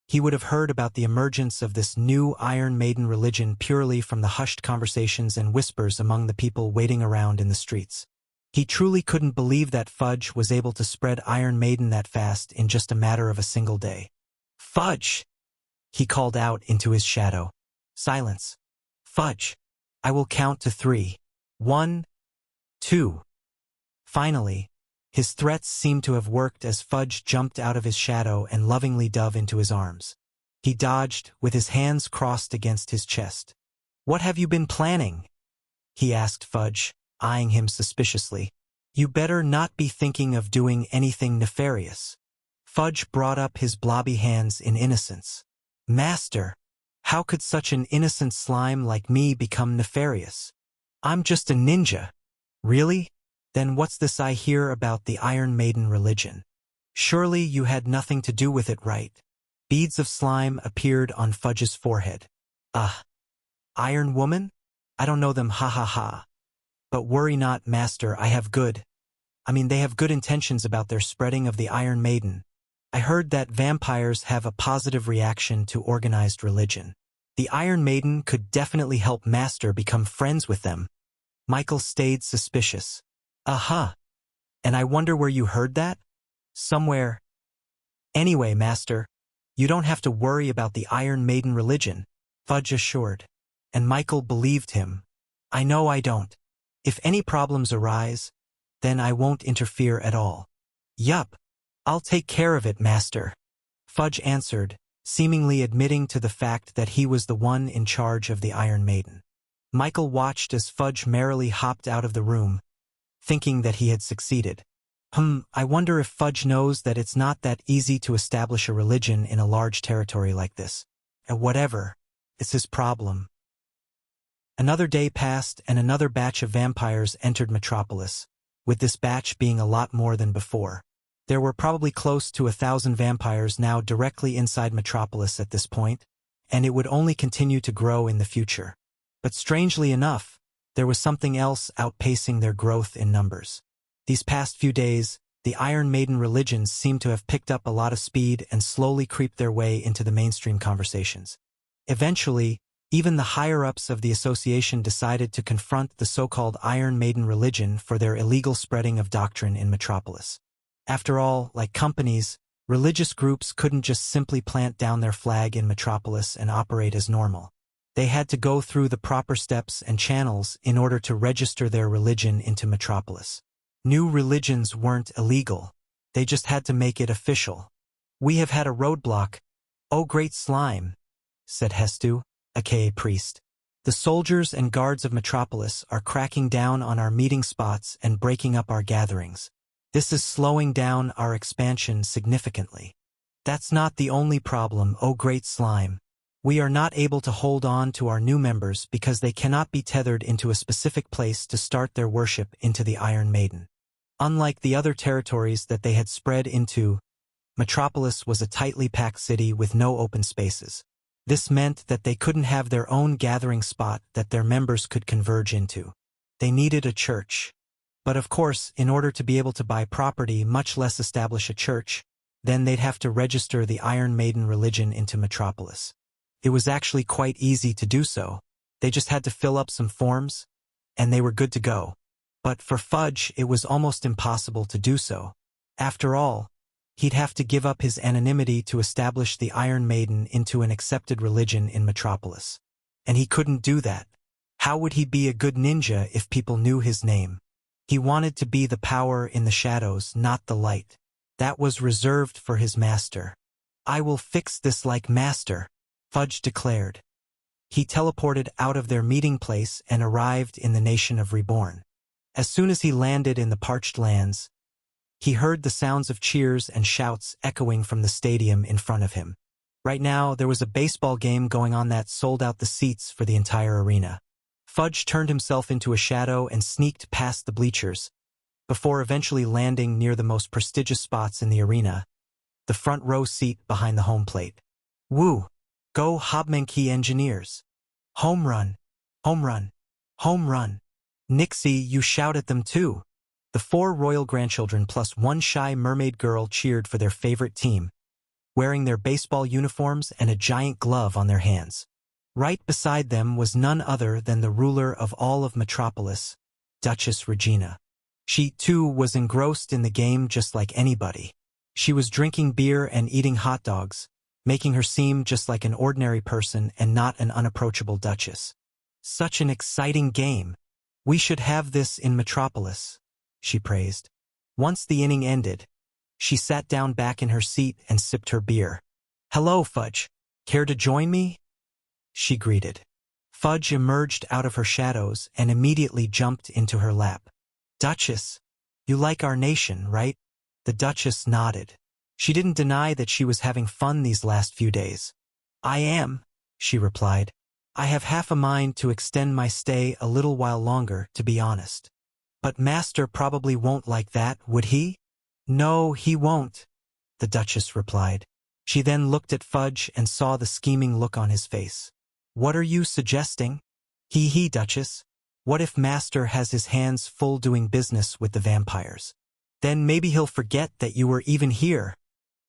he would have heard about the emergence of this new Iron Maiden religion purely from the hushed conversations and whispers among the people waiting around in the streets. He truly couldn't believe that Fudge was able to spread Iron Maiden that fast in just a matter of a single day. "Fudge!" he called out into his shadow. "Silence. Fudge. I will count to 3. 1, 2. Finally, his threats seemed to have worked as Fudge jumped out of his shadow and lovingly dove into his arms. He dodged, with his hands crossed against his chest. "What have you been planning?" he asked Fudge, eyeing him suspiciously. "You better not be thinking of doing anything nefarious." Fudge brought up his blobby hands in innocence. "Master, how could such an innocent slime like me become nefarious? I'm just a ninja." "Really? Then what's this I hear about the Iron Maiden religion? Surely you had nothing to do with it, right?" Beads of slime appeared on Fudge's forehead. Iron Woman? I don't know them, ha ha ha. But worry not, Master, they have good intentions about their spreading of the Iron Maiden. I heard that vampires have a positive reaction to organized religion. The Iron Maiden could definitely help Master become friends with them. Michael stayed suspicious. And I wonder where you heard that? Somewhere. Anyway, Master, you don't have to worry about the Iron Maiden religion, Fudge assured. And Michael believed him. I know I don't. If any problems arise, then I won't interfere at all. Yup, I'll take care of it, Master, Fudge answered, seemingly admitting to the fact that he was the one in charge of the Iron Maiden. Michael watched as Fudge merrily hopped out of the room, thinking that he had succeeded. I wonder if Fudge knows that it's not that easy to establish a religion in a large territory like this. And whatever, it's his problem. Another day passed and another batch of vampires entered Metropolis, with this batch being a lot more than before. There were probably close to 1,000 vampires now directly inside Metropolis at this point, and it would only continue to grow in the future. But strangely enough, there was something else outpacing their growth in numbers. These past few days, the Iron Maiden religions seem to have picked up a lot of speed and slowly creeped their way into the mainstream conversations. Eventually, even the higher-ups of the association decided to confront the so-called Iron Maiden religion for their illegal spreading of doctrine in Metropolis. After all, like companies, religious groups couldn't just simply plant down their flag in Metropolis and operate as normal. They had to go through the proper steps and channels in order to register their religion into Metropolis. New religions weren't illegal. They just had to make it official. "We have had a roadblock, oh great slime," said Hestu, aka priest. "The soldiers and guards of Metropolis are cracking down on our meeting spots and breaking up our gatherings. This is slowing down our expansion significantly." "That's not the only problem, oh great slime. We are not able to hold on to our new members because they cannot be tethered into a specific place to start their worship into the Iron Maiden. Unlike the other territories that they had spread into, Metropolis was a tightly packed city with no open spaces. This meant that they couldn't have their own gathering spot that their members could converge into. They needed a church. But of course, in order to be able to buy property, much less establish a church, then they'd have to register the Iron Maiden religion into Metropolis. It was actually quite easy to do so. They just had to fill up some forms, and they were good to go. But for Fudge, it was almost impossible to do so. After all, he'd have to give up his anonymity to establish the Iron Maiden into an accepted religion in Metropolis. And he couldn't do that. How would he be a good ninja if people knew his name? He wanted to be the power in the shadows, not the light. That was reserved for his master. "I will fix this like master," Fudge declared. He teleported out of their meeting place and arrived in the nation of Reborn. As soon as he landed in the parched lands, he heard the sounds of cheers and shouts echoing from the stadium in front of him. Right now, there was a baseball game going on that sold out the seats for the entire arena. Fudge turned himself into a shadow and sneaked past the bleachers, before eventually landing near the most prestigious spots in the arena, the front row seat behind the home plate. Woo! Go Hobmanki Engineers! Home run! Home run! Home run! Nixie, you shout at them too! The 4 royal grandchildren plus 1 shy mermaid girl cheered for their favorite team, wearing their baseball uniforms and a giant glove on their hands. Right beside them was none other than the ruler of all of Metropolis, Duchess Regina. She, too, was engrossed in the game just like anybody. She was drinking beer and eating hot dogs, making her seem just like an ordinary person and not an unapproachable duchess. "Such an exciting game. We should have this in Metropolis," she praised. Once the inning ended, she sat down back in her seat and sipped her beer. "Hello, Fudge. Care to join me?" she greeted. Fudge emerged out of her shadows and immediately jumped into her lap. "Duchess, you like our nation, right?" The Duchess nodded. She didn't deny that she was having fun these last few days. "I am," she replied. "I have half a mind to extend my stay a little while longer, to be honest. But Master probably won't like that, would he?" "No, he won't," the Duchess replied. She then looked at Fudge and saw the scheming look on his face. "What are you suggesting?" Hee, Duchess. What if Master has his hands full doing business with the vampires? Then maybe he'll forget that you were even here."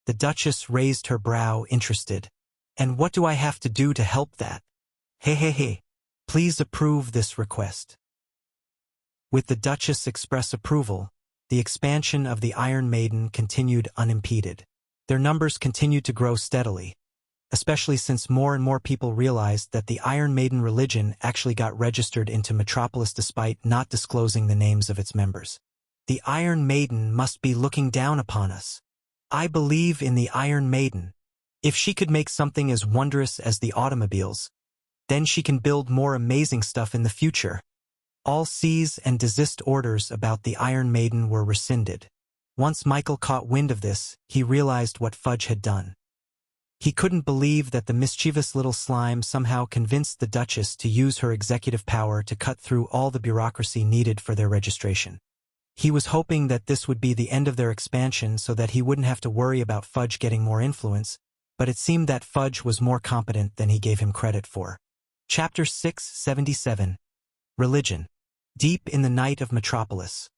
The Duchess raised her brow, interested. "And what do I have to do to help that?" Hey. Please approve this request." With the Duchess' express approval, the expansion of the Iron Maiden continued unimpeded. Their numbers continued to grow steadily, especially since more and more people realized that the Iron Maiden religion actually got registered into Metropolis despite not disclosing the names of its members. "The Iron Maiden must be looking down upon us. I believe in the Iron Maiden. If she could make something as wondrous as the automobiles, then she can build more amazing stuff in the future." All cease and desist orders about the Iron Maiden were rescinded. Once Michael caught wind of this, he realized what Fudge had done. He couldn't believe that the mischievous little slime somehow convinced the Duchess to use her executive power to cut through all the bureaucracy needed for their registration. He was hoping that this would be the end of their expansion so that he wouldn't have to worry about Fudge getting more influence, but it seemed that Fudge was more competent than he gave him credit for. Chapter 677. Religion. Deep in the night of Metropolis,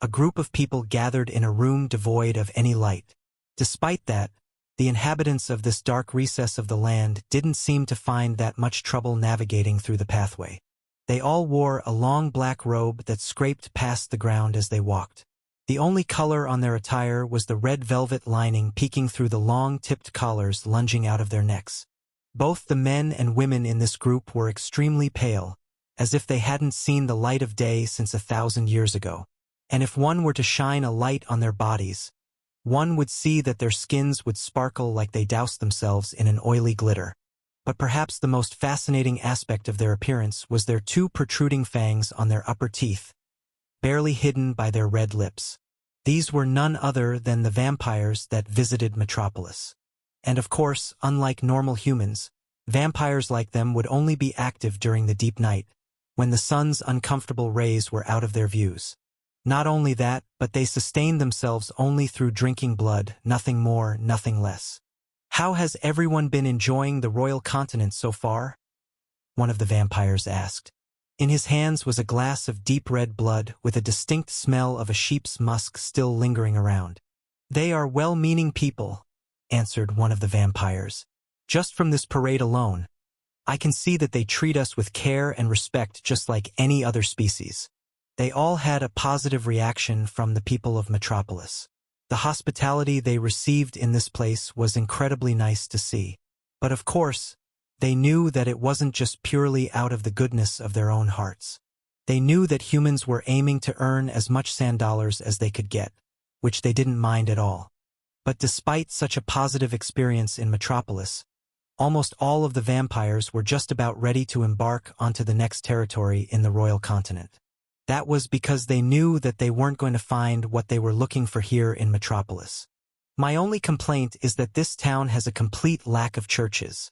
a group of people gathered in a room devoid of any light. Despite that, the inhabitants of this dark recess of the land didn't seem to find that much trouble navigating through the pathway. They all wore a long black robe that scraped past the ground as they walked. The only color on their attire was the red velvet lining peeking through the long tipped collars lunging out of their necks. Both the men and women in this group were extremely pale, as if they hadn't seen the light of day since 1,000 years ago. And if one were to shine a light on their bodies, one would see that their skins would sparkle like they doused themselves in an oily glitter. But perhaps the most fascinating aspect of their appearance was their 2 protruding fangs on their upper teeth, barely hidden by their red lips. These were none other than the vampires that visited Metropolis. And of course, unlike normal humans, vampires like them would only be active during the deep night, when the sun's uncomfortable rays were out of their views. Not only that, but they sustained themselves only through drinking blood, nothing more, nothing less. "How has everyone been enjoying the royal continent so far?" one of the vampires asked. In his hands was a glass of deep red blood with a distinct smell of a sheep's musk still lingering around. "They are well-meaning people," answered one of the vampires. "Just from this parade alone, I can see that they treat us with care and respect just like any other species. They all had a positive reaction from the people of Metropolis. The hospitality they received in this place was incredibly nice to see. But of course, they knew that it wasn't just purely out of the goodness of their own hearts. They knew that humans were aiming to earn as much sand dollars as they could get, which they didn't mind at all. But despite such a positive experience in Metropolis, almost all of the vampires were just about ready to embark onto the next territory in the royal continent. That was because they knew that they weren't going to find what they were looking for here in Metropolis. My only complaint is that this town has a complete lack of churches.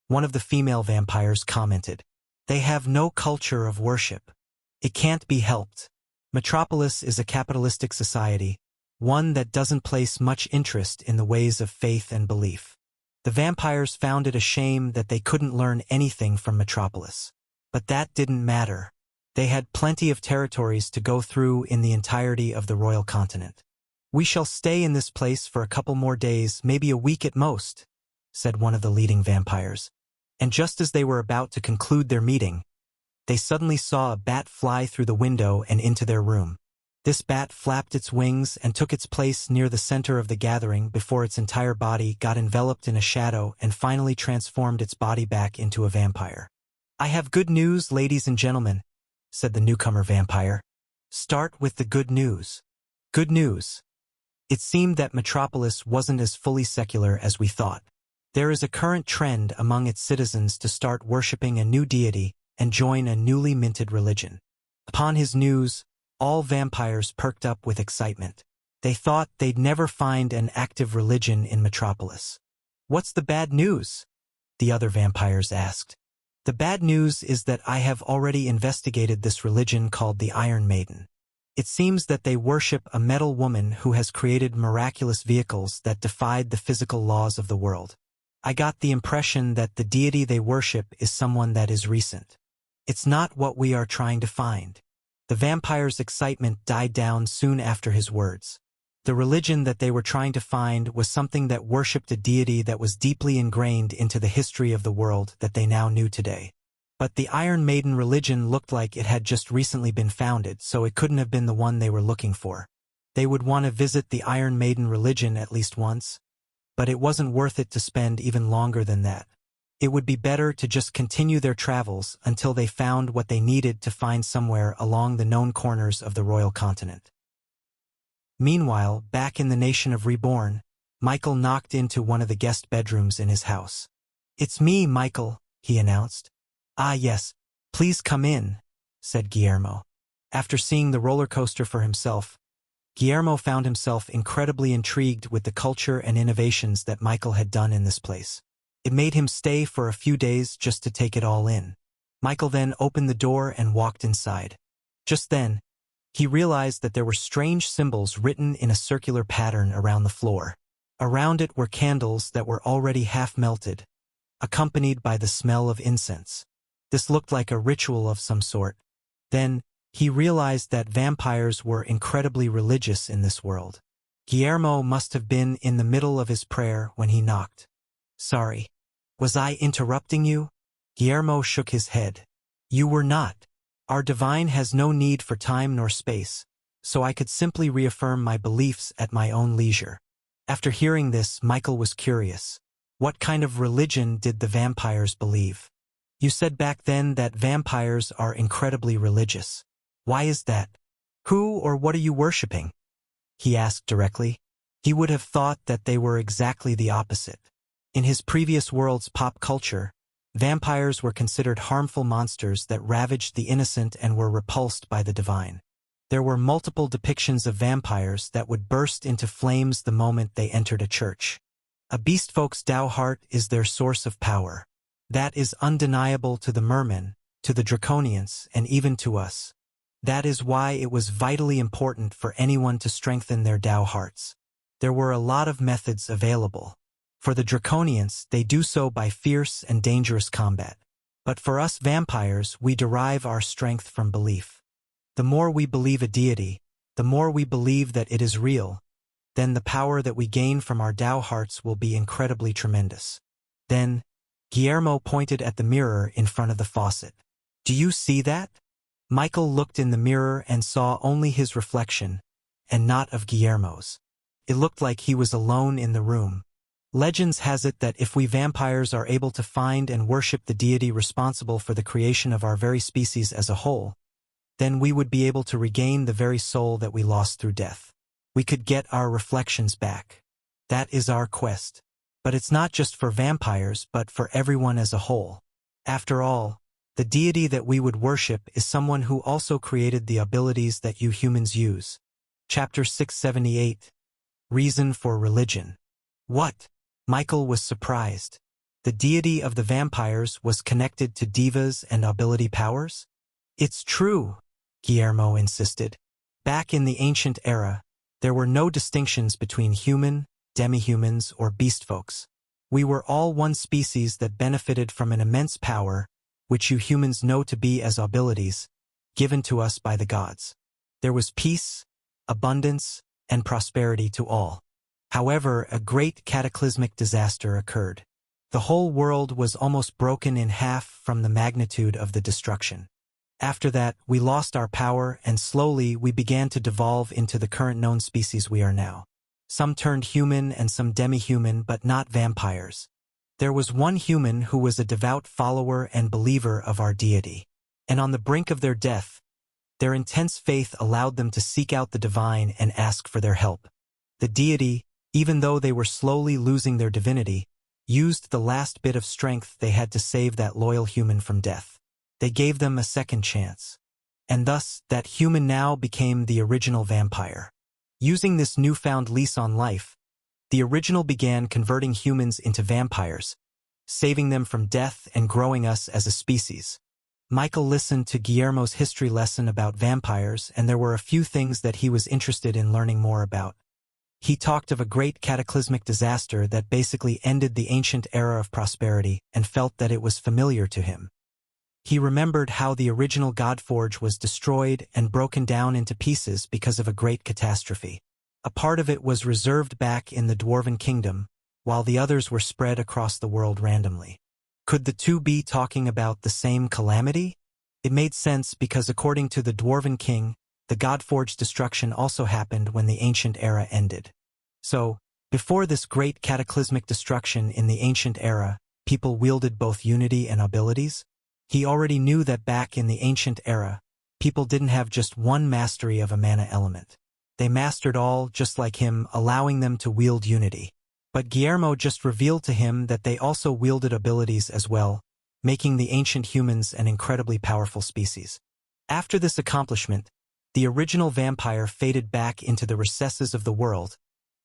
One of the female vampires commented. They have no culture of worship. It can't be helped. Metropolis is a capitalistic society, one that doesn't place much interest in the ways of faith and belief. The vampires found it a shame that they couldn't learn anything from Metropolis. But that didn't matter. They had plenty of territories to go through in the entirety of the royal continent. We shall stay in this place for a couple more days, maybe a week at most, said one of the leading vampires. And just as they were about to conclude their meeting, they suddenly saw a bat fly through the window and into their room. This bat flapped its wings and took its place near the center of the gathering before its entire body got enveloped in a shadow and finally transformed its body back into a vampire. I have good news, ladies and gentlemen, said the newcomer vampire. Start with the good news. Good news. It seemed that Metropolis wasn't as fully secular as we thought. There is a current trend among its citizens to start worshipping a new deity and join a newly minted religion. Upon his news, all vampires perked up with excitement. They thought they'd never find an active religion in Metropolis. What's the bad news? The other vampires asked. The bad news is that I have already investigated this religion called the Iron Maiden. It seems that they worship a metal woman who has created miraculous vehicles that defied the physical laws of the world. I got the impression that the deity they worship is someone that is recent. It's not what we are trying to find. The vampire's excitement died down soon after his words. The religion that they were trying to find was something that worshipped a deity that was deeply ingrained into the history of the world that they now knew today. But the Iron Maiden religion looked like it had just recently been founded, so it couldn't have been the one they were looking for. They would want to visit the Iron Maiden religion at least once, but it wasn't worth it to spend even longer than that. It would be better to just continue their travels until they found what they needed to find somewhere along the known corners of the royal continent. Meanwhile, back in the nation of Reborn, Michael knocked into one of the guest bedrooms in his house. It's me, Michael, he announced. Ah yes, please come in, said Guillermo. After seeing the roller coaster for himself, Guillermo found himself incredibly intrigued with the culture and innovations that Michael had done in this place. It made him stay for a few days just to take it all in. Michael then opened the door and walked inside. Just then, he realized that there were strange symbols written in a circular pattern around the floor. Around it were candles that were already half melted, accompanied by the smell of incense. This looked like a ritual of some sort. Then, he realized that vampires were incredibly religious in this world. Guillermo must have been in the middle of his prayer when he knocked. Sorry. Was I interrupting you? Guillermo shook his head. You were not. Our divine has no need for time nor space, so I could simply reaffirm my beliefs at my own leisure. After hearing this, Michael was curious. What kind of religion did the vampires believe? You said back then that vampires are incredibly religious. Why is that? Who or what are you worshipping? He asked directly. He would have thought that they were exactly the opposite. In his previous world's pop culture, vampires were considered harmful monsters that ravaged the innocent and were repulsed by the divine. There were multiple depictions of vampires that would burst into flames the moment they entered a church. A beastfolk's Tao heart is their source of power. That is undeniable to the mermen, to the draconians, and even to us. That is why it was vitally important for anyone to strengthen their Tao hearts. There were a lot of methods available. For the draconians, they do so by fierce and dangerous combat. But for us vampires, we derive our strength from belief. The more we believe a deity, the more we believe that it is real, then the power that we gain from our Tao hearts will be incredibly tremendous. Then, Guillermo pointed at the mirror in front of the faucet. Do you see that? Michael looked in the mirror and saw only his reflection, and not of Guillermo's. It looked like he was alone in the room. Legends has it that if we vampires are able to find and worship the deity responsible for the creation of our very species as a whole, then we would be able to regain the very soul that we lost through death. We could get our reflections back. That is our quest. But it's not just for vampires, but for everyone as a whole. After all, the deity that we would worship is someone who also created the abilities that you humans use. Chapter 678. Reason for Religion. What? Michael was surprised. The deity of the vampires was connected to divas and ability powers? It's true, Guillermo insisted. Back in the ancient era, there were no distinctions between human, demi-humans, or beast folks. We were all one species that benefited from an immense power, which you humans know to be as abilities, given to us by the gods. There was peace, abundance, and prosperity to all. However, a great cataclysmic disaster occurred. The whole world was almost broken in half from the magnitude of the destruction. After that, we lost our power, and slowly we began to devolve into the current known species we are now. Some turned human and some demi-human, but not vampires. There was one human who was a devout follower and believer of our deity. And on the brink of their death, their intense faith allowed them to seek out the divine and ask for their help. The deity, even though they were slowly losing their divinity, used the last bit of strength they had to save that loyal human from death. They gave them a second chance. And thus, that human now became the original vampire. Using this newfound lease on life, the original began converting humans into vampires, saving them from death and growing us as a species. Michael listened to Guillermo's history lesson about vampires, and there were a few things that he was interested in learning more about. He talked of a great cataclysmic disaster that basically ended the ancient era of prosperity and felt that it was familiar to him. He remembered how the original Godforge was destroyed and broken down into pieces because of a great catastrophe. A part of it was reserved back in the Dwarven Kingdom, while the others were spread across the world randomly. Could the two be talking about the same calamity? It made sense because according to the Dwarven King, the Godforge destruction also happened when the ancient era ended. So, before this great cataclysmic destruction in the ancient era, people wielded both unity and abilities? He already knew that back in the ancient era, people didn't have just one mastery of a mana element. They mastered all, just like him, allowing them to wield unity. But Guillermo just revealed to him that they also wielded abilities as well, making the ancient humans an incredibly powerful species. After this accomplishment, the original vampire faded back into the recesses of the world,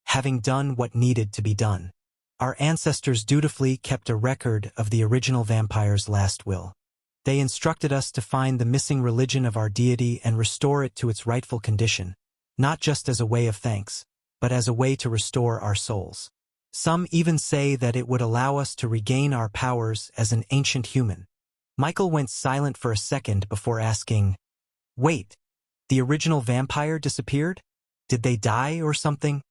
having done what needed to be done. Our ancestors dutifully kept a record of the original vampire's last will. They instructed us to find the missing religion of our deity and restore it to its rightful condition, not just as a way of thanks, but as a way to restore our souls. Some even say that it would allow us to regain our powers as an ancient human. Michael went silent for a second before asking, "Wait, the original vampire disappeared? Did they die or something?"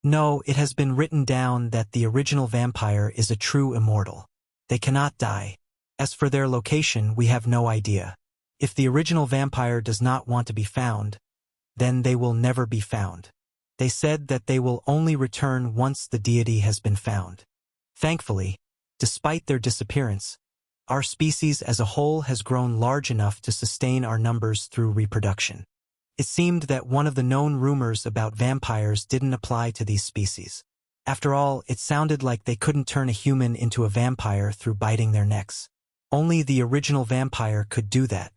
No, it has been written down that the original vampire is a true immortal. They cannot die. As for their location, we have no idea. If the original vampire does not want to be found, then they will never be found. They said that they will only return once the deity has been found. Thankfully, despite their disappearance, our species as a whole has grown large enough to sustain our numbers through reproduction. It seemed that one of the known rumors about vampires didn't apply to these species. After all, it sounded like they couldn't turn a human into a vampire through biting their necks. Only the original vampire could do that.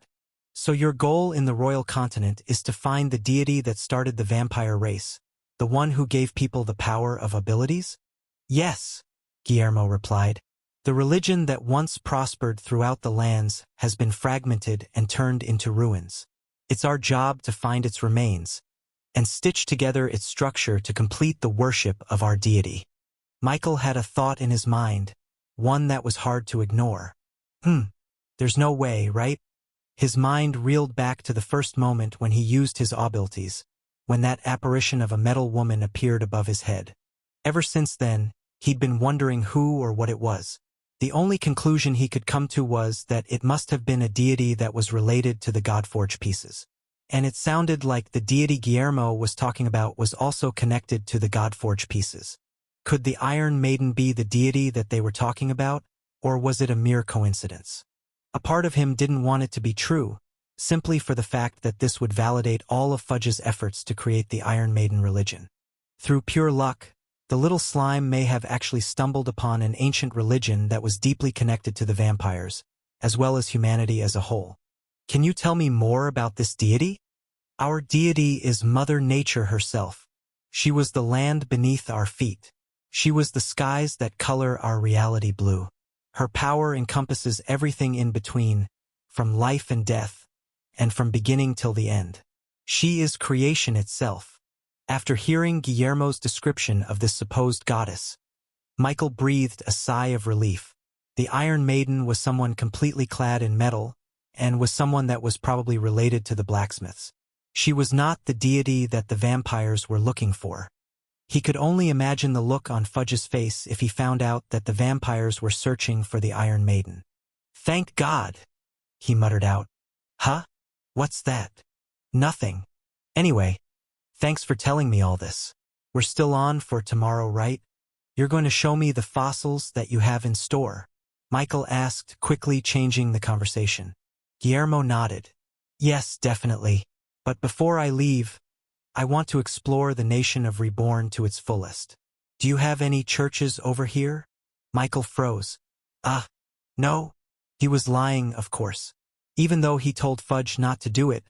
So your goal in the royal continent is to find the deity that started the vampire race, the one who gave people the power of abilities? Yes, Guillermo replied. The religion that once prospered throughout the lands has been fragmented and turned into ruins. It's our job to find its remains and stitch together its structure to complete the worship of our deity. Michael had a thought in his mind, one that was hard to ignore. There's no way, right? His mind reeled back to the first moment when he used his abilities, when that apparition of a metal woman appeared above his head. Ever since then, he'd been wondering who or what it was. The only conclusion he could come to was that it must have been a deity that was related to the Godforge pieces. And it sounded like the deity Guillermo was talking about was also connected to the Godforge pieces. Could the Iron Maiden be the deity that they were talking about, or was it a mere coincidence? A part of him didn't want it to be true, simply for the fact that this would validate all of Fudge's efforts to create the Iron Maiden religion. Through pure luck, the little slime may have actually stumbled upon an ancient religion that was deeply connected to the vampires, as well as humanity as a whole. Can you tell me more about this deity? Our deity is Mother Nature herself. She was the land beneath our feet. She was the skies that color our reality blue. Her power encompasses everything in between, from life and death, and from beginning till the end. She is creation itself. After hearing Guillermo's description of this supposed goddess, Michael breathed a sigh of relief. The Iron Maiden was someone completely clad in metal, and was someone that was probably related to the blacksmiths. She was not the deity that the vampires were looking for. He could only imagine the look on Fudge's face if he found out that the vampires were searching for the Iron Maiden. "Thank God," he muttered out. "Huh? What's that?" "Nothing. Anyway, thanks for telling me all this. We're still on for tomorrow, right? You're going to show me the fossils that you have in store?" Michael asked, quickly changing the conversation. Guillermo nodded. "Yes, definitely. But before I leave, I want to explore the nation of Reborn to its fullest. Do you have any churches over here?" Michael froze. No." He was lying, of course. Even though he told Fudge not to do it,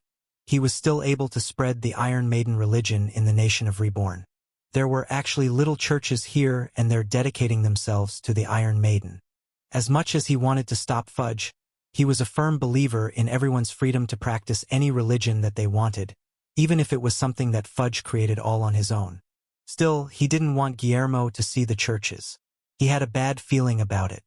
he was still able to spread the Iron Maiden religion in the nation of Reborn. There were actually little churches here, and they're dedicating themselves to the Iron Maiden. As much as he wanted to stop Fudge, he was a firm believer in everyone's freedom to practice any religion that they wanted, even if it was something that Fudge created all on his own. Still, he didn't want Guillermo to see the churches. He had a bad feeling about it.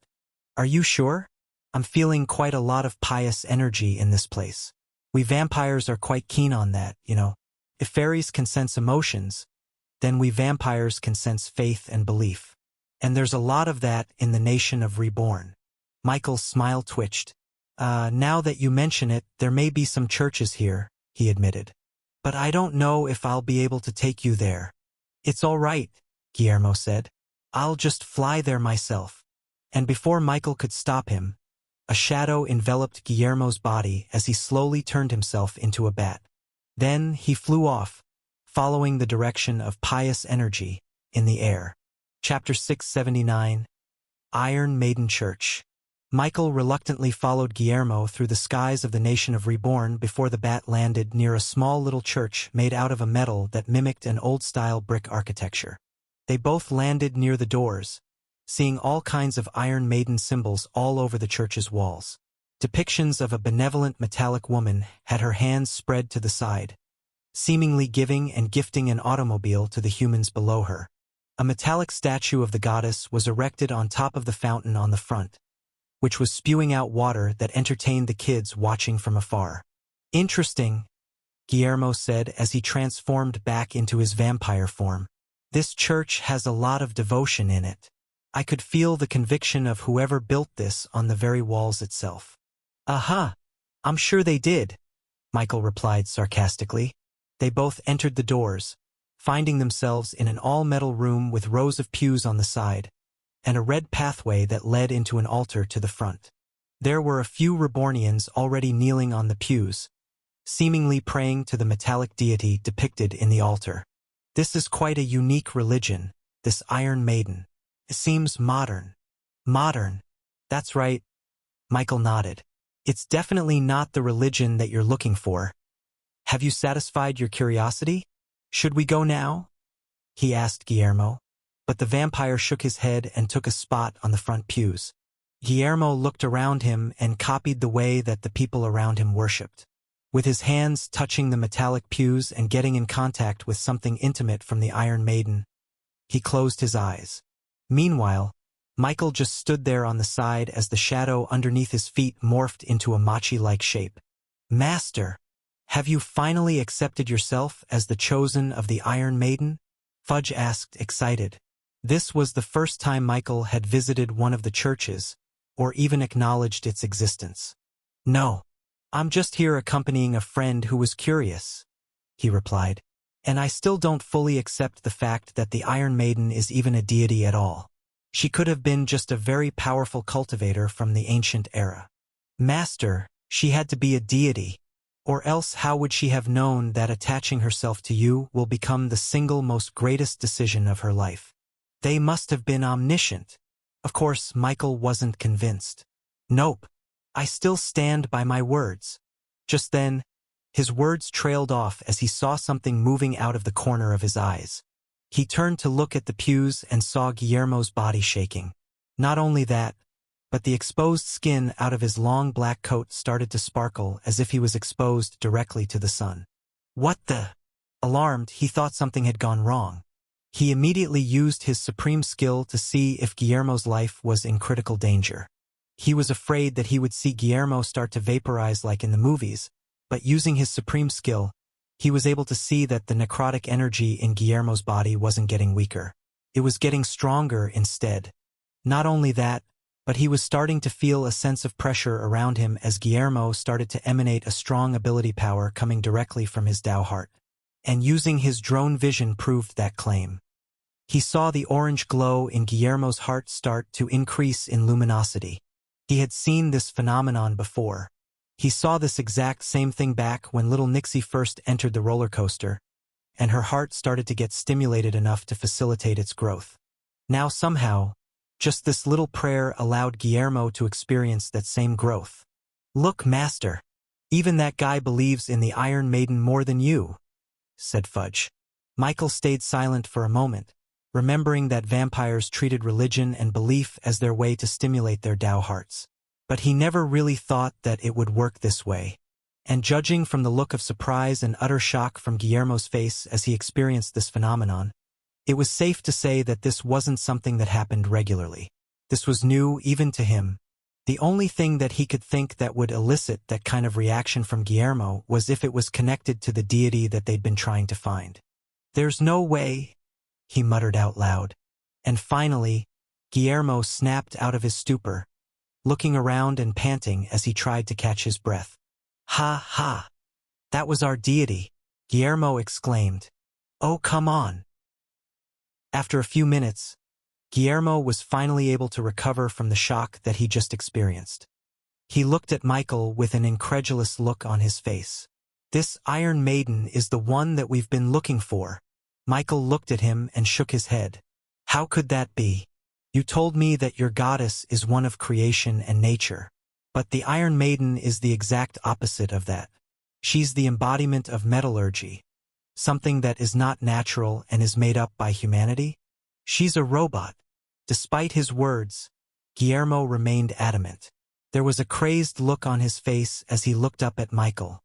"Are you sure? I'm feeling quite a lot of pious energy in this place. We vampires are quite keen on that, you know. If fairies can sense emotions, then we vampires can sense faith and belief. And there's a lot of that in the nation of Reborn." Michael's smile twitched. Now that you mention it, there may be some churches here," he admitted. "But I don't know if I'll be able to take you there." "It's all right," Guillermo said. "I'll just fly there myself." And before Michael could stop him, a shadow enveloped Guillermo's body as he slowly turned himself into a bat. Then he flew off, following the direction of pious energy in the air. Chapter 679, Iron Maiden Church. Michael reluctantly followed Guillermo through the skies of the nation of Reborn before the bat landed near a small little church made out of a metal that mimicked an old-style brick architecture. They both landed near the doors, seeing all kinds of Iron Maiden symbols all over the church's walls. Depictions of a benevolent metallic woman had her hands spread to the side, seemingly giving and gifting an automobile to the humans below her. A metallic statue of the goddess was erected on top of the fountain on the front, which was spewing out water that entertained the kids watching from afar. "Interesting," Guillermo said as he transformed back into his vampire form. "This church has a lot of devotion in it. I could feel the conviction of whoever built this on the very walls itself." I'm sure they did," Michael replied sarcastically. They both entered the doors, finding themselves in an all-metal room with rows of pews on the side, and a red pathway that led into an altar to the front. There were a few Rebornians already kneeling on the pews, seemingly praying to the metallic deity depicted in the altar. "This is quite a unique religion, this Iron Maiden. It seems modern." "Modern? That's right," Michael nodded. "It's definitely not the religion that you're looking for. Have you satisfied your curiosity? Should we go now?" he asked Guillermo. But the vampire shook his head and took a spot on the front pews. Guillermo looked around him and copied the way that the people around him worshipped. With his hands touching the metallic pews and getting in contact with something intimate from the Iron Maiden, he closed his eyes. Meanwhile, Michael just stood there on the side as the shadow underneath his feet morphed into a machi-like shape. "Master, have you finally accepted yourself as the chosen of the Iron Maiden?" Fudge asked, excited. This was the first time Michael had visited one of the churches, or even acknowledged its existence. "No. I'm just here accompanying a friend who was curious," he replied. "And I still don't fully accept the fact that the Iron Maiden is even a deity at all. She could have been just a very powerful cultivator from the ancient era." "Master, she had to be a deity. Or else how would she have known that attaching herself to you will become the single most greatest decision of her life? They must have been omniscient." Of course, Michael wasn't convinced. "Nope. I still stand by my words." Just then, his words trailed off as he saw something moving out of the corner of his eyes. He turned to look at the pews and saw Guillermo's body shaking. Not only that, but the exposed skin out of his long black coat started to sparkle as if he was exposed directly to the sun. "What the?" Alarmed, he thought something had gone wrong. He immediately used his supreme skill to see if Guillermo's life was in critical danger. He was afraid that he would see Guillermo start to vaporize like in the movies, but using his supreme skill, he was able to see that the necrotic energy in Guillermo's body wasn't getting weaker. It was getting stronger instead. Not only that, but he was starting to feel a sense of pressure around him as Guillermo started to emanate a strong ability power coming directly from his Tao heart. And using his drone vision proved that claim. He saw the orange glow in Guillermo's heart start to increase in luminosity. He had seen this phenomenon before. He saw this exact same thing back when little Nixie first entered the roller coaster, and her heart started to get stimulated enough to facilitate its growth. Now somehow, just this little prayer allowed Guillermo to experience that same growth. "Look, Master. Even that guy believes in the Iron Maiden more than you," said Fudge. Michael stayed silent for a moment, remembering that vampires treated religion and belief as their way to stimulate their Tao hearts. But he never really thought that it would work this way. And judging from the look of surprise and utter shock from Guillermo's face as he experienced this phenomenon, it was safe to say that this wasn't something that happened regularly. This was new even to him. The only thing that he could think that would elicit that kind of reaction from Guillermo was if it was connected to the deity that they'd been trying to find. "There's no way," he muttered out loud. And finally, Guillermo snapped out of his stupor, looking around and panting as he tried to catch his breath. "Ha ha! That was our deity," Guillermo exclaimed. "Oh, come on." After a few minutes, Guillermo was finally able to recover from the shock that he just experienced. He looked at Michael with an incredulous look on his face. "This Iron Maiden is the one that we've been looking for." Michael looked at him and shook his head. "How could that be? You told me that your goddess is one of creation and nature. But the Iron Maiden is the exact opposite of that. She's the embodiment of metallurgy, something that is not natural and is made up by humanity. She's a robot." Despite his words, Guillermo remained adamant. There was a crazed look on his face as he looked up at Michael.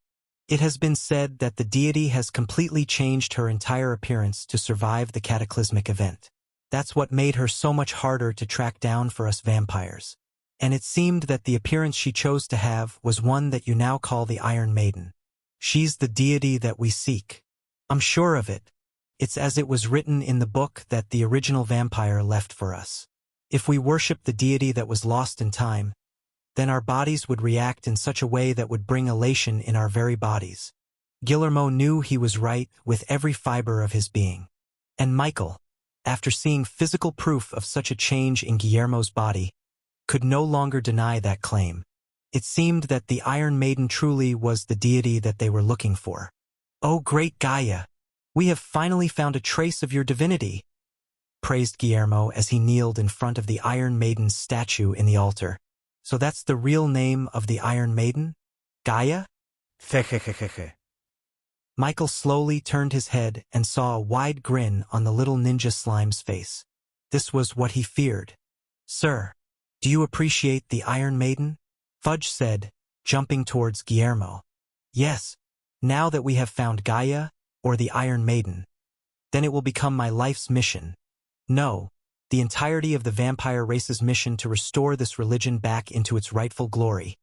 "It has been said that the deity has completely changed her entire appearance to survive the cataclysmic event. That's what made her so much harder to track down for us vampires. And it seemed that the appearance she chose to have was one that you now call the Iron Maiden. She's the deity that we seek. I'm sure of it. It's as it was written in the book that the original vampire left for us. If we worship the deity that was lost in time, then our bodies would react in such a way that would bring elation in our very bodies." Guillermo knew he was right with every fiber of his being. And Michael, after seeing physical proof of such a change in Guillermo's body, could no longer deny that claim. It seemed that the Iron Maiden truly was the deity that they were looking for. "Oh, great Gaia! We have finally found a trace of your divinity," praised Guillermo as he kneeled in front of the Iron Maiden's statue in the altar. "So that's the real name of the Iron Maiden? Gaia?" Michael slowly turned his head and saw a wide grin on the little ninja slime's face. This was what he feared. "Sir, do you appreciate the Iron Maiden?" Fudge said, jumping towards Guillermo. "Yes. Now that we have found Gaia, or the Iron Maiden, then it will become my life's mission. No, the entirety of the vampire race's mission to restore this religion back into its rightful glory."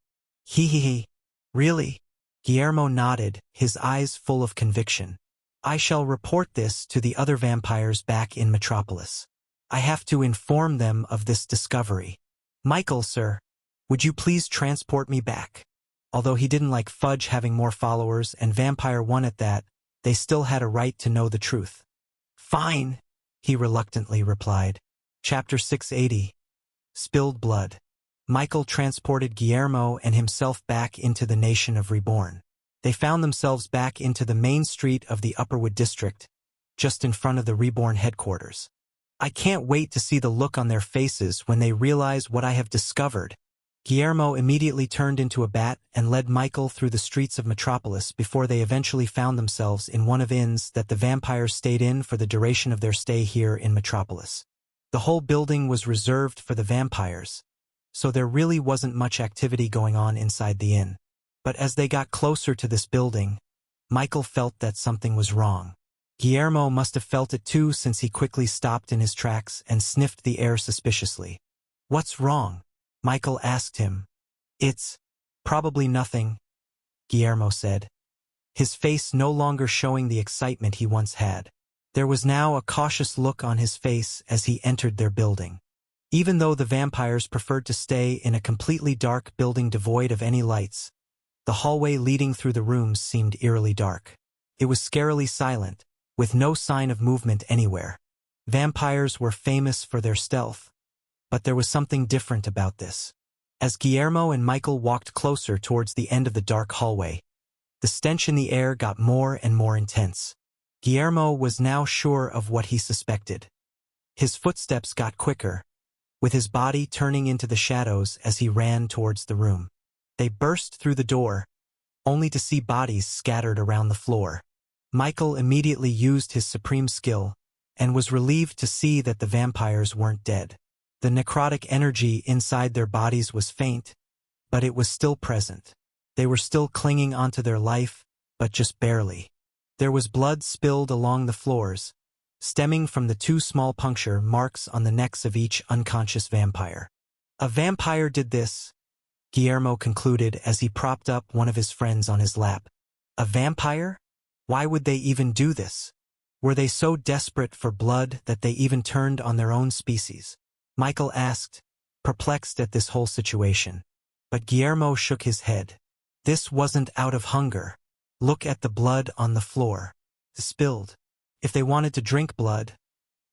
He. "Really?" Guillermo nodded, his eyes full of conviction. "I shall report this to the other vampires back in Metropolis. I have to inform them of this discovery." "Michael, sir, Would you please transport me back? Although he didn't like Fudge having more followers and Vampire 1 at that, they still had a right to know the truth. Fine, he reluctantly replied. Chapter 680. Spilled Blood. Michael transported Guillermo and himself back into the nation of Reborn. They found themselves back into the main street of the Upperwood district, just in front of the Reborn headquarters. I can't wait to see the look on their faces when they realize what I have discovered. Guillermo immediately turned into a bat and led Michael through the streets of Metropolis before they eventually found themselves in one of inns that the vampires stayed in for the duration of their stay here in Metropolis. The whole building was reserved for the vampires, so there really wasn't much activity going on inside the inn. But as they got closer to this building, Michael felt that something was wrong. Guillermo must have felt it too, since he quickly stopped in his tracks and sniffed the air suspiciously. What's wrong? Michael asked him. It's probably nothing, Guillermo said, his face no longer showing the excitement he once had. There was now a cautious look on his face as he entered their building. Even though the vampires preferred to stay in a completely dark building devoid of any lights, the hallway leading through the rooms seemed eerily dark. It was scarily silent, with no sign of movement anywhere. Vampires were famous for their stealth, but there was something different about this. As Guillermo and Michael walked closer towards the end of the dark hallway, the stench in the air got more and more intense. Guillermo was now sure of what he suspected. His footsteps got quicker, with his body turning into the shadows as he ran towards the room. They burst through the door, only to see bodies scattered around the floor. Michael immediately used his supreme skill, and was relieved to see that the vampires weren't dead. The necrotic energy inside their bodies was faint, but it was still present. They were still clinging onto their life, but just barely. There was blood spilled along the floors, stemming from the 2 small puncture marks on the necks of each unconscious vampire. A vampire did this, Guillermo concluded as he propped up one of his friends on his lap. A vampire? Why would they even do this? Were they so desperate for blood that they even turned on their own species? Michael asked, perplexed at this whole situation. But Guillermo shook his head. This wasn't out of hunger. Look at the blood on the floor. Spilled. If they wanted to drink blood,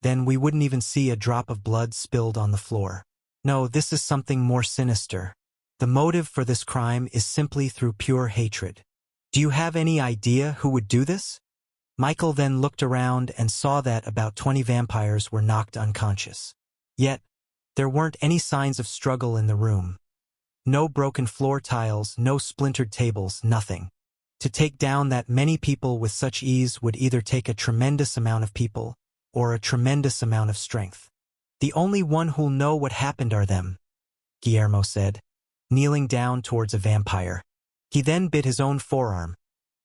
then we wouldn't even see a drop of blood spilled on the floor. No, this is something more sinister. The motive for this crime is simply through pure hatred. Do you have any idea who would do this? Michael then looked around and saw that about 20 vampires were knocked unconscious. Yet, there weren't any signs of struggle in the room. No broken floor tiles, no splintered tables, nothing. To take down that many people with such ease would either take a tremendous amount of people, or a tremendous amount of strength. The only one who'll know what happened are them, Guillermo said, kneeling down towards a vampire. He then bit his own forearm,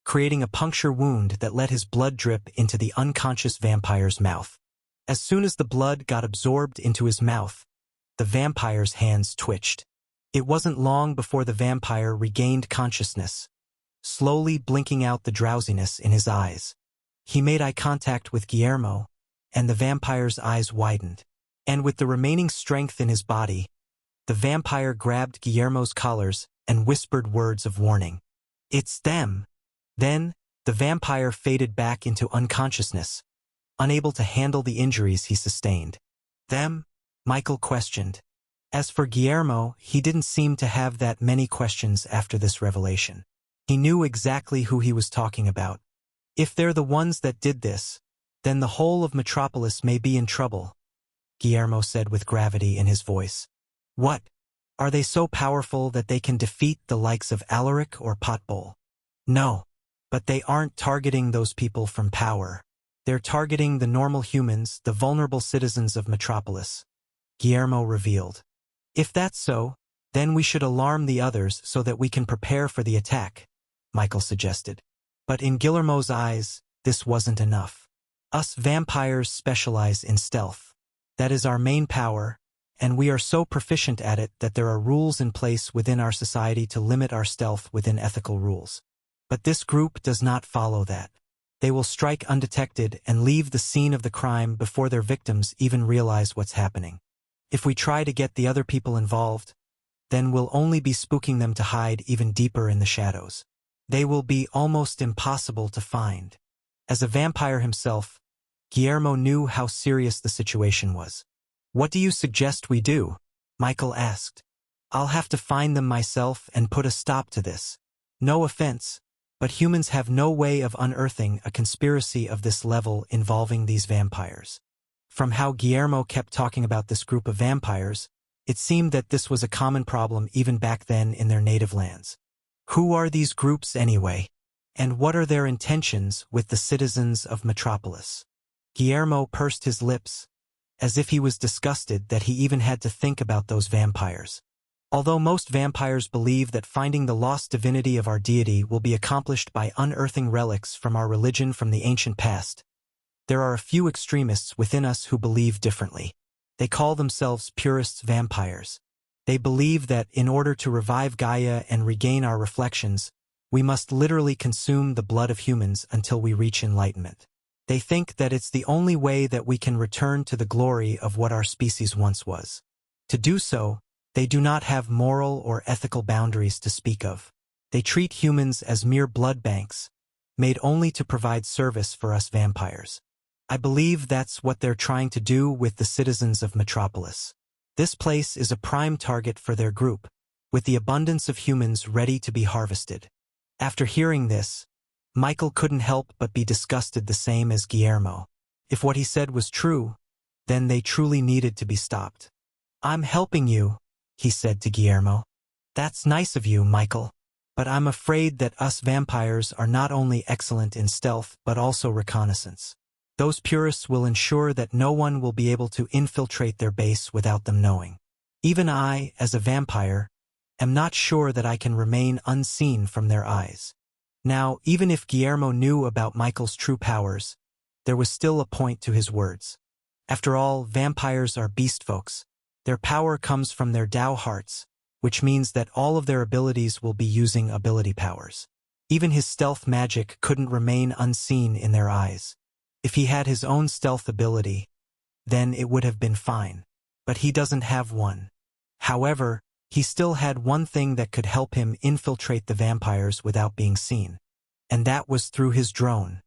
creating a puncture wound that let his blood drip into the unconscious vampire's mouth. As soon as the blood got absorbed into his mouth, the vampire's hands twitched. It wasn't long before the vampire regained consciousness, slowly blinking out the drowsiness in his eyes. He made eye contact with Guillermo, and the vampire's eyes widened. And with the remaining strength in his body, the vampire grabbed Guillermo's collars and whispered words of warning. It's them. Then, the vampire faded back into unconsciousness, unable to handle the injuries he sustained. Them? Michael questioned. As for Guillermo, he didn't seem to have that many questions after this revelation. He knew exactly who he was talking about. If they're the ones that did this, then the whole of Metropolis may be in trouble, Guillermo said with gravity in his voice. What? Are they so powerful that they can defeat the likes of Alaric or Potbowl? No. But they aren't targeting those people from power. They're targeting the normal humans, the vulnerable citizens of Metropolis, Guillermo revealed. If that's so, then we should alarm the others so that we can prepare for the attack, Michael suggested. But in Guillermo's eyes, this wasn't enough. Us vampires specialize in stealth. That is our main power, and we are so proficient at it that there are rules in place within our society to limit our stealth within ethical rules. But this group does not follow that. They will strike undetected and leave the scene of the crime before their victims even realize what's happening. If we try to get the other people involved, then we'll only be spooking them to hide even deeper in the shadows. They will be almost impossible to find. As a vampire himself, Guillermo knew how serious the situation was. "What do you suggest we do?" Michael asked. "I'll have to find them myself and put a stop to this. No offense, but humans have no way of unearthing a conspiracy of this level involving these vampires." From how Guillermo kept talking about this group of vampires, it seemed that this was a common problem even back then in their native lands. Who are these groups anyway? And what are their intentions with the citizens of Metropolis? Guillermo pursed his lips, as if he was disgusted that he even had to think about those vampires. Although most vampires believe that finding the lost divinity of our deity will be accomplished by unearthing relics from our religion from the ancient past, there are a few extremists within us who believe differently. They call themselves purists vampires. They believe that in order to revive Gaia and regain our reflections, we must literally consume the blood of humans until we reach enlightenment. They think that it's the only way that we can return to the glory of what our species once was. To do so, they do not have moral or ethical boundaries to speak of. They treat humans as mere blood banks, made only to provide service for us vampires. I believe that's what they're trying to do with the citizens of Metropolis. This place is a prime target for their group, with the abundance of humans ready to be harvested. After hearing this, Michael couldn't help but be disgusted the same as Guillermo. If what he said was true, then they truly needed to be stopped. "I'm helping you," he said to Guillermo. "That's nice of you, Michael. But I'm afraid that us vampires are not only excellent in stealth but also reconnaissance. Those purists will ensure that no one will be able to infiltrate their base without them knowing. Even I, as a vampire, am not sure that I can remain unseen from their eyes." Now, even if Guillermo knew about Michael's true powers, there was still a point to his words. After all, vampires are beast folks. Their power comes from their Tao hearts, which means that all of their abilities will be using ability powers. Even his stealth magic couldn't remain unseen in their eyes. If he had his own stealth ability, then it would have been fine. But he doesn't have one. However, he still had one thing that could help him infiltrate the vampires without being seen. And that was through his drone.